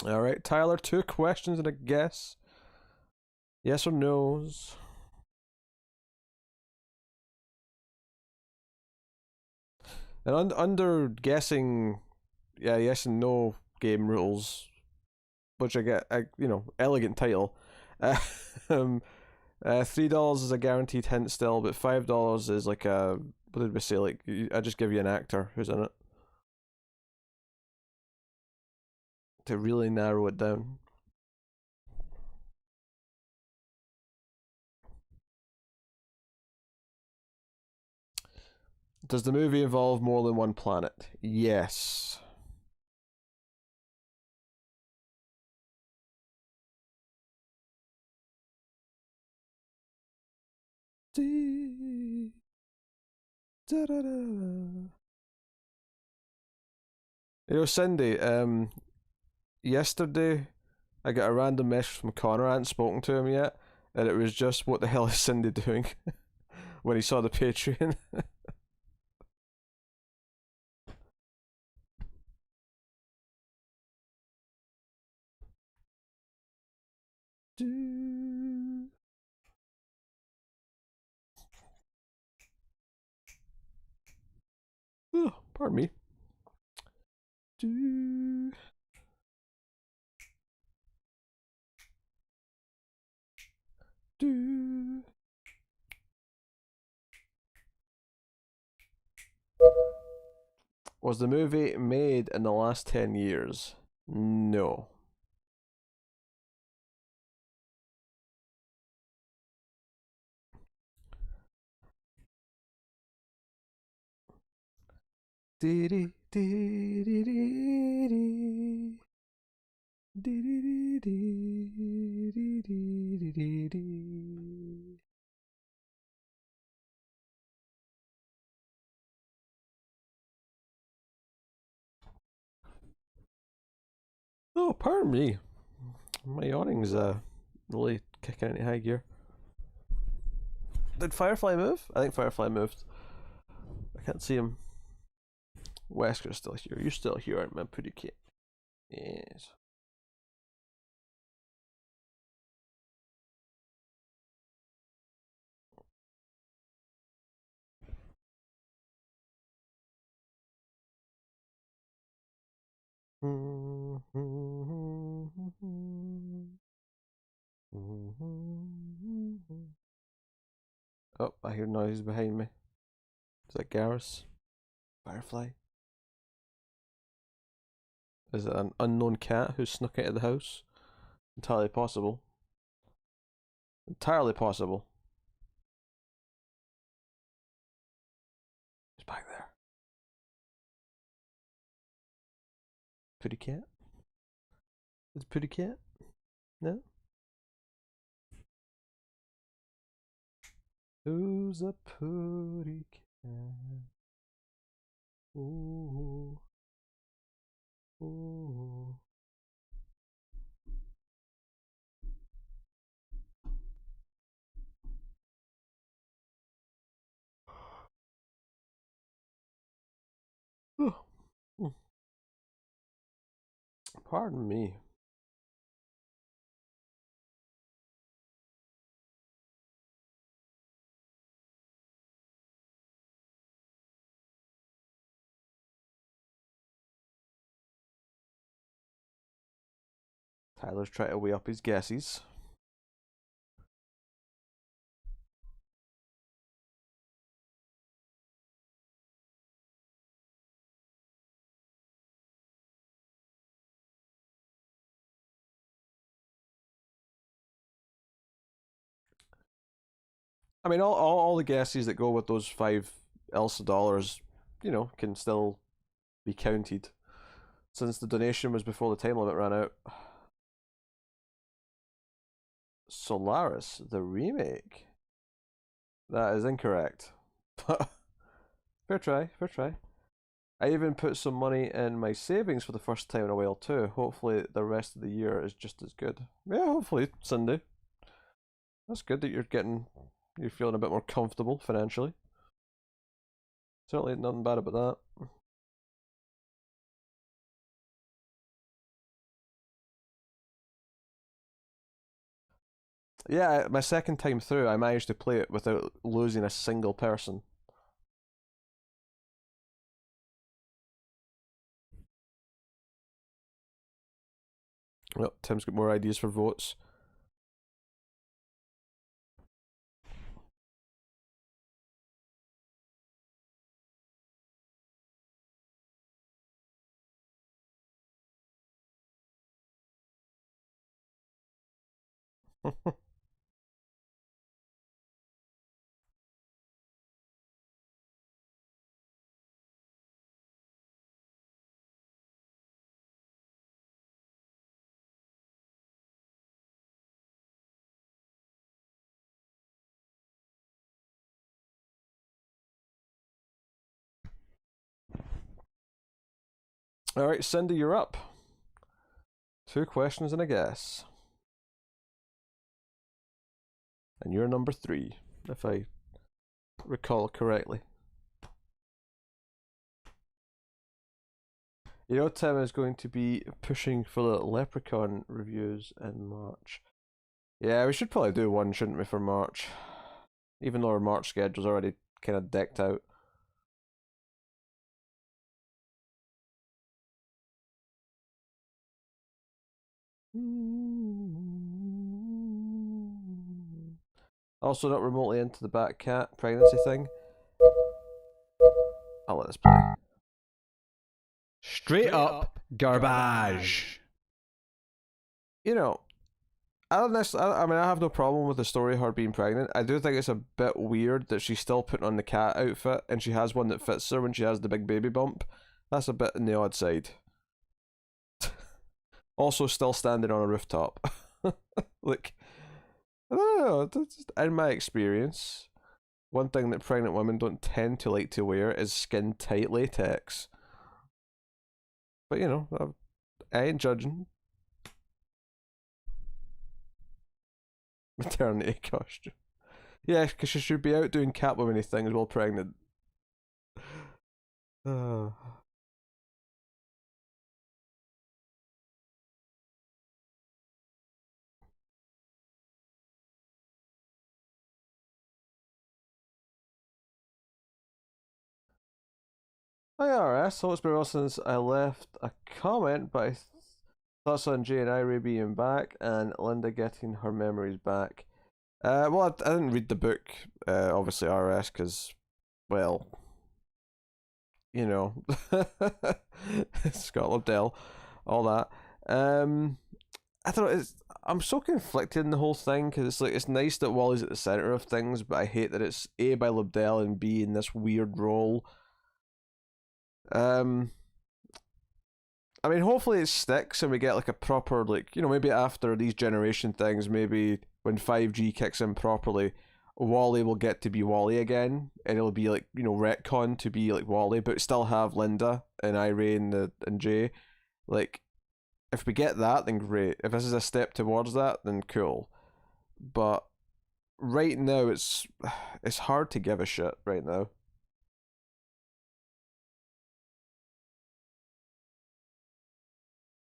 Alright, Tyler, 2 questions and a guess. Yes or no's. And under guessing, yeah, yes and no game rules, which I get, elegant title. Um, $3 is a guaranteed hint still, but $5 is like a, what did we say? Like, I just give you an actor who's in it to really narrow it down. Does the movie involve more than one planet? Yes. Cindy, yesterday I got a random message from Connor. I hadn't spoken to him yet, and it was just, what the hell is Cindy doing? When he saw the Patreon. Oh, pardon me. Was the movie made in the last 10 years? No. Oh, pardon me. My yawning's really kicking into high gear. Did Firefly move? I think Firefly moved. I can't see him. Wesker's still here. You're still here, aren't you, pretty kid? Yes. Oh, I hear noises behind me. Is that Garrus? Firefly? Is it an unknown cat who snuck out of the house? Entirely possible. Entirely possible. He's back there. Pretty cat? Is it pretty cat? No? Who's a pretty cat? Ooh. Ooh. Oh. Pardon me. Tyler's trying to weigh up his guesses. I mean, all the guesses that go with those 5 Elsa dollars, can still be counted. Since the donation was before the time limit ran out. Solaris, the remake. That is incorrect. Fair try, fair try. I even put some money in my savings for the first time in a while too. Hopefully the rest of the year is just as good. Yeah, hopefully, Sunday. That's good that you're feeling a bit more comfortable financially. Certainly nothing bad about that. Yeah, my second time through, I managed to play it without losing a single person. Well, Tim's got more ideas for votes. Alright, Cindy, you're up. 2 questions and a guess. And you're number 3, if I recall correctly. You know, Tim is going to be pushing for the Leprechaun reviews in March. Yeah, we should probably do one, shouldn't we, for March? Even though our March schedule's already kind of decked out. Also, not remotely into the Batcat pregnancy thing. I'll let this play. Straight up garbage. You know, I don't necessarily. I mean, I have no problem with the story of her being pregnant. I do think it's a bit weird that she's still putting on the cat outfit and she has one that fits her when she has the big baby bump. That's a bit on the odd side. Also, still standing on a rooftop. Like, I don't know. Just in my experience, one thing that pregnant women don't tend to like to wear is skin tight latex. But you know, I ain't judging. Maternity costume. Yeah, because she should be out doing Catwoman-y things while pregnant. Uh. IRS, so it's been a while since I left a comment, but I thoughts on Jay and Irie being back and Linda getting her memories back. Well, I didn't read the book, obviously RS, because, well, you know, Scott Lobdell, all that. I don't know, I'm so conflicted in the whole thing because it's like it's nice that Wally's at the center of things, but I hate that it's A by Lobdell and B in this weird role. I mean, hopefully it sticks and we get like a proper, like, you know, maybe after these generation things, maybe when 5G kicks in properly, Wally will get to be Wally again, and it'll be like, you know, retcon to be like Wally, but still have Linda and Irene and Jay. Like, if we get that, then great. If this is a step towards that, then cool. But right now, it's hard to give a shit right now.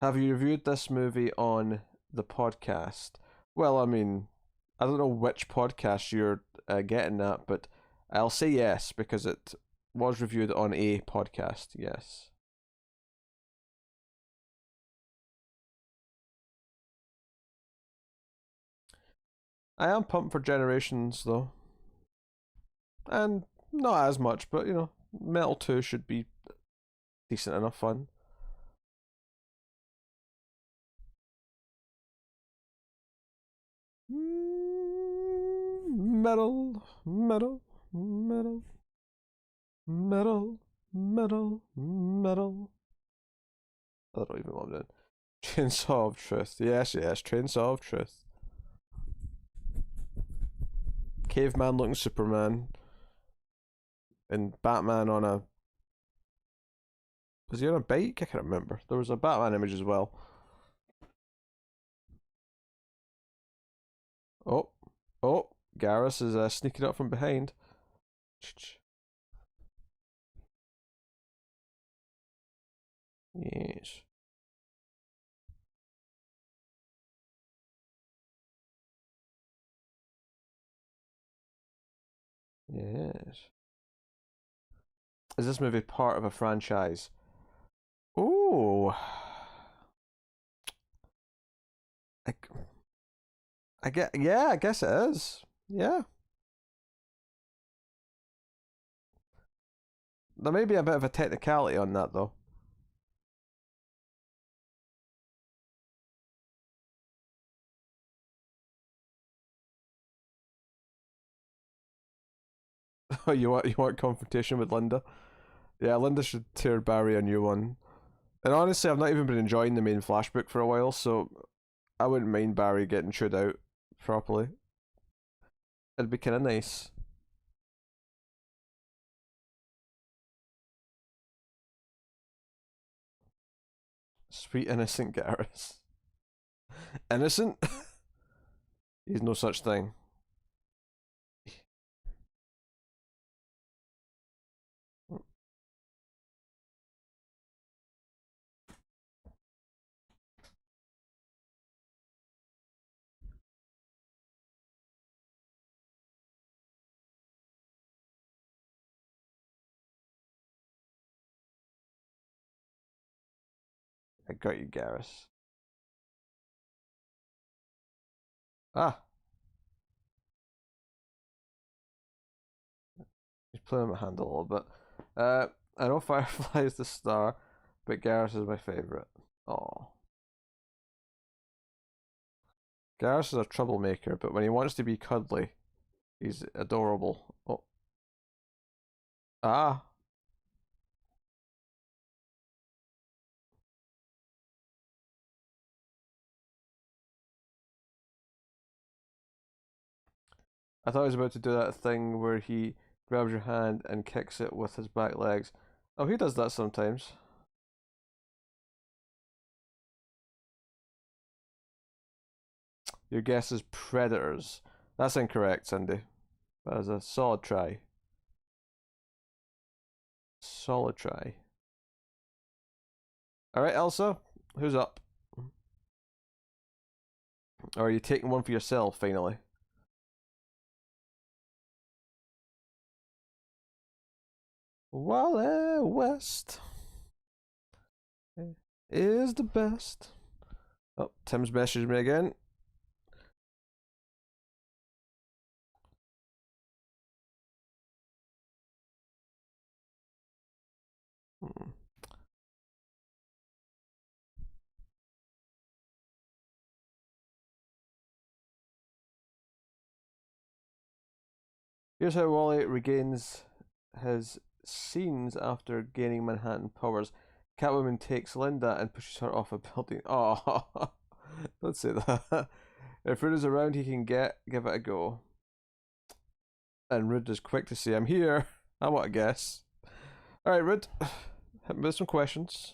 Have you reviewed this movie on the podcast? Well, I mean, I don't know which podcast you're getting at, but I'll say yes because it was reviewed on a podcast. Yes. I am pumped for Generations though, and not as much, but you know, Metal 2 should be decent enough fun. Metal, metal, metal, metal, metal, metal. I don't even know what I'm doing. Chainsaw of Truth. Yes, yes, Chainsaw of Truth. Caveman looking Superman. And Batman on a. Was he on a bike? I can't remember. There was a Batman image as well. Oh, oh, Garrus is sneaking up from behind. Yes. Yes. Is this movie part of a franchise? Oh. I, I get, yeah, I guess it is. Yeah. There may be a bit of a technicality on that though. Oh, you want confrontation with Linda? Yeah, Linda should tear Barry a new one. And honestly, I've not even been enjoying the main flashbook for a while, so I wouldn't mind Barry getting chewed out properly. It'd be kind of nice. Sweet innocent Garrus. Innocent? He's no such thing. I got you, Garrus. Ah, he's playing my hand a little bit. I know Firefly is the star, but Garrus is my favourite. Oh. Garrus is a troublemaker, but when he wants to be cuddly, he's adorable. Oh. Ah. I thought he was about to do that thing where he grabs your hand and kicks it with his back legs. Oh, he does that sometimes. Your guess is predators. That's incorrect, Cindy. That is a solid try. Solid try. Alright, Elsa, who's up? Or are you taking one for yourself, finally? Wally West is the best. Oh, Tim's messaged me again. Hmm. Here's how Wally regains his scenes after gaining Manhattan powers. Catwoman takes Linda and pushes her off a building. Oh, don't say that. If Rude is around, he can give it a go. And Rude is quick to say, I'm here. I want to guess. Alright, Rude. Hit me with some questions.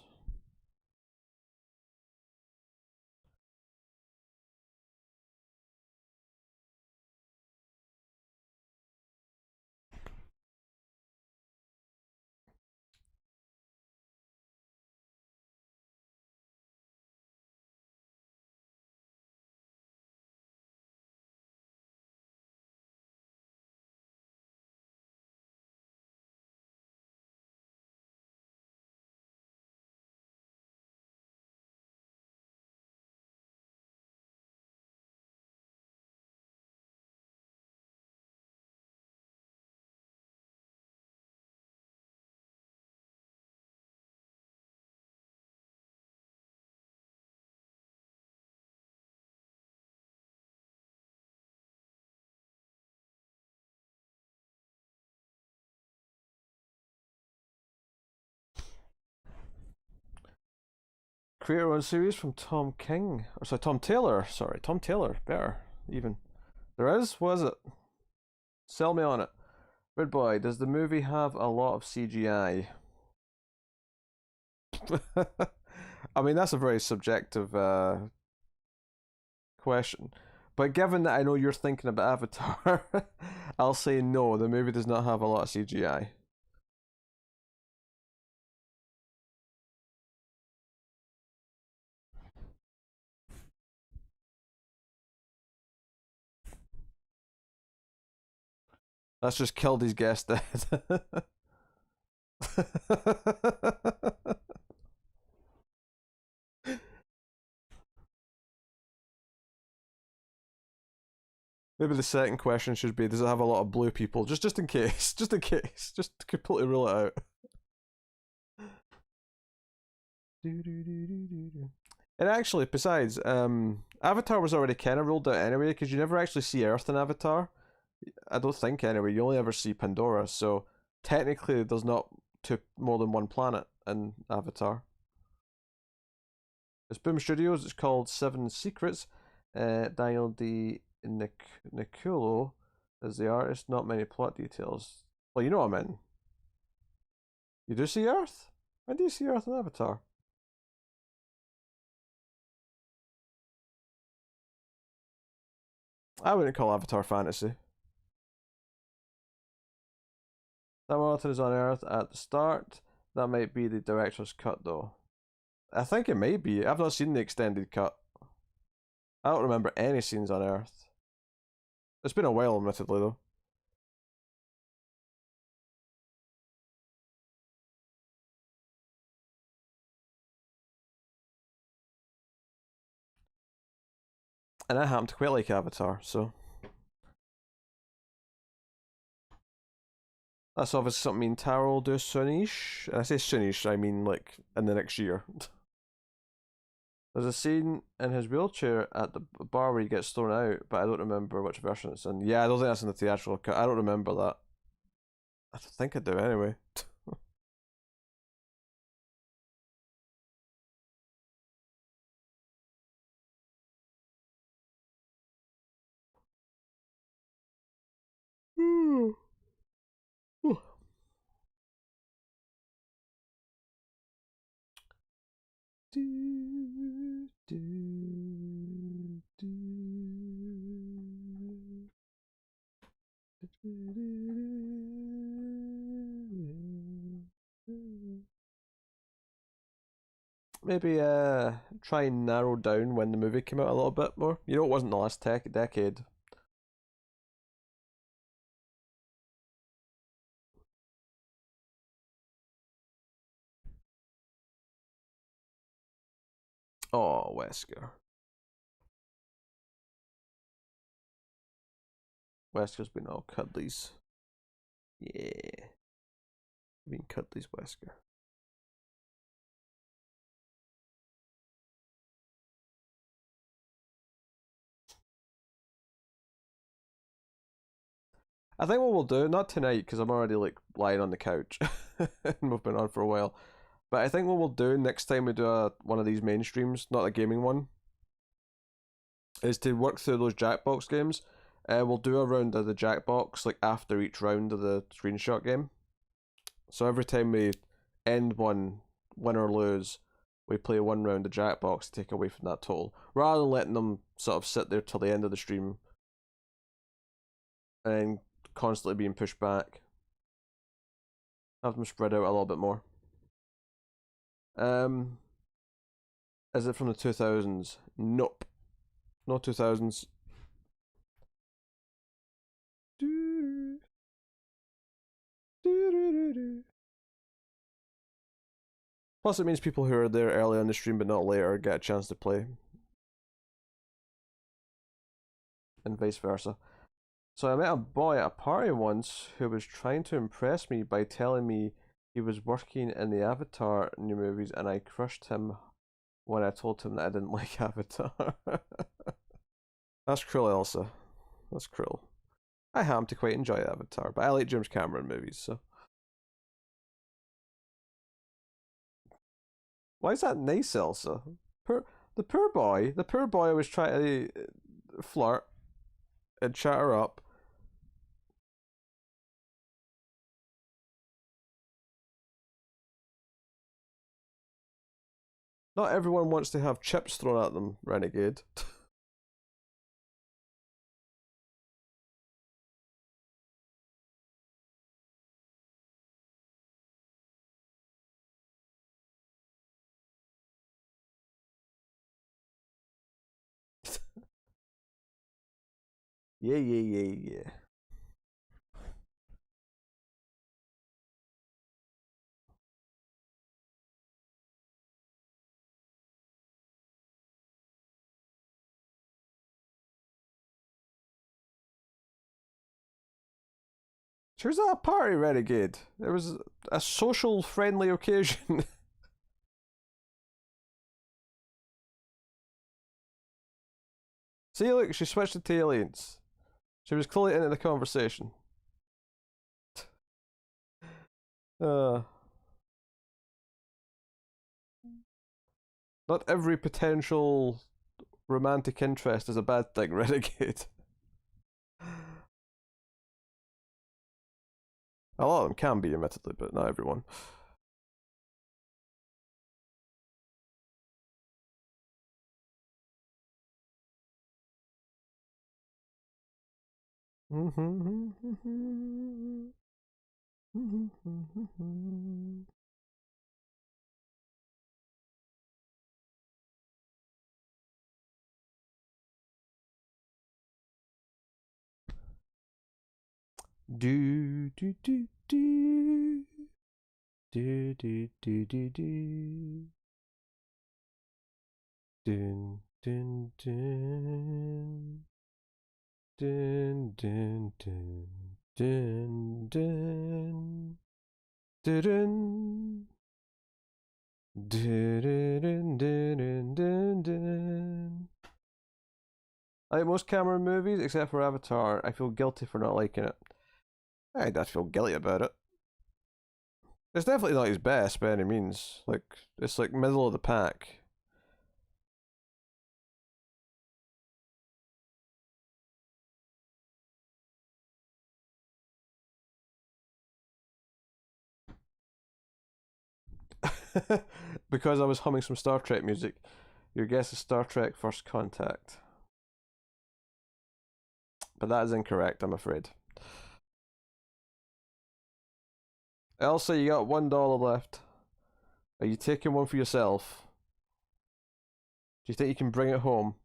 Creator owned series from Tom King. Or sorry, Tom Taylor. Sorry, Tom Taylor. Better, even. There is? What is it? Sell me on it. Red Boy, does the movie have a lot of CGI? I mean, that's a very subjective question. But given that I know you're thinking about Avatar, I'll say no, the movie does not have a lot of CGI. That's just killed his guess dead. Maybe the second question should be: does it have a lot of blue people? Just in case, just in case, just to completely rule it out. And actually, besides, Avatar was already kind of ruled out anyway, because you never actually see Earth in Avatar. I don't think anyway. You only ever see Pandora, so technically there's not more than one planet in Avatar. It's Boom Studios. It's called Seven Secrets. Daniel D. Niculo is the artist. Not many plot details. Well, you know what I mean. You do see Earth? When do you see Earth in Avatar? I wouldn't call Avatar fantasy. Sam Martin is on Earth at the start. That might be the director's cut, though. I think it may be. I've not seen the extended cut. I don't remember any scenes on Earth. It's been a while, admittedly, though. And I happen to quite like Avatar, so. That's obviously something me and Taro will do soonish. And I say soonish, I mean like in the next year. There's a scene in his wheelchair at the bar where he gets thrown out, but I don't remember which version it's in. Yeah, I don't think that's in the theatrical cut. I don't remember that. I don't think I do anyway. Maybe try and narrow down when the movie came out a little bit more. You know, it wasn't the last decade. Oh, Wesker. Wesker's been all cuddlies. Yeah. Been cuddlies, Wesker. I think what we'll do, not tonight, because I'm already like lying on the couch and we've been on for a while. But I think what we'll do next time we do one of these mainstreams, not a gaming one, is to work through those Jackbox games. We'll do a round of the Jackbox like after each round of the screenshot game. So every time we end one, win or lose, we play one round of Jackbox to take away from that total, rather than letting them sort of sit there till the end of the stream and constantly being pushed back. Have them spread out a little bit more. Is it from the 2000s? Nope. No 2000s. Plus, it means people who are there early on the stream but not later get a chance to play. And vice versa. So I met a boy at a party once who was trying to impress me by telling me he was working in the Avatar new movies, and I crushed him when I told him that I didn't like Avatar. That's cruel, Elsa. That's cruel. I happen to quite enjoy Avatar, but I like James Cameron movies, so. Why is that nice, Elsa? The poor boy was trying to flirt and chat her up. Not everyone wants to have chips thrown at them, Renegade. Yeah, yeah, yeah, yeah. She was at a party, Renegade. It was a social friendly occasion. See, look, she switched it to aliens. She was clearly into the conversation. Uh, not every potential romantic interest is a bad thing, Renegade. A lot of them can be, admittedly, but not everyone. Do do do do do do do do do dun dun dun dun dun dun dun dun dun dun dun dun dun. Like most Cameron movies, except for Avatar, I feel guilty for not liking it. I don't feel guilty about it. It's definitely not his best by any means. Like, it's like middle of the pack. Because I was humming some Star Trek music. Your guess is Star Trek First Contact. But that is incorrect, I'm afraid. Elsa, you got $1 left. Are you taking one for yourself? Do you think you can bring it home?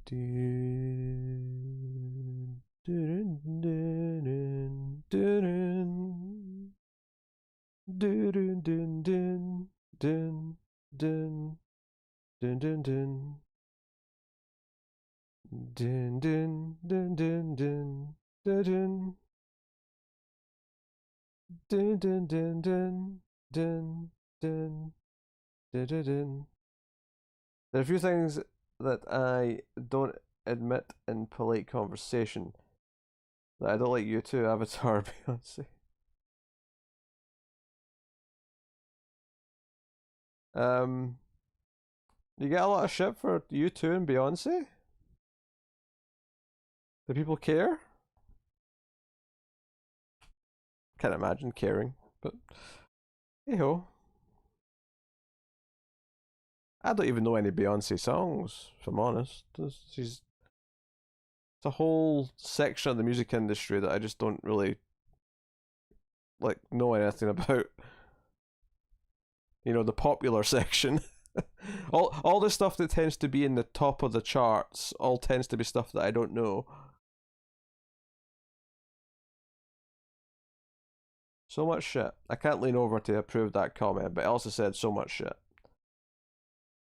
Dun dun dun dun dun dun dun dun dun dun dun dun dun dun. There are a few things that I don't admit in polite conversation. That I don't like you too, Avatar, Beyonce. You get a lot of shit for U2 and Beyonce? Do people care? Can't imagine caring, but hey ho. I don't even know any Beyonce songs, if I'm honest. It's a whole section of the music industry that I just don't really like know anything about. You know, the popular section. all the stuff that tends to be in the top of the charts all tends to be stuff that I don't know. So much shit. I can't lean over to approve that comment, but Elsa said so much shit.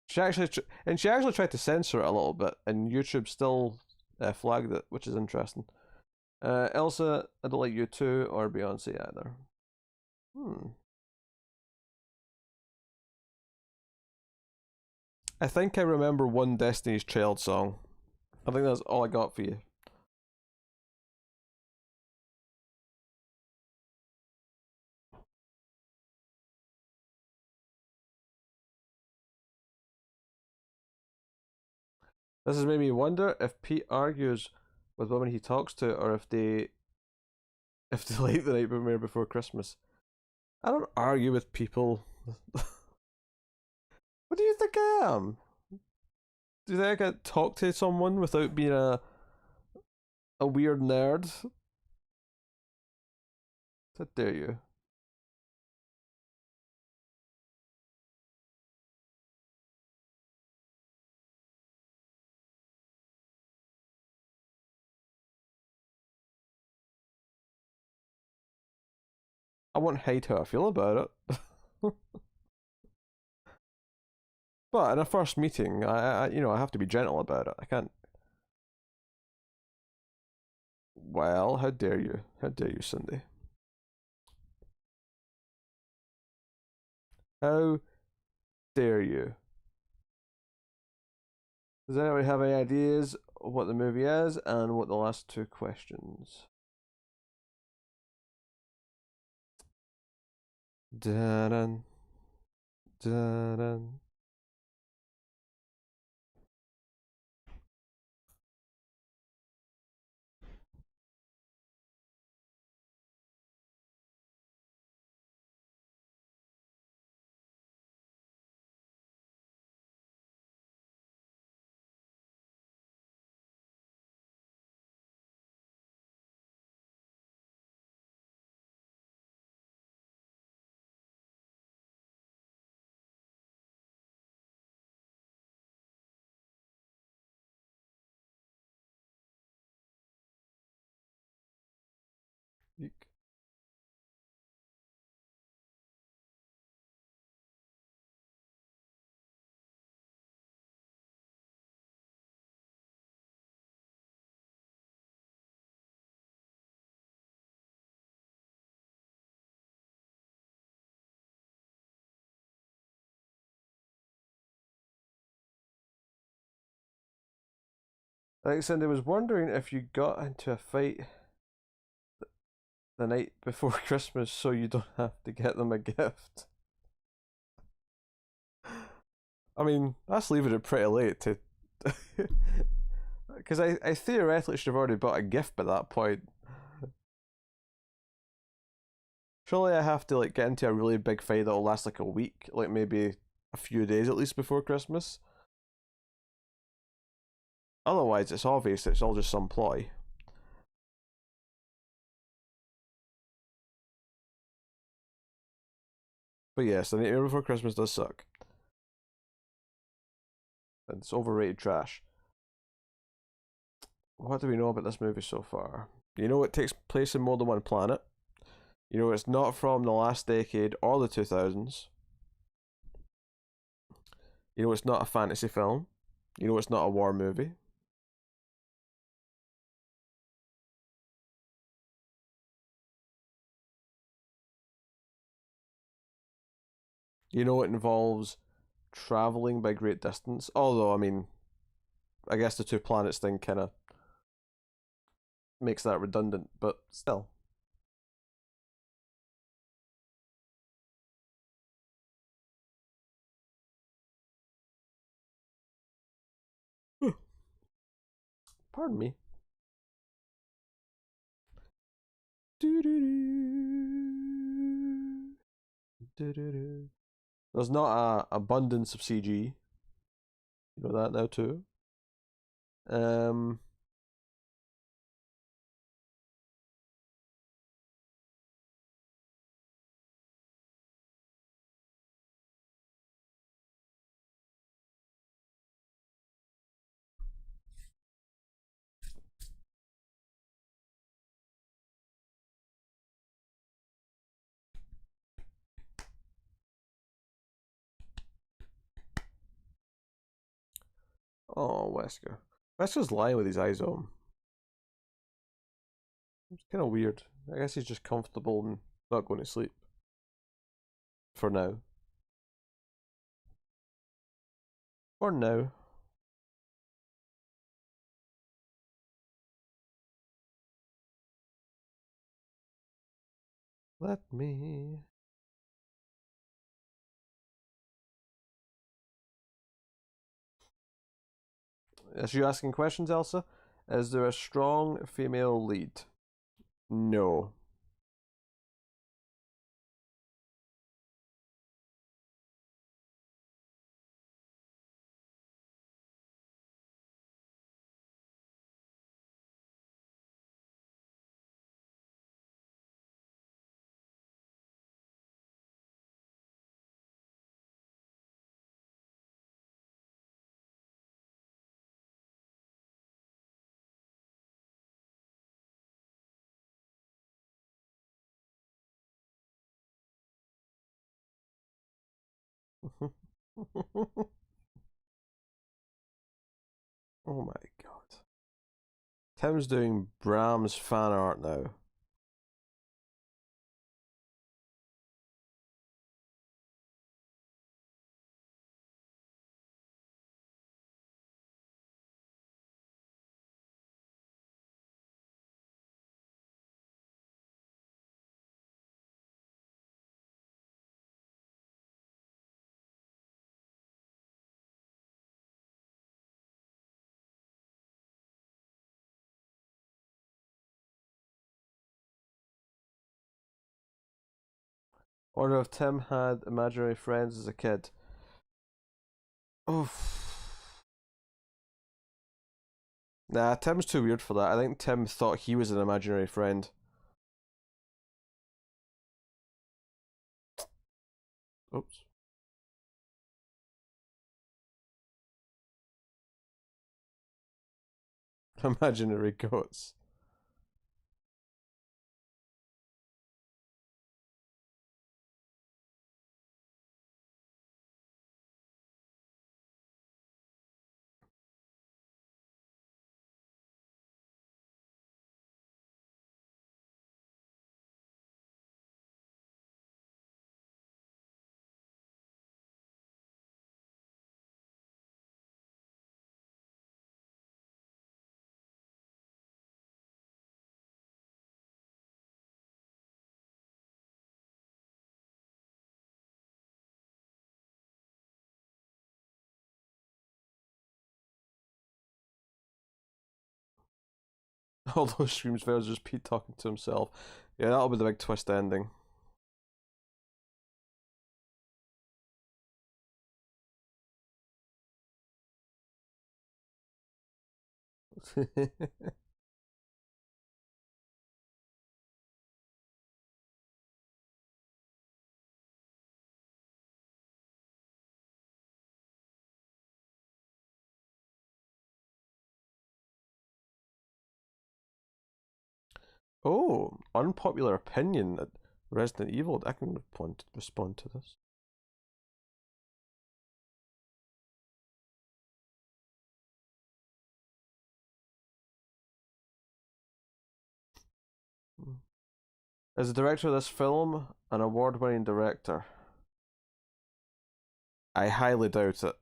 She actually tried to censor it a little bit, and YouTube still flagged it, which is interesting. Elsa, I don't like U2 or Beyonce either. I think I remember one Destiny's Child song. I think that's all I got for you. This has made me wonder if Pete argues with women he talks to, or if they like the Nightmare Before Christmas. I don't argue with people. What do you think I am? Do you think I can talk to someone without being a weird nerd? How dare you? I won't hate how I feel about it. But in a first meeting, I have to be gentle about it. I can't Well, how dare you? How dare you, Cindy? How dare you? Does anybody have any ideas of what the movie is and what the last two questions? Dun dun dun. I think Cindy was wondering if you got into a fight the night before Christmas so you don't have to get them a gift. I mean, that's leaving it pretty late to. Because I theoretically should have already bought a gift by that point. Surely I have to like get into a really big fight that'll last like a week, like maybe a few days at least before Christmas. Otherwise, it's obvious it's all just some ploy. But yes, The Nightmare Before Christmas does suck. It's overrated trash. What do we know about this movie so far? You know it takes place in more than one planet. You know it's not from the last decade or the 2000s. You know it's not a fantasy film. You know it's not a war movie. You know it involves traveling by great distance. Although, I mean, I guess the two planets thing kind of makes that redundant, but still. Pardon me. There's not a abundance of CG. You know that now too. Um. Oh, Wesker. Wesker's lying with his eyes open. It's kind of weird. I guess he's just comfortable and not going to sleep. For now. For now. Let me. Is you asking questions, Elsa? Is there a strong female lead? No. Oh my god. Tim's doing Bram's fan art now. Wonder if Tim had imaginary friends as a kid. Oof. Nah, Tim's too weird for that. I think Tim thought he was an imaginary friend. Oops. Imaginary goats. All those streams where just Pete talking to himself. Yeah, that'll be the big twist ending. Oh, unpopular opinion that Resident Evil. I can respond to this. Is the director of this film an award-winning director? I highly doubt it.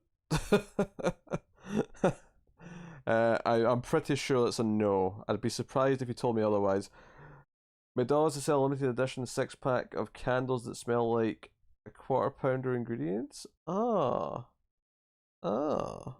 I'm pretty sure it's a no. I'd be surprised if you told me otherwise. McDonald's to sell a limited edition 6-pack of candles that smell like a quarter-pounder ingredients? Ah. Ah.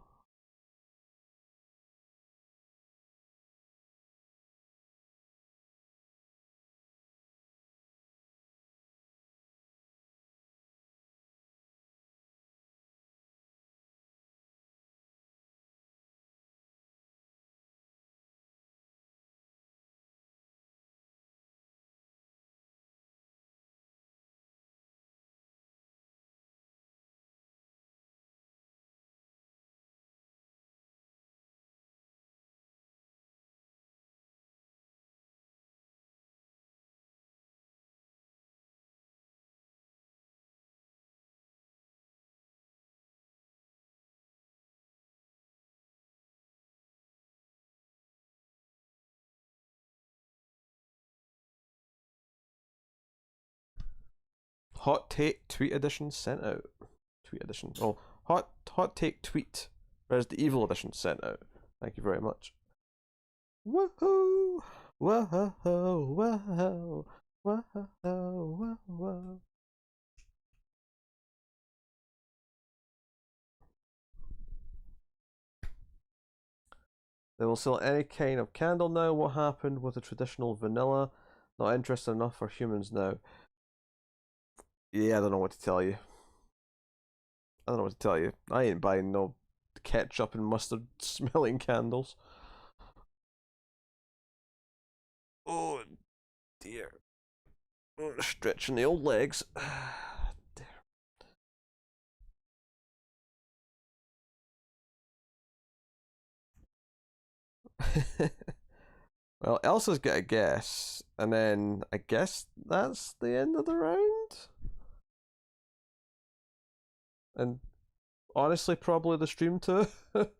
Hot take tweet edition sent out. Tweet edition. Oh, hot take tweet. Where's the evil edition sent out? Thank you very much. Woohoo! Whoa! Whoa! Whoa! Whoa! They will sell any kind of candle now. What happened with the traditional vanilla? Not interested enough for humans now. Yeah, I don't know what to tell you. I don't know what to tell you. I ain't buying no ketchup and mustard smelling candles. Oh dear. Stretching the old legs. Well, Elsa's got a guess, and then I guess that's the end of the round. And honestly, probably the stream too. But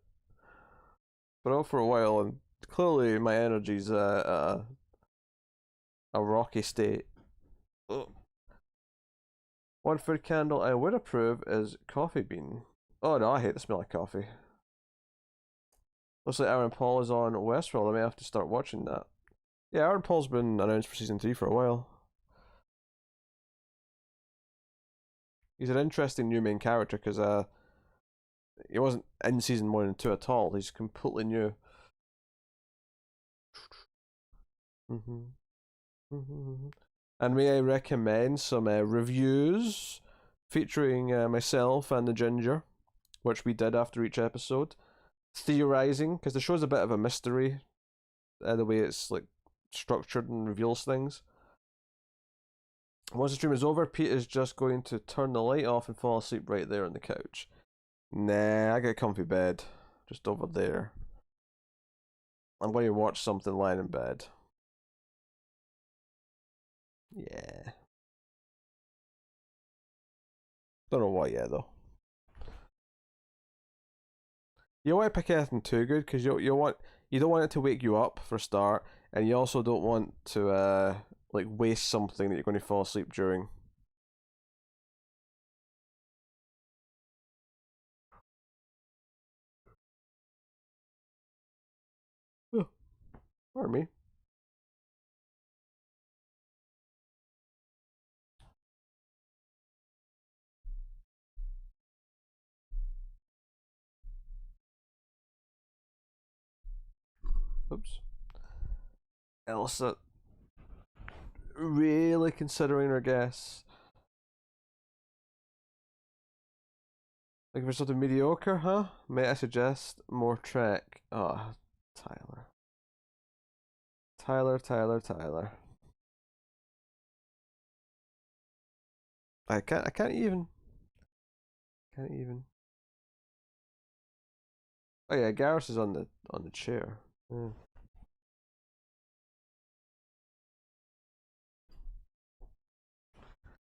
all for a while, and Clearly, my energy's a rocky state. Ugh. One food candle I would approve is coffee bean. Oh no, I hate the smell of coffee. Looks like Aaron Paul is on Westworld. I may have to start watching that. Yeah, Aaron Paul's been announced for season 3 for a while. He's an interesting new main character because he wasn't in season 1 and 2 at all. He's completely new. And may I recommend some reviews featuring myself and the Ginger, which we did after each episode, theorizing, because the show's a bit of a mystery, the way it's like structured and reveals things. Once the stream is over, Pete is just going to turn the light off and fall asleep right there on the couch. Nah, I got a comfy bed just over there. I'm going to watch something lying in bed. Yeah. Don't know what yet though. You don't want to pick anything too good because you don't want it to wake you up for a start, and you also don't want to like waste something that you're going to fall asleep during. Oh, pardon me. Oops. Elsa really considering her guess. Looking for something mediocre, huh? May I suggest more Trek? Oh, Tyler. Tyler. I can't even. Can't even. Oh yeah, Garrus is on the chair. Yeah.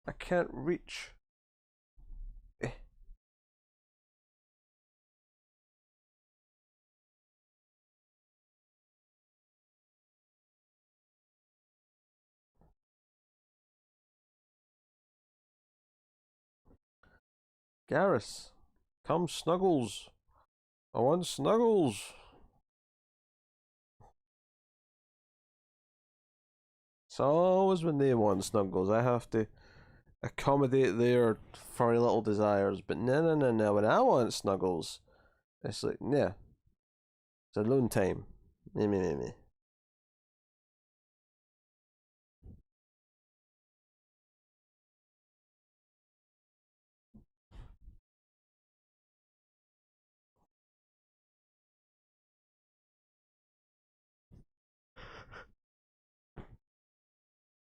I can't reach. Eh. Garrus, come Snuggles. I want Snuggles. It's always when they want Snuggles, I have to accommodate their furry little desires. But no. When I want Snuggles, it's like, nah. It's alone time. Me.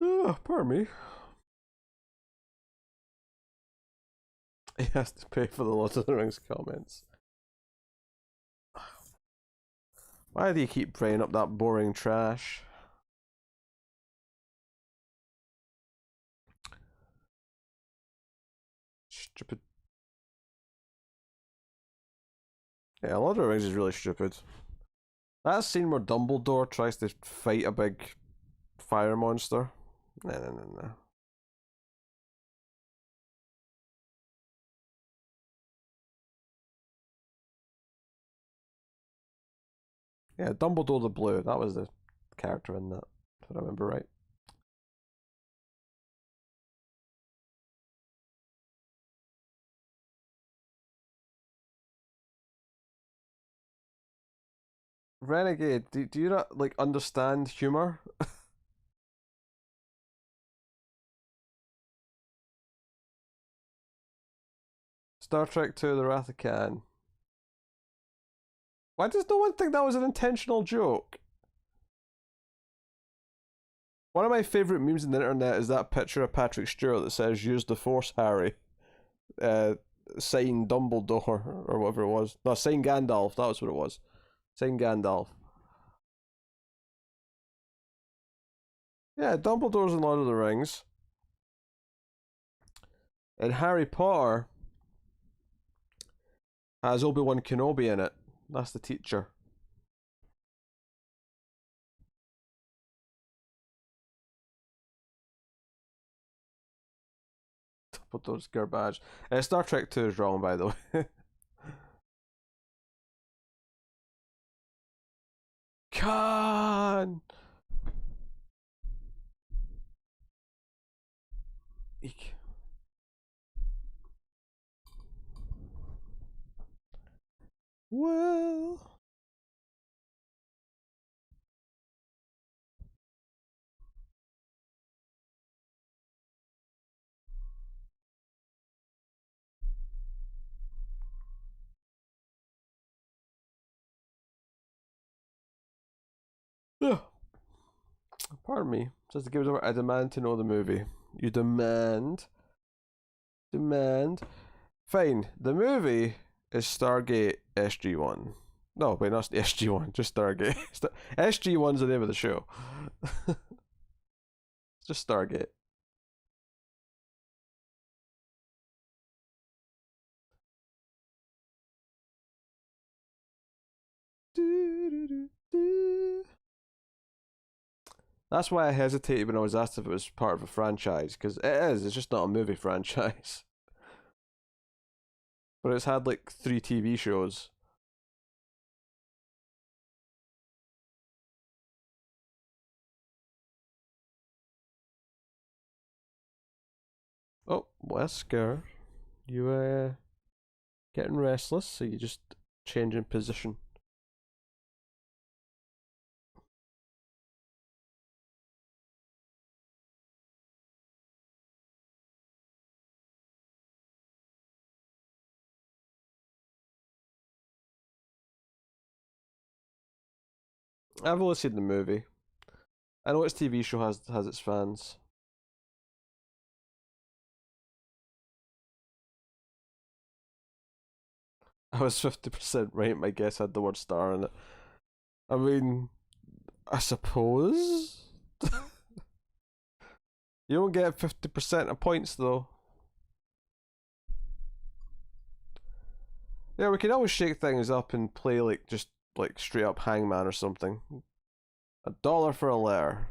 Oh, pardon me. He has to pay for the Lord of the Rings comments. Why do you keep bringing up that boring trash? Stupid. Yeah, Lord of the Rings is really stupid. That scene where Dumbledore tries to fight a big fire monster. No. Yeah, Dumbledore the Blue. That was the character in that, if I remember right. Renegade, do you not like understand humor? Star Trek 2: The Wrath of Khan. Why does no one think that was an intentional joke? One of my favourite memes on the internet is that picture of Patrick Stewart that says "Use the Force, Harry." Sign Dumbledore or whatever it was. No, sign Gandalf. That was what it was. Sign Gandalf. Yeah, Dumbledore's in Lord of the Rings. And Harry Potter has Obi-Wan Kenobi in it. That's the teacher. but those garbage. Star Trek 2 is wrong, by the way. Khan! Eek. Well... Yeah. Pardon me. Says the game's over. I demand to know the movie. You demand. Demand. Fine. The movie is Stargate SG-1. No, wait, not SG-1, just Stargate. SG-1's the name of the show. It's just Stargate. That's why I hesitated when I was asked if it was part of a franchise, because it is, it's just not a movie franchise. But it's had like 3 TV shows. Oh, Wesker. You getting restless, so you just changing position. I've only seen the movie. I know its TV show has its fans. I was 50% right. My guess had the word star in it. I mean, I suppose. You don't get 50% of points though. Yeah, we can always shake things up and play like just like straight up Hangman or something. $1 for a letter.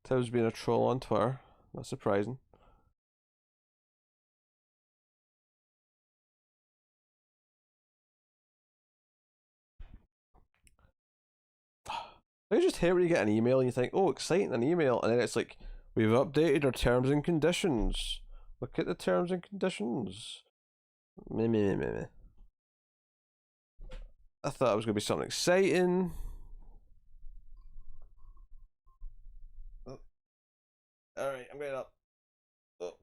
Tim's being a troll on Twitter. Not surprising. I just hate when you get an email and you think, oh, exciting, an email, and then it's like, we've updated our terms and conditions. Look at the terms and conditions. Meh. I thought it was going to be something exciting. Oh. Alright, I'm getting up. Oh.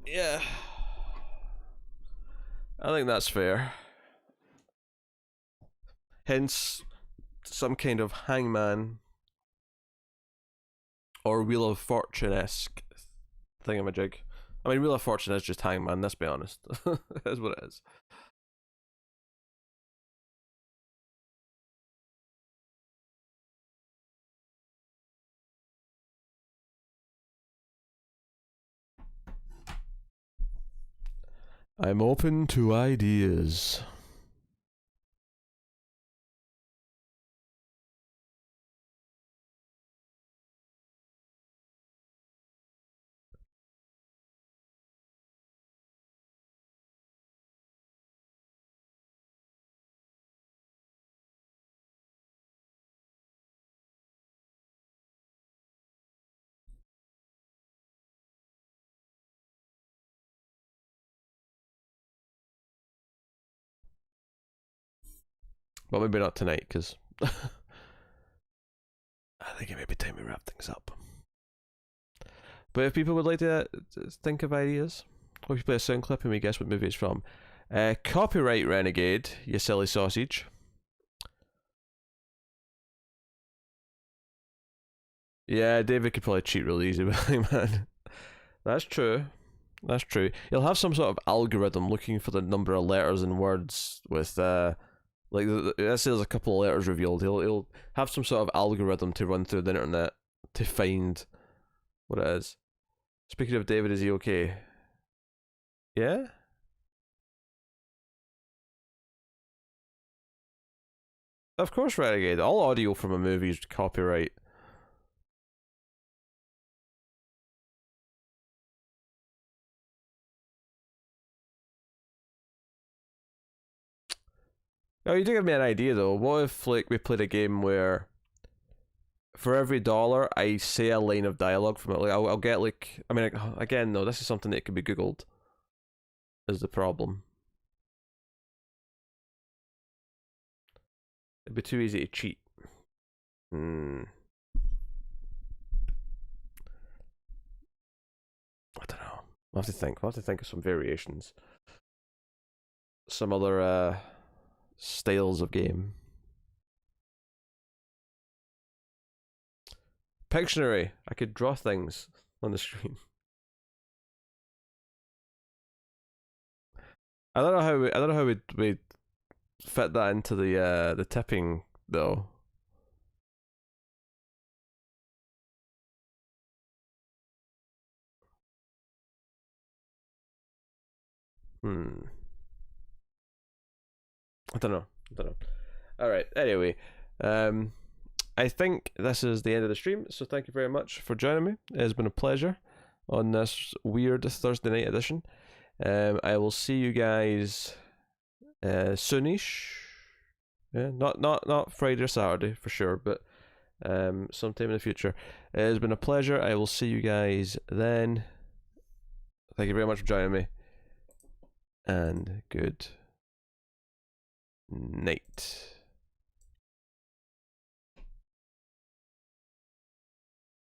Yeah. I think that's fair. Hence, some kind of Hangman or Wheel of Fortune-esque thingamajig. I mean, Wheel of Fortune is just Hangman, let's be honest. That's what it is. I'm open to ideas. But maybe not tonight, because I think it may be time we wrap things up. But if people would like to think of ideas, or if you play a sound clip and we guess what movie it's from, copyright Renegade, you silly sausage. Yeah, David could probably cheat real easy with Hangman. That's true. That's true. He'll have some sort of algorithm looking for the number of letters and words with like let's say there's a couple of letters revealed. He'll have some sort of algorithm to run through the internet to find what it is. Speaking of David, is he okay? Yeah? Of course, Renegade. All audio from a movie is copyright. Oh, you did give me an idea though. What if like we played a game where for every dollar I say a line of dialogue from it? Like I'll get like I mean again though, this is something that can be googled. Is the problem. It'd be too easy to cheat. I don't know. I'll have to think. I'll have to think of some variations. Some other styles of game. Pictionary. I could draw things on the screen. I don't know how we fit that into the tipping though. I don't know. Alright, anyway. I think this is the end of the stream, so thank you very much for joining me. It has been a pleasure on this weird Thursday night edition. I will see you guys soonish. Yeah, not Friday or Saturday for sure, but sometime in the future. It has been a pleasure. I will see you guys then. Thank you very much for joining me. And good night.